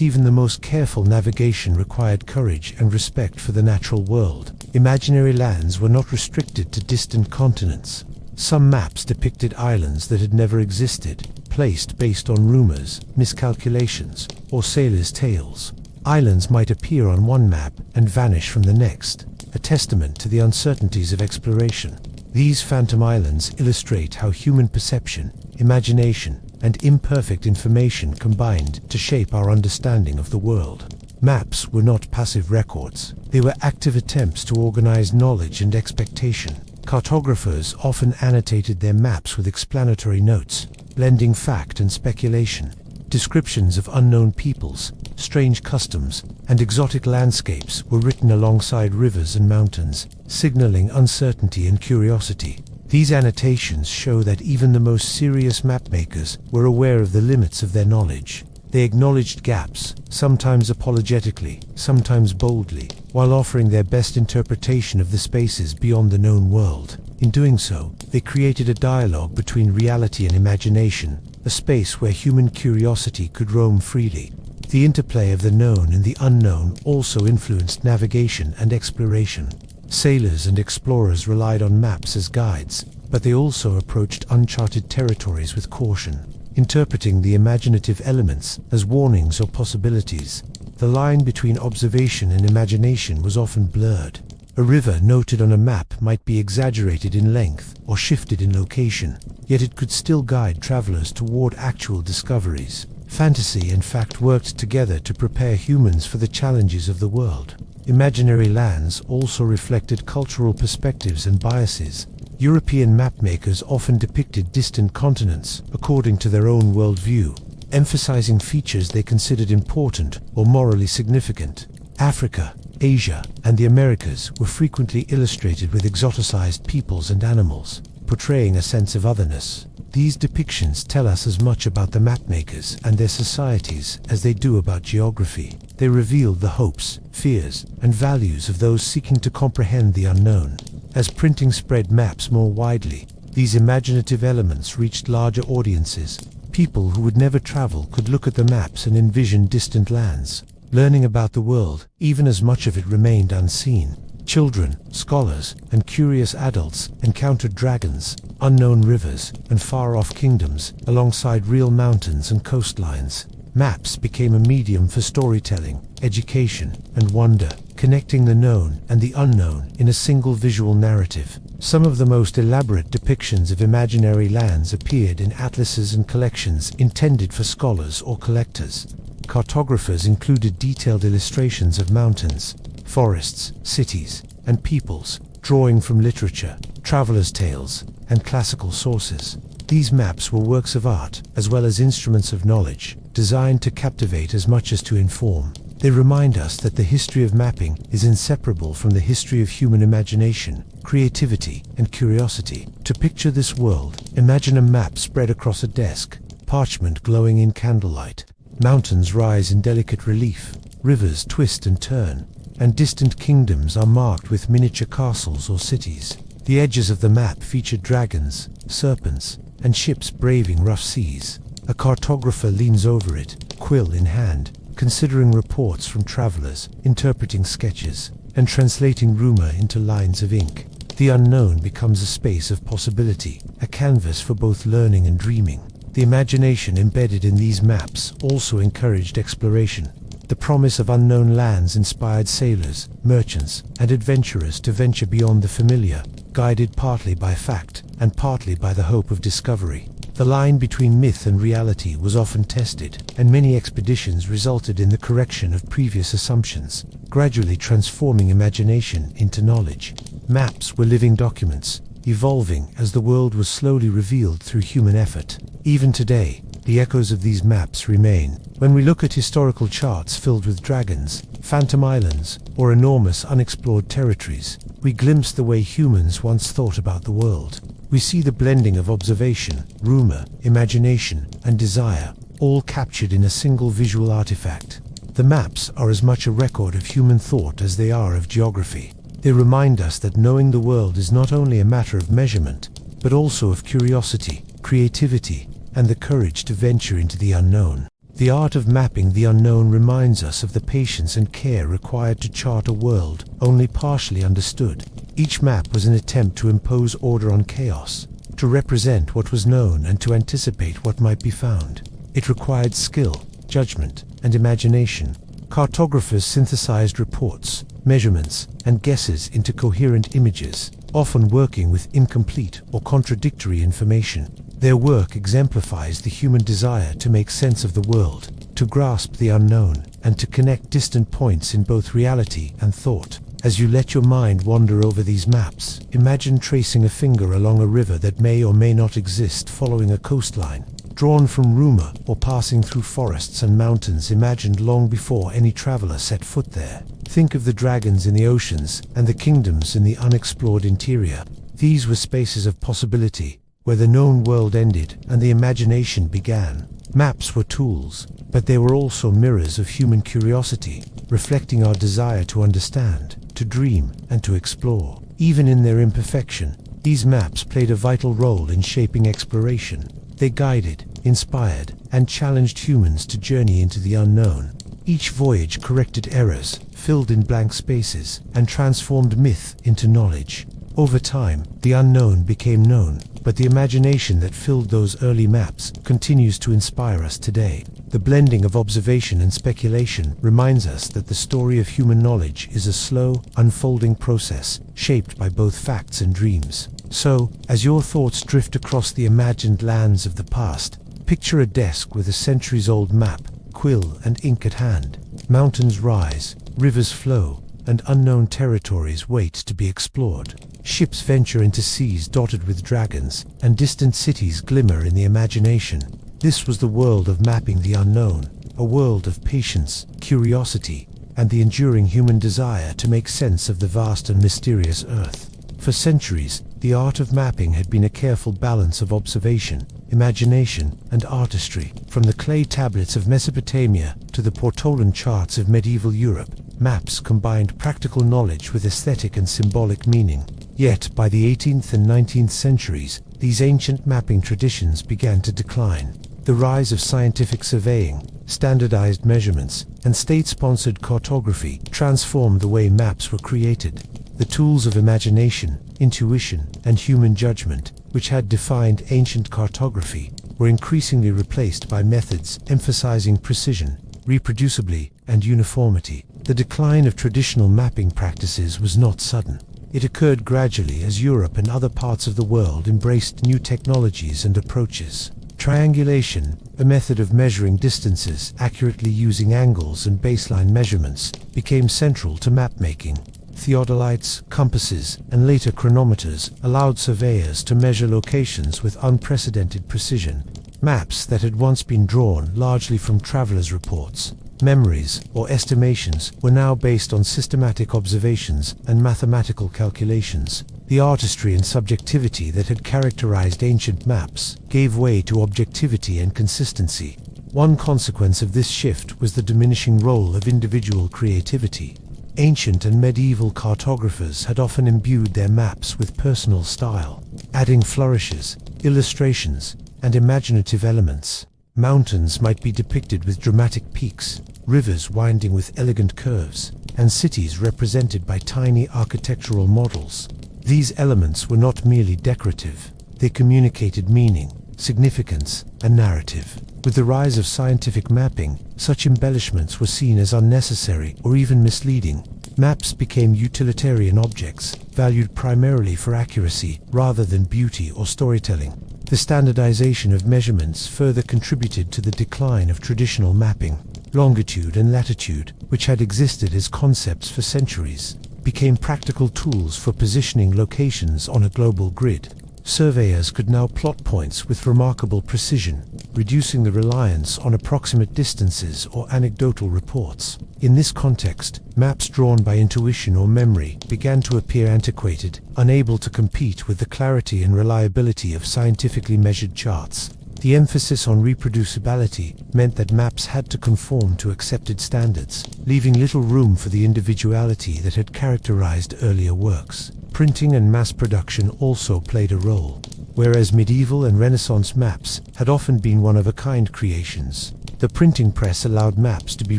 even the most careful navigation required courage and respect for the natural world. Imaginary lands were not restricted to distant continents. Some maps depicted islands that had never existed, placed based on rumors, miscalculations, or sailors' tales. Islands might appear on one map and vanish from the next, a testament to the uncertainties of exploration. These phantom islands illustrate how human perception, imagination, and imperfect information combined to shape our understanding of the world. Maps were not passive records. They were active attempts to organize knowledge and expectation. Cartographers often annotated their maps with explanatory notes, blending fact and speculation. Descriptions of unknown peoples, strange customs, and exotic landscapes were written alongside rivers and mountains, signaling uncertainty and curiosity. These annotations show that even the most serious mapmakers were aware of the limits of their knowledge. They acknowledged gaps, sometimes apologetically, sometimes boldly, while offering their best interpretation of the spaces beyond the known world. In doing so, they created a dialogue between reality and imagination, a space where human curiosity could roam freely. The interplay of the known and the unknown also influenced navigation and exploration. Sailors and explorers relied on maps as guides, but they also approached uncharted territories with caution, interpreting the imaginative elements as warnings or possibilities. The line between observation and imagination was often blurred. A river noted on a map might be exaggerated in length or shifted in location, yet it could still guide travelers toward actual discoveries. Fantasy and fact worked together to prepare humans for the challenges of the world. Imaginary lands also reflected cultural perspectives and biases. European mapmakers often depicted distant continents according to their own worldview, emphasizing features they considered important or morally significant. Africa, Asia, and the Americas were frequently illustrated with exoticized peoples and animals, portraying a sense of otherness. These depictions tell us as much about the mapmakers and their societies as they do about geography. They revealed the hopes, fears, and values of those seeking to comprehend the unknown. As printing spread maps more widely, these imaginative elements reached larger audiences. People who would never travel could look at the maps and envision distant lands, learning about the world, even as much of it remained unseen. Children, scholars, and curious adults encountered dragons, unknown rivers, and far-off kingdoms, alongside real mountains and coastlines. Maps became a medium for storytelling, education, and wonder, connecting the known and the unknown in a single visual narrative. Some of the most elaborate depictions of imaginary lands appeared in atlases and collections intended for scholars or collectors. Cartographers included detailed illustrations of mountains, forests, cities, and peoples, drawing from literature, travelers' tales, and classical sources. These maps were works of art, as well as instruments of knowledge, designed to captivate as much as to inform. They remind us that the history of mapping is inseparable from the history of human imagination, creativity, and curiosity. To picture this world, imagine a map spread across a desk, parchment glowing in candlelight. Mountains rise in delicate relief, rivers twist and turn, and distant kingdoms are marked with miniature castles or cities. The edges of the map feature dragons, serpents, and ships braving rough seas. A cartographer leans over it, quill in hand, considering reports from travelers, interpreting sketches, and translating rumor into lines of ink. The unknown becomes a space of possibility, a canvas for both learning and dreaming. The imagination embedded in these maps also encouraged exploration. The promise of unknown lands inspired sailors, merchants, and adventurers to venture beyond the familiar, guided partly by fact and partly by the hope of discovery. The line between myth and reality was often tested, and many expeditions resulted in the correction of previous assumptions, gradually transforming imagination into knowledge. Maps were living documents, evolving as the world was slowly revealed through human effort. Even today, the echoes of these maps remain. When we look at historical charts filled with dragons, phantom islands, or enormous unexplored territories, we glimpse the way humans once thought about the world. We see the blending of observation, rumor, imagination, and desire, all captured in a single visual artifact. The maps are as much a record of human thought as they are of geography. They remind us that knowing the world is not only a matter of measurement, but also of curiosity, creativity, and the courage to venture into the unknown. The art of mapping the unknown reminds us of the patience and care required to chart a world only partially understood. Each map was an attempt to impose order on chaos, to represent what was known and to anticipate what might be found. It required skill, judgment, and imagination. Cartographers synthesized reports, measurements, and guesses into coherent images, often working with incomplete or contradictory information. Their work exemplifies the human desire to make sense of the world, to grasp the unknown, and to connect distant points in both reality and thought. As you let your mind wander over these maps, imagine tracing a finger along a river that may or may not exist following a coastline, drawn from rumor or passing through forests and mountains imagined long before any traveler set foot there. Think of the dragons in the oceans and the kingdoms in the unexplored interior. These were spaces of possibility, where the known world ended and the imagination began. Maps were tools, but they were also mirrors of human curiosity, reflecting our desire to understand, to dream, and to explore. Even in their imperfection, these maps played a vital role in shaping exploration. They guided, inspired, and challenged humans to journey into the unknown. Each voyage corrected errors, filled in blank spaces, and transformed myth into knowledge. Over time, the unknown became known, but the imagination that filled those early maps continues to inspire us today. The blending of observation and speculation reminds us that the story of human knowledge is a slow, unfolding process, shaped by both facts and dreams. So, as your thoughts drift across the imagined lands of the past, picture a desk with a centuries-old map, quill and ink at hand. Mountains rise, rivers flow, and unknown territories wait to be explored. Ships venture into seas dotted with dragons, and distant cities glimmer in the imagination. This was the world of mapping the unknown, a world of patience, curiosity, and the enduring human desire to make sense of the vast and mysterious earth. For centuries, the art of mapping had been a careful balance of observation, imagination, and artistry. From the clay tablets of Mesopotamia to the portolan charts of medieval Europe, maps combined practical knowledge with aesthetic and symbolic meaning. Yet, by the 18th and 19th centuries, these ancient mapping traditions began to decline. The rise of scientific surveying, standardized measurements, and state-sponsored cartography transformed the way maps were created. The tools of imagination, intuition, and human judgment, which had defined ancient cartography, were increasingly replaced by methods emphasizing precision, reproducibility, and uniformity. The decline of traditional mapping practices was not sudden. It occurred gradually as Europe and other parts of the world embraced new technologies and approaches. Triangulation, a method of measuring distances accurately using angles and baseline measurements, became central to mapmaking. Theodolites, compasses, and later chronometers allowed surveyors to measure locations with unprecedented precision. Maps that had once been drawn largely from travelers' reports, memories, or estimations were now based on systematic observations and mathematical calculations. The artistry and subjectivity that had characterized ancient maps gave way to objectivity and consistency. One consequence of this shift was the diminishing role of individual creativity. Ancient and medieval cartographers had often imbued their maps with personal style, adding flourishes, illustrations, and imaginative elements. Mountains might be depicted with dramatic peaks, rivers winding with elegant curves, and cities represented by tiny architectural models. These elements were not merely decorative, they communicated meaning, significance, and narrative. With the rise of scientific mapping, such embellishments were seen as unnecessary or even misleading. Maps became utilitarian objects, valued primarily for accuracy rather than beauty or storytelling. The standardization of measurements further contributed to the decline of traditional mapping. Longitude and latitude, which had existed as concepts for centuries, became practical tools for positioning locations on a global grid. Surveyors could now plot points with remarkable precision, reducing the reliance on approximate distances or anecdotal reports. In this context, maps drawn by intuition or memory began to appear antiquated, unable to compete with the clarity and reliability of scientifically measured charts. The emphasis on reproducibility meant that maps had to conform to accepted standards, leaving little room for the individuality that had characterized earlier works. Printing and mass production also played a role. Whereas medieval and Renaissance maps had often been one-of-a-kind creations, the printing press allowed maps to be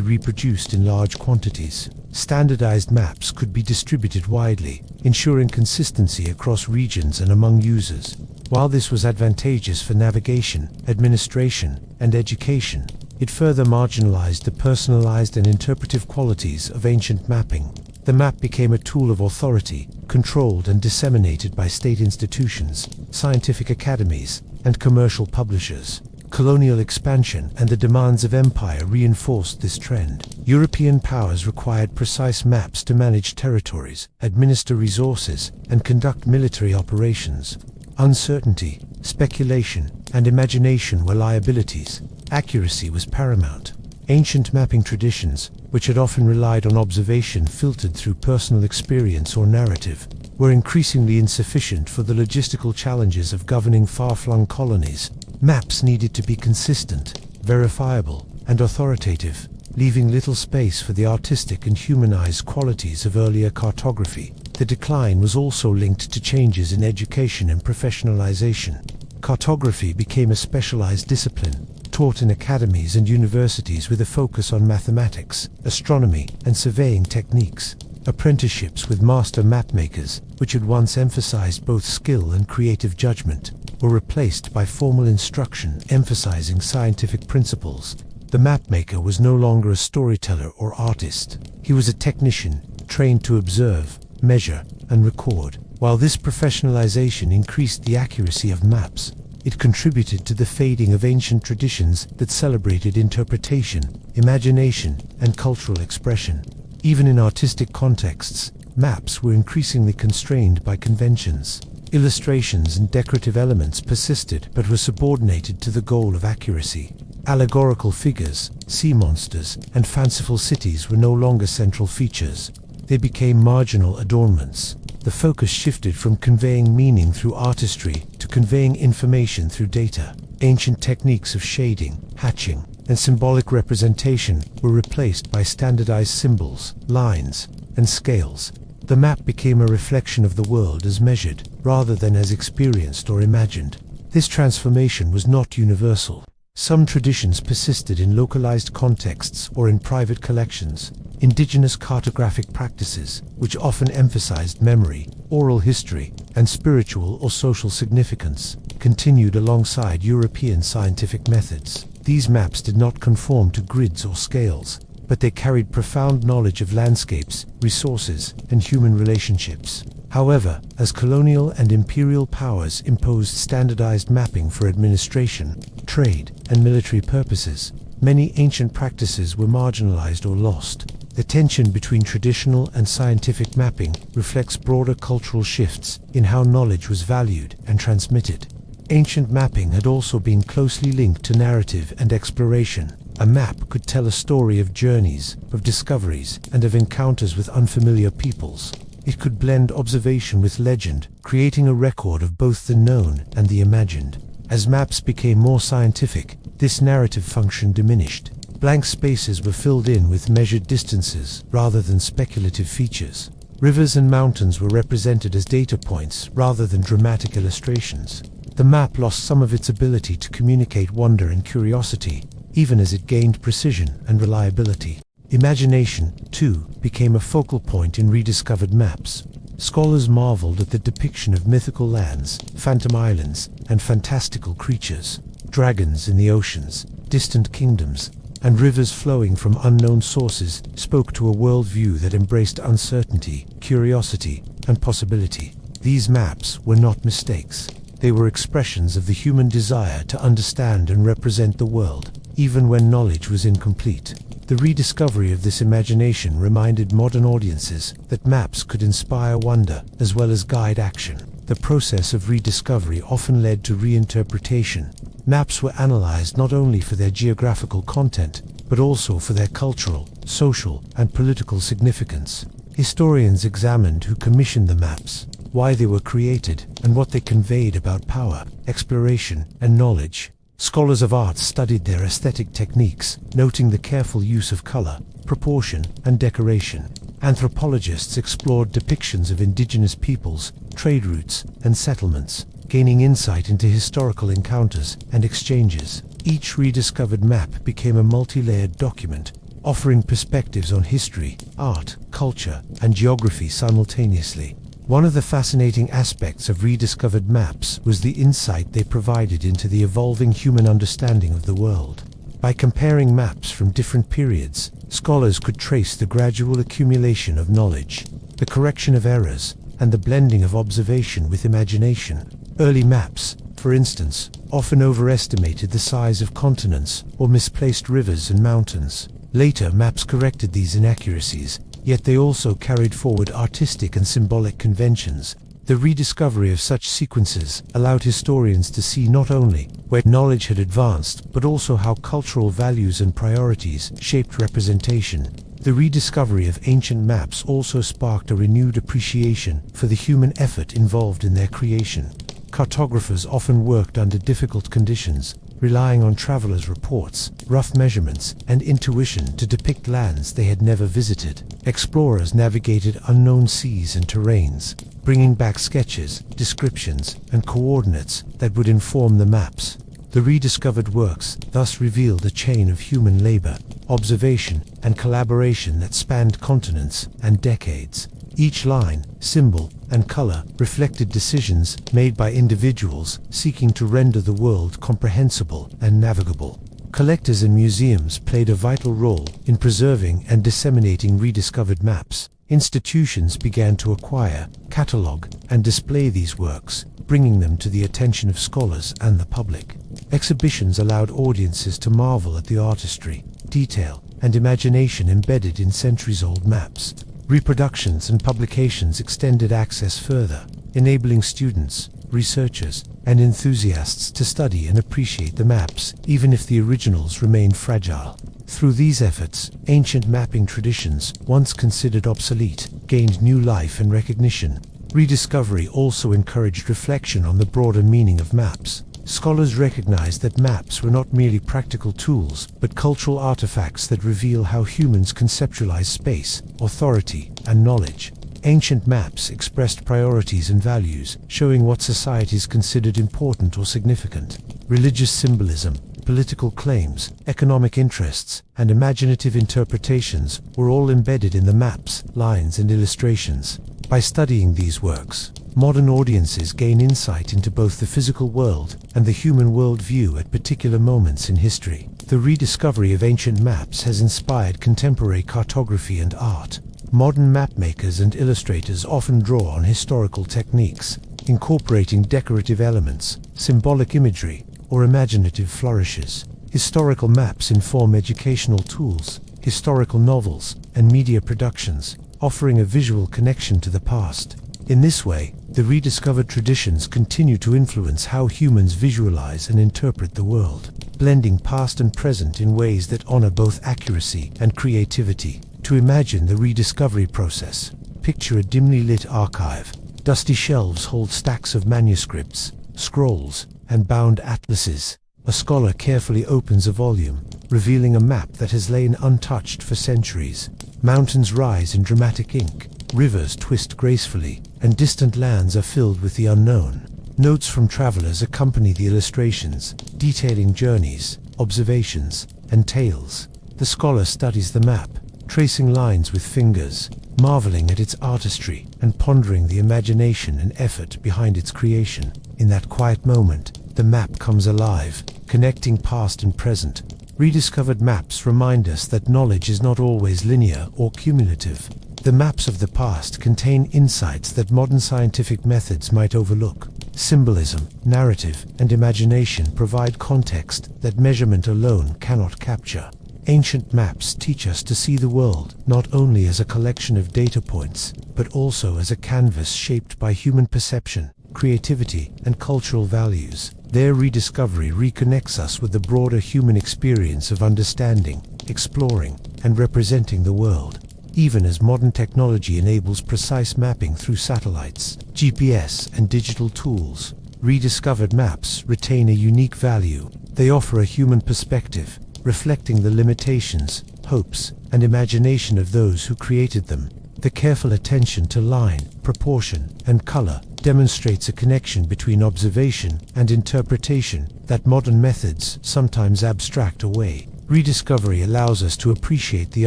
reproduced in large quantities. Standardized maps could be distributed widely, ensuring consistency across regions and among users. While this was advantageous for navigation, administration, and education, it further marginalized the personalized and interpretive qualities of ancient mapping. The map became a tool of authority, controlled and disseminated by state institutions, scientific academies, and commercial publishers. Colonial expansion and the demands of empire reinforced this trend. European powers required precise maps to manage territories, administer resources, and conduct military operations. Uncertainty, speculation, and imagination were liabilities. Accuracy was paramount. Ancient mapping traditions, which had often relied on observation filtered through personal experience or narrative, were increasingly insufficient for the logistical challenges of governing far-flung colonies. Maps needed to be consistent, verifiable, and authoritative, leaving little space for the artistic and humanized qualities of earlier cartography. The decline was also linked to changes in education and professionalization. Cartography became a specialized discipline, taught in academies and universities with a focus on mathematics, astronomy, and surveying techniques. Apprenticeships with master mapmakers, which had once emphasized both skill and creative judgment, were replaced by formal instruction emphasizing scientific principles. The mapmaker was no longer a storyteller or artist. He was a technician, trained to observe, measure, and record. While this professionalization increased the accuracy of maps, it contributed to the fading of ancient traditions that celebrated interpretation, imagination, and cultural expression. Even in artistic contexts, maps were increasingly constrained by conventions. Illustrations and decorative elements persisted but were subordinated to the goal of accuracy. Allegorical figures, sea monsters, and fanciful cities were no longer central features. They became marginal adornments. The focus shifted from conveying meaning through artistry to conveying information through data. Ancient techniques of shading, hatching, and symbolic representation were replaced by standardized symbols, lines, and scales. The map became a reflection of the world as measured, rather than as experienced or imagined. This transformation was not universal. Some traditions persisted in localized contexts or in private collections. Indigenous cartographic practices, which often emphasized memory, oral history, and spiritual or social significance, continued alongside European scientific methods. These maps did not conform to grids or scales, but they carried profound knowledge of landscapes, resources, and human relationships. However, as colonial and imperial powers imposed standardized mapping for administration, trade, and military purposes, many ancient practices were marginalized or lost. The tension between traditional and scientific mapping reflects broader cultural shifts in how knowledge was valued and transmitted. Ancient mapping had also been closely linked to narrative and exploration. A map could tell a story of journeys, of discoveries, and of encounters with unfamiliar peoples. It could blend observation with legend, creating a record of both the known and the imagined. As maps became more scientific, this narrative function diminished. Blank spaces were filled in with measured distances rather than speculative features. Rivers and mountains were represented as data points rather than dramatic illustrations. The map lost some of its ability to communicate wonder and curiosity, even as it gained precision and reliability. Imagination, too, became a focal point in rediscovered maps. Scholars marveled at the depiction of mythical lands, phantom islands, and fantastical creatures. Dragons in the oceans, distant kingdoms, and rivers flowing from unknown sources spoke to a worldview that embraced uncertainty, curiosity, and possibility. These maps were not mistakes. They were expressions of the human desire to understand and represent the world, even when knowledge was incomplete. The rediscovery of this imagination reminded modern audiences that maps could inspire wonder as well as guide action. the process of rediscovery often led to reinterpretation. Maps were analyzed not only for their geographical content, but also for their cultural, social, and political significance. Historians examined who commissioned the maps, why they were created, and what they conveyed about power, exploration, and knowledge. Scholars of art studied their aesthetic techniques, noting the careful use of color, proportion, and decoration. Anthropologists explored depictions of indigenous peoples, trade routes, and settlements, gaining insight into historical encounters and exchanges. Each rediscovered map became a multi-layered document, offering perspectives on history, art, culture, and geography simultaneously. One of the fascinating aspects of rediscovered maps was the insight they provided into the evolving human understanding of the world. By comparing maps from different periods, scholars could trace the gradual accumulation of knowledge, the correction of errors, and the blending of observation with imagination. Early maps, for instance, often overestimated the size of continents or misplaced rivers and mountains. Later maps corrected these inaccuracies, yet they also carried forward artistic and symbolic conventions. The rediscovery of such sequences allowed historians to see not only where knowledge had advanced, but also how cultural values and priorities shaped representation. The rediscovery of ancient maps also sparked a renewed appreciation for the human effort involved in their creation. Cartographers often worked under difficult conditions, relying on travelers' reports, rough measurements, and intuition to depict lands they had never visited. Explorers navigated unknown seas and terrains, bringing back sketches, descriptions, and coordinates that would inform the maps. The rediscovered works thus revealed a chain of human labor, observation, and collaboration that spanned continents and decades. Each line, symbol, and color reflected decisions made by individuals seeking to render the world comprehensible and navigable. Collectors and museums played a vital role in preserving and disseminating rediscovered maps. Institutions began to acquire, catalog, and display these works, bringing them to the attention of scholars and the public. Exhibitions allowed audiences to marvel at the artistry, detail, and imagination embedded in centuries-old maps. Reproductions and publications extended access further, enabling students, researchers, and enthusiasts to study and appreciate the maps, even if the originals remained fragile. Through these efforts, ancient mapping traditions, once considered obsolete, gained new life and recognition. Rediscovery also encouraged reflection on the broader meaning of maps. Scholars recognized that maps were not merely practical tools, but cultural artifacts that reveal how humans conceptualize space, authority, and knowledge. Ancient maps expressed priorities and values, showing what societies considered important or significant. Religious symbolism, political claims, economic interests, and imaginative interpretations were all embedded in the maps, lines, and illustrations. By studying these works, modern audiences gain insight into both the physical world and the human worldview at particular moments in history. The rediscovery of ancient maps has inspired contemporary cartography and art. Modern mapmakers and illustrators often draw on historical techniques, incorporating decorative elements, symbolic imagery, or imaginative flourishes. Historical maps inform educational tools, historical novels, and media productions, offering a visual connection to the past. In this way, the rediscovered traditions continue to influence how humans visualize and interpret the world, blending past and present in ways that honor both accuracy and creativity. To imagine the rediscovery process, picture a dimly lit archive. Dusty shelves hold stacks of manuscripts, scrolls, and bound atlases. A scholar carefully opens a volume, revealing a map that has lain untouched for centuries. Mountains rise in dramatic ink, rivers twist gracefully, and distant lands are filled with the unknown. Notes from travelers accompany the illustrations, detailing journeys, observations, and tales. The scholar studies the map, tracing lines with fingers, marveling at its artistry and pondering the imagination and effort behind its creation. In that quiet moment, the map comes alive, connecting past and present. Rediscovered maps remind us that knowledge is not always linear or cumulative. The maps of the past contain insights that modern scientific methods might overlook. Symbolism, narrative, and imagination provide context that measurement alone cannot capture. Ancient maps teach us to see the world not only as a collection of data points, but also as a canvas shaped by human perception, creativity, and cultural values. Their rediscovery reconnects us with the broader human experience of understanding, exploring, and representing the world. Even as modern technology enables precise mapping through satellites, GPS, and digital tools, rediscovered maps retain a unique value. They offer a human perspective, reflecting the limitations, hopes, and imagination of those who created them. The careful attention to line, proportion, and color demonstrates a connection between observation and interpretation that modern methods sometimes abstract away. Rediscovery allows us to appreciate the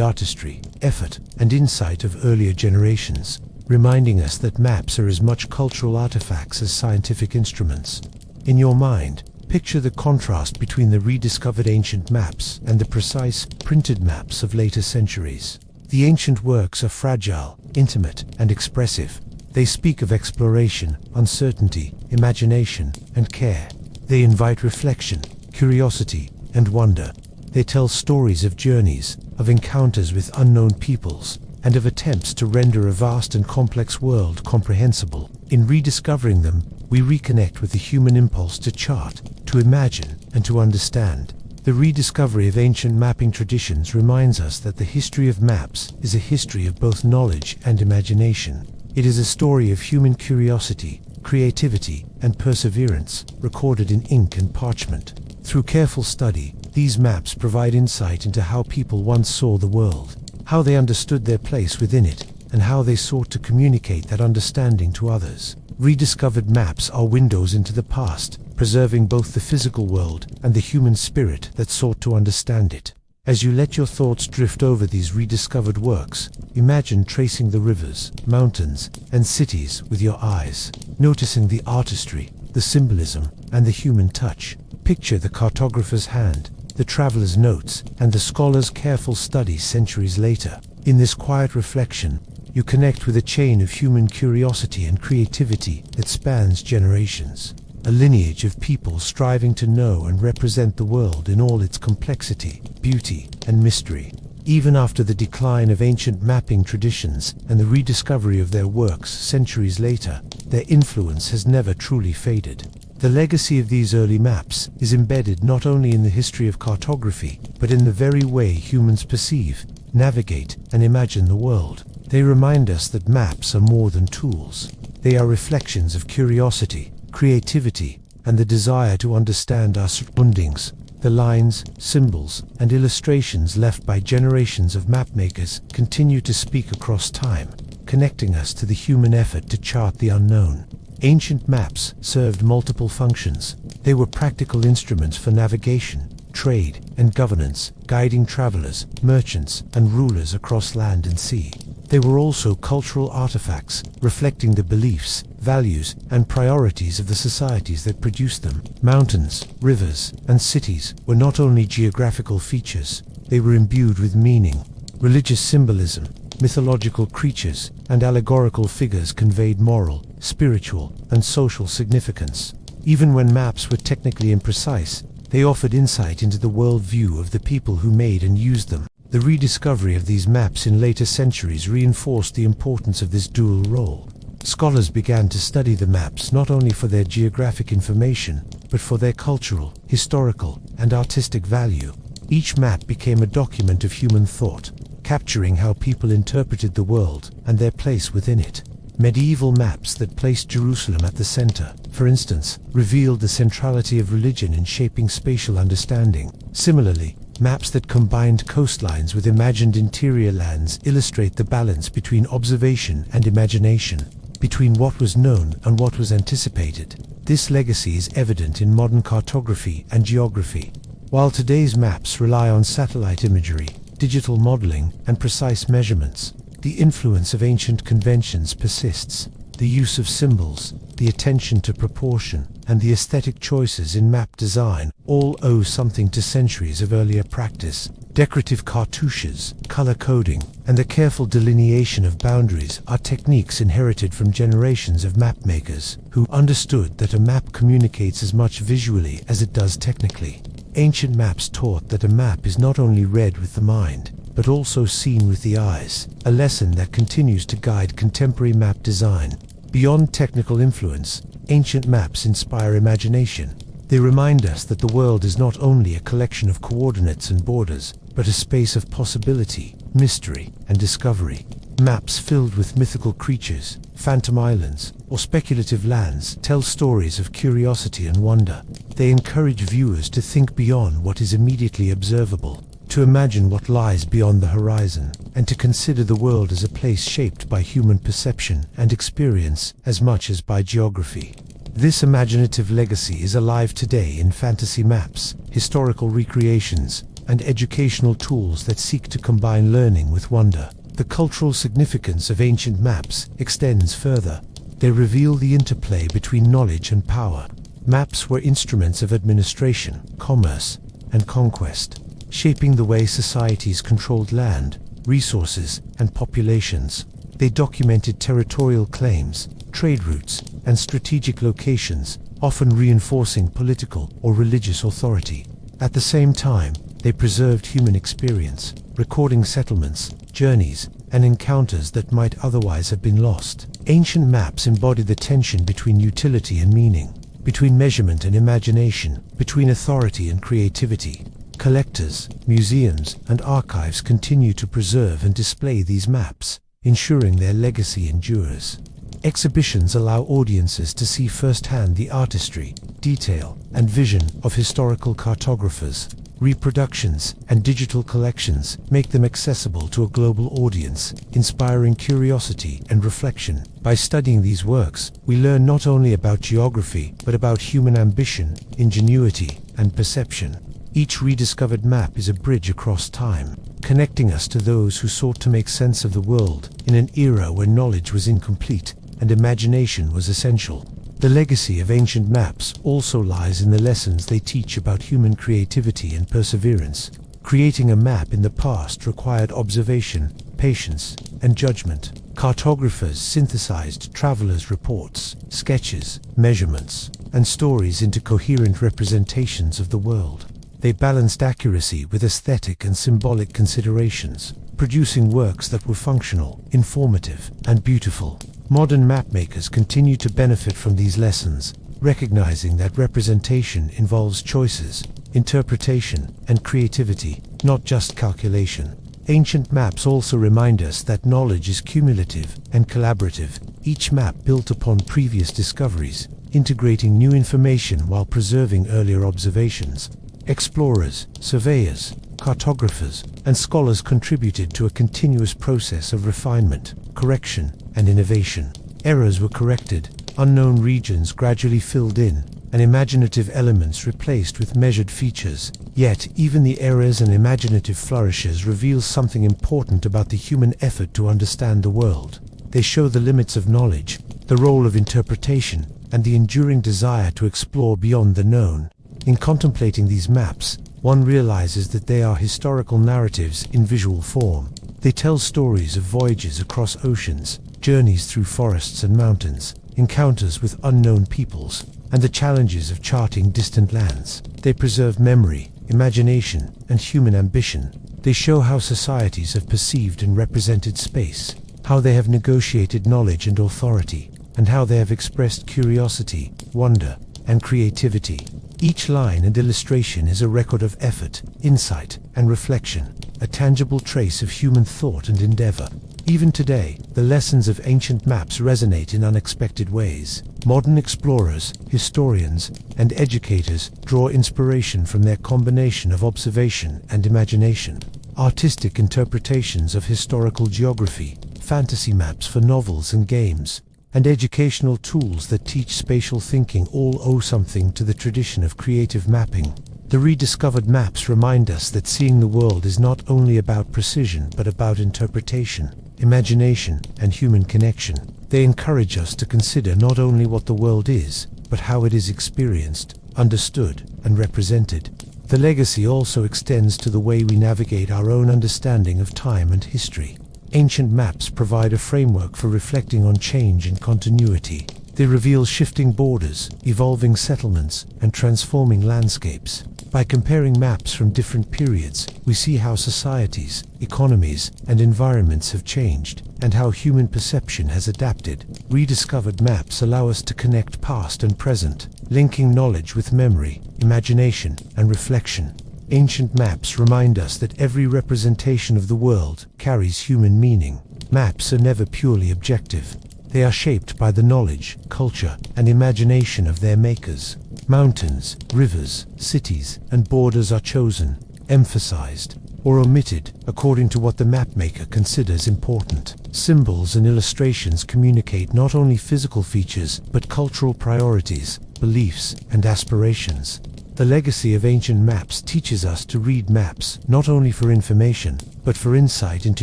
artistry, effort, and insight of earlier generations, reminding us that maps are as much cultural artifacts as scientific instruments. In your mind, picture the contrast between the rediscovered ancient maps and the precise, printed maps of later centuries. The ancient works are fragile, intimate, and expressive. They speak of exploration, uncertainty, imagination, and care. They invite reflection, curiosity, and wonder. They tell stories of journeys, of encounters with unknown peoples, and of attempts to render a vast and complex world comprehensible. In rediscovering them, we reconnect with the human impulse to chart, to imagine, and to understand. The rediscovery of ancient mapping traditions reminds us that the history of maps is a history of both knowledge and imagination. It is a story of human curiosity, creativity, and perseverance, recorded in ink and parchment. Through careful study, these maps provide insight into how people once saw the world, how they understood their place within it, and how they sought to communicate that understanding to others. Rediscovered maps are windows into the past, preserving both the physical world and the human spirit that sought to understand it. As you let your thoughts drift over these rediscovered works, imagine tracing the rivers, mountains, and cities with your eyes, noticing the artistry, the symbolism, and the human touch. Picture the cartographer's hand, the traveler's notes, and the scholar's careful study centuries later. In this quiet reflection, you connect with a chain of human curiosity and creativity that spans generations. A lineage of people striving to know and represent the world in all its complexity, beauty, and mystery. Even after the decline of ancient mapping traditions and the rediscovery of their works centuries later, their influence has never truly faded. The legacy of these early maps is embedded not only in the history of cartography, but in the very way humans perceive, navigate, and imagine the world. They remind us that maps are more than tools. They are reflections of curiosity, creativity, and the desire to understand our surroundings. The lines, symbols, and illustrations left by generations of mapmakers continue to speak across time, connecting us to the human effort to chart the unknown. Ancient maps served multiple functions. They were practical instruments for navigation, trade, and governance, guiding travelers, merchants, and rulers across land and sea. They were also cultural artifacts, reflecting the beliefs, values, and priorities of the societies that produced them. Mountains, rivers, and cities were not only geographical features, they were imbued with meaning. Religious symbolism, mythological creatures, and allegorical figures conveyed moral, spiritual, and social significance. Even when maps were technically imprecise, they offered insight into the worldview of the people who made and used them. The rediscovery of these maps in later centuries reinforced the importance of this dual role. Scholars began to study the maps not only for their geographic information, but for their cultural, historical, and artistic value. Each map became a document of human thought, capturing how people interpreted the world and their place within it. Medieval maps that placed Jerusalem at the center, for instance, revealed the centrality of religion in shaping spatial understanding. Similarly, maps that combined coastlines with imagined interior lands illustrate the balance between observation and imagination, between what was known and what was anticipated. This legacy is evident in modern cartography and geography. While today's maps rely on satellite imagery, digital modeling, and precise measurements, the influence of ancient conventions persists. The use of symbols, the attention to proportion, and the aesthetic choices in map design all owe something to centuries of earlier practice. Decorative cartouches, color coding, and the careful delineation of boundaries are techniques inherited from generations of mapmakers who understood that a map communicates as much visually as it does technically. Ancient maps taught that a map is not only read with the mind, but also seen with the eyes, a lesson that continues to guide contemporary map design. Beyond technical influence, Ancient maps inspire imagination. They remind us that the world is not only a collection of coordinates and borders, but a space of possibility, mystery, and discovery. Maps filled with mythical creatures, phantom islands, or speculative lands tell stories of curiosity and wonder. They encourage viewers to think beyond what is immediately observable, to imagine what lies beyond the horizon, and to consider the world as a place shaped by human perception and experience as much as by geography. This imaginative legacy is alive today in fantasy maps, historical recreations, and educational tools that seek to combine learning with wonder. The cultural significance of ancient maps extends further. They reveal the interplay between knowledge and power. Maps were instruments of administration, commerce, and conquest, shaping the way societies controlled land, resources, and populations. They documented territorial claims, trade routes, and strategic locations, often reinforcing political or religious authority. At the same time, they preserved human experience, recording settlements, journeys, and encounters that might otherwise have been lost. Ancient maps embody the tension between utility and meaning, between measurement and imagination, between authority and creativity. Collectors, museums, and archives continue to preserve and display these maps, ensuring their legacy endures. Exhibitions allow audiences to see firsthand the artistry, detail, and vision of historical cartographers. Reproductions and digital collections make them accessible to a global audience, inspiring curiosity and reflection. By studying these works, we learn not only about geography, but about human ambition, ingenuity, and perception. Each rediscovered map is a bridge across time, connecting us to those who sought to make sense of the world in an era where knowledge was incomplete and imagination was essential. The legacy of ancient maps also lies in the lessons they teach about human creativity and perseverance. Creating a map in the past required observation, patience, and judgment. Cartographers synthesized travelers' reports, sketches, measurements, and stories into coherent representations of the world. They balanced accuracy with aesthetic and symbolic considerations, producing works that were functional, informative, and beautiful. Modern mapmakers continue to benefit from these lessons, recognizing that representation involves choices, interpretation, and creativity, not just calculation. Ancient maps also remind us that knowledge is cumulative and collaborative, each map built upon previous discoveries, integrating new information while preserving earlier observations. Explorers, surveyors, cartographers, and scholars contributed to a continuous process of refinement, correction, and innovation. Errors were corrected, unknown regions gradually filled in, and imaginative elements replaced with measured features. Yet, even the errors and imaginative flourishes reveal something important about the human effort to understand the world. They show the limits of knowledge, the role of interpretation, and the enduring desire to explore beyond the known. In contemplating these maps, one realizes that they are historical narratives in visual form. They tell stories of voyages across oceans, journeys through forests and mountains, encounters with unknown peoples, and the challenges of charting distant lands. They preserve memory, imagination, and human ambition. They show how societies have perceived and represented space, how they have negotiated knowledge and authority, and how they have expressed curiosity, wonder, and creativity. Each line and illustration is a record of effort, insight, and reflection, a tangible trace of human thought and endeavor. Even today, the lessons of ancient maps resonate in unexpected ways. Modern explorers, historians, and educators draw inspiration from their combination of observation and imagination. Artistic interpretations of historical geography, fantasy maps for novels and games, and educational tools that teach spatial thinking all owe something to the tradition of creative mapping. The rediscovered maps remind us that seeing the world is not only about precision but about interpretation, imagination, and human connection. They encourage us to consider not only what the world is, but how it is experienced, understood, and represented. The legacy also extends to the way we navigate our own understanding of time and history. Ancient maps provide a framework for reflecting on change and continuity. They reveal shifting borders, evolving settlements, and transforming landscapes. By comparing maps from different periods, we see how societies, economies, and environments have changed, and how human perception has adapted. Rediscovered maps allow us to connect past and present, linking knowledge with memory, imagination, and reflection. Ancient maps remind us that every representation of the world carries human meaning. Maps are never purely objective. They are shaped by the knowledge, culture, and imagination of their makers. Mountains, rivers, cities, and borders are chosen, emphasized, or omitted according to what the mapmaker considers important. Symbols and illustrations communicate not only physical features, but cultural priorities, beliefs, and aspirations. The legacy of ancient maps teaches us to read maps not only for information, but for insight into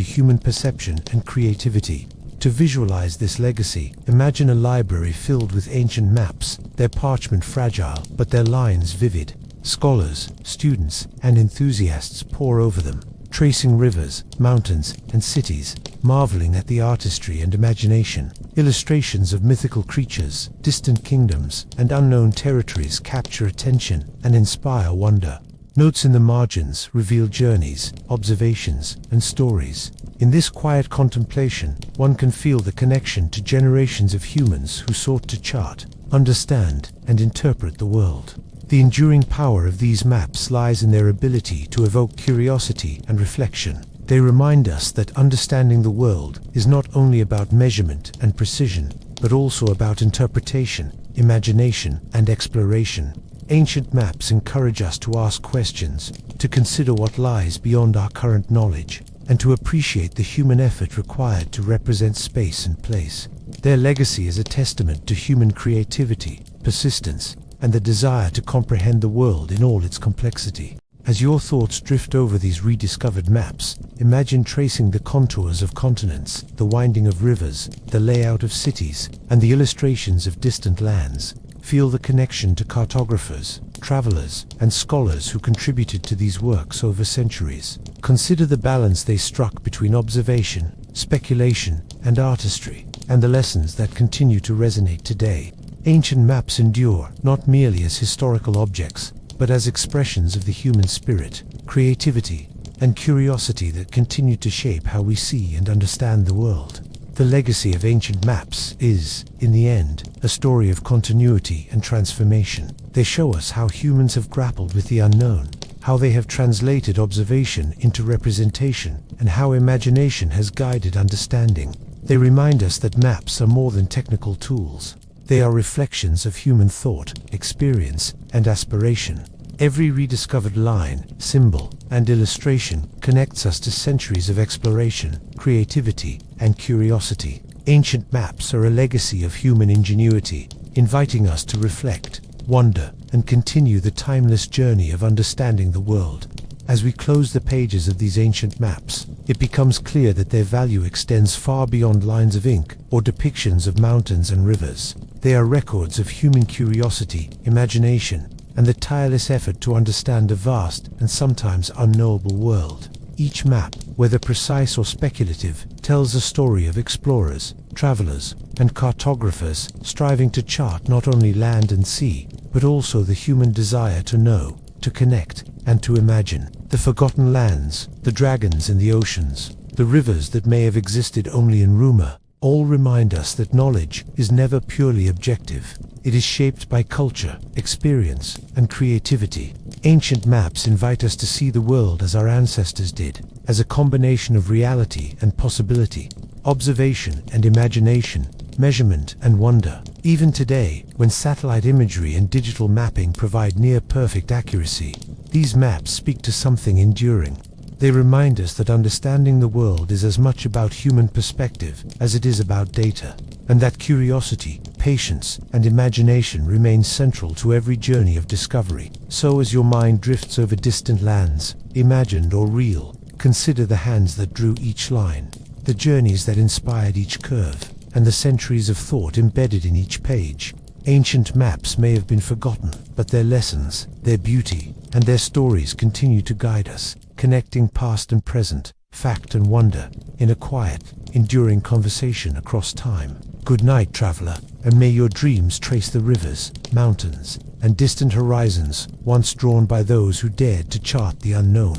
human perception and creativity. To visualize this legacy, imagine a library filled with ancient maps, their parchment fragile, but their lines vivid. Scholars, students, and enthusiasts pore over them, tracing rivers, mountains, and cities, marveling at the artistry and imagination. Illustrations of mythical creatures, distant kingdoms, and unknown territories capture attention and inspire wonder. Notes in the margins reveal journeys, observations, and stories. In this quiet contemplation, one can feel the connection to generations of humans who sought to chart, understand, and interpret the world. The enduring power of these maps lies in their ability to evoke curiosity and reflection. They remind us that understanding the world is not only about measurement and precision, but also about interpretation, imagination, and exploration. Ancient maps encourage us to ask questions, to consider what lies beyond our current knowledge, and to appreciate the human effort required to represent space and place. Their legacy is a testament to human creativity, persistence, and the desire to comprehend the world in all its complexity. As your thoughts drift over these rediscovered maps, imagine tracing the contours of continents, the winding of rivers, the layout of cities, and the illustrations of distant lands. Feel the connection to cartographers, travelers, and scholars who contributed to these works over centuries. Consider the balance they struck between observation, speculation, and artistry, and the lessons that continue to resonate today. Ancient maps endure, not merely as historical objects, but as expressions of the human spirit, creativity, and curiosity that continue to shape how we see and understand the world. The legacy of ancient maps is, in the end, a story of continuity and transformation. They show us how humans have grappled with the unknown, how they have translated observation into representation, and how imagination has guided understanding. They remind us that maps are more than technical tools. They are reflections of human thought, experience, and aspiration. Every rediscovered line, symbol, and illustration connects us to centuries of exploration, creativity, and curiosity. Ancient maps are a legacy of human ingenuity, inviting us to reflect, wonder, and continue the timeless journey of understanding the world. As we close the pages of these ancient maps, it becomes clear that their value extends far beyond lines of ink or depictions of mountains and rivers. They are records of human curiosity, imagination, and the tireless effort to understand a vast and sometimes unknowable world. Each map, whether precise or speculative, tells a story of explorers, travelers, and cartographers striving to chart not only land and sea, but also the human desire to know, to connect, and to imagine. The forgotten lands, the dragons in the oceans, the rivers that may have existed only in rumor, all remind us that knowledge is never purely objective. It is shaped by culture, experience, and creativity. Ancient maps invite us to see the world as our ancestors did, as a combination of reality and possibility, observation and imagination, measurement and wonder. Even today, when satellite imagery and digital mapping provide near-perfect accuracy, these maps speak to something enduring. They remind us that understanding the world is as much about human perspective as it is about data, and that curiosity, patience, and imagination remain central to every journey of discovery. So as your mind drifts over distant lands, imagined or real, consider the hands that drew each line, the journeys that inspired each curve, and the centuries of thought embedded in each page. Ancient maps may have been forgotten, but their lessons, their beauty, and their stories continue to guide us, connecting past and present, fact and wonder, in a quiet, enduring conversation across time. Good night, traveler, and may your dreams trace the rivers, mountains, and distant horizons once drawn by those who dared to chart the unknown.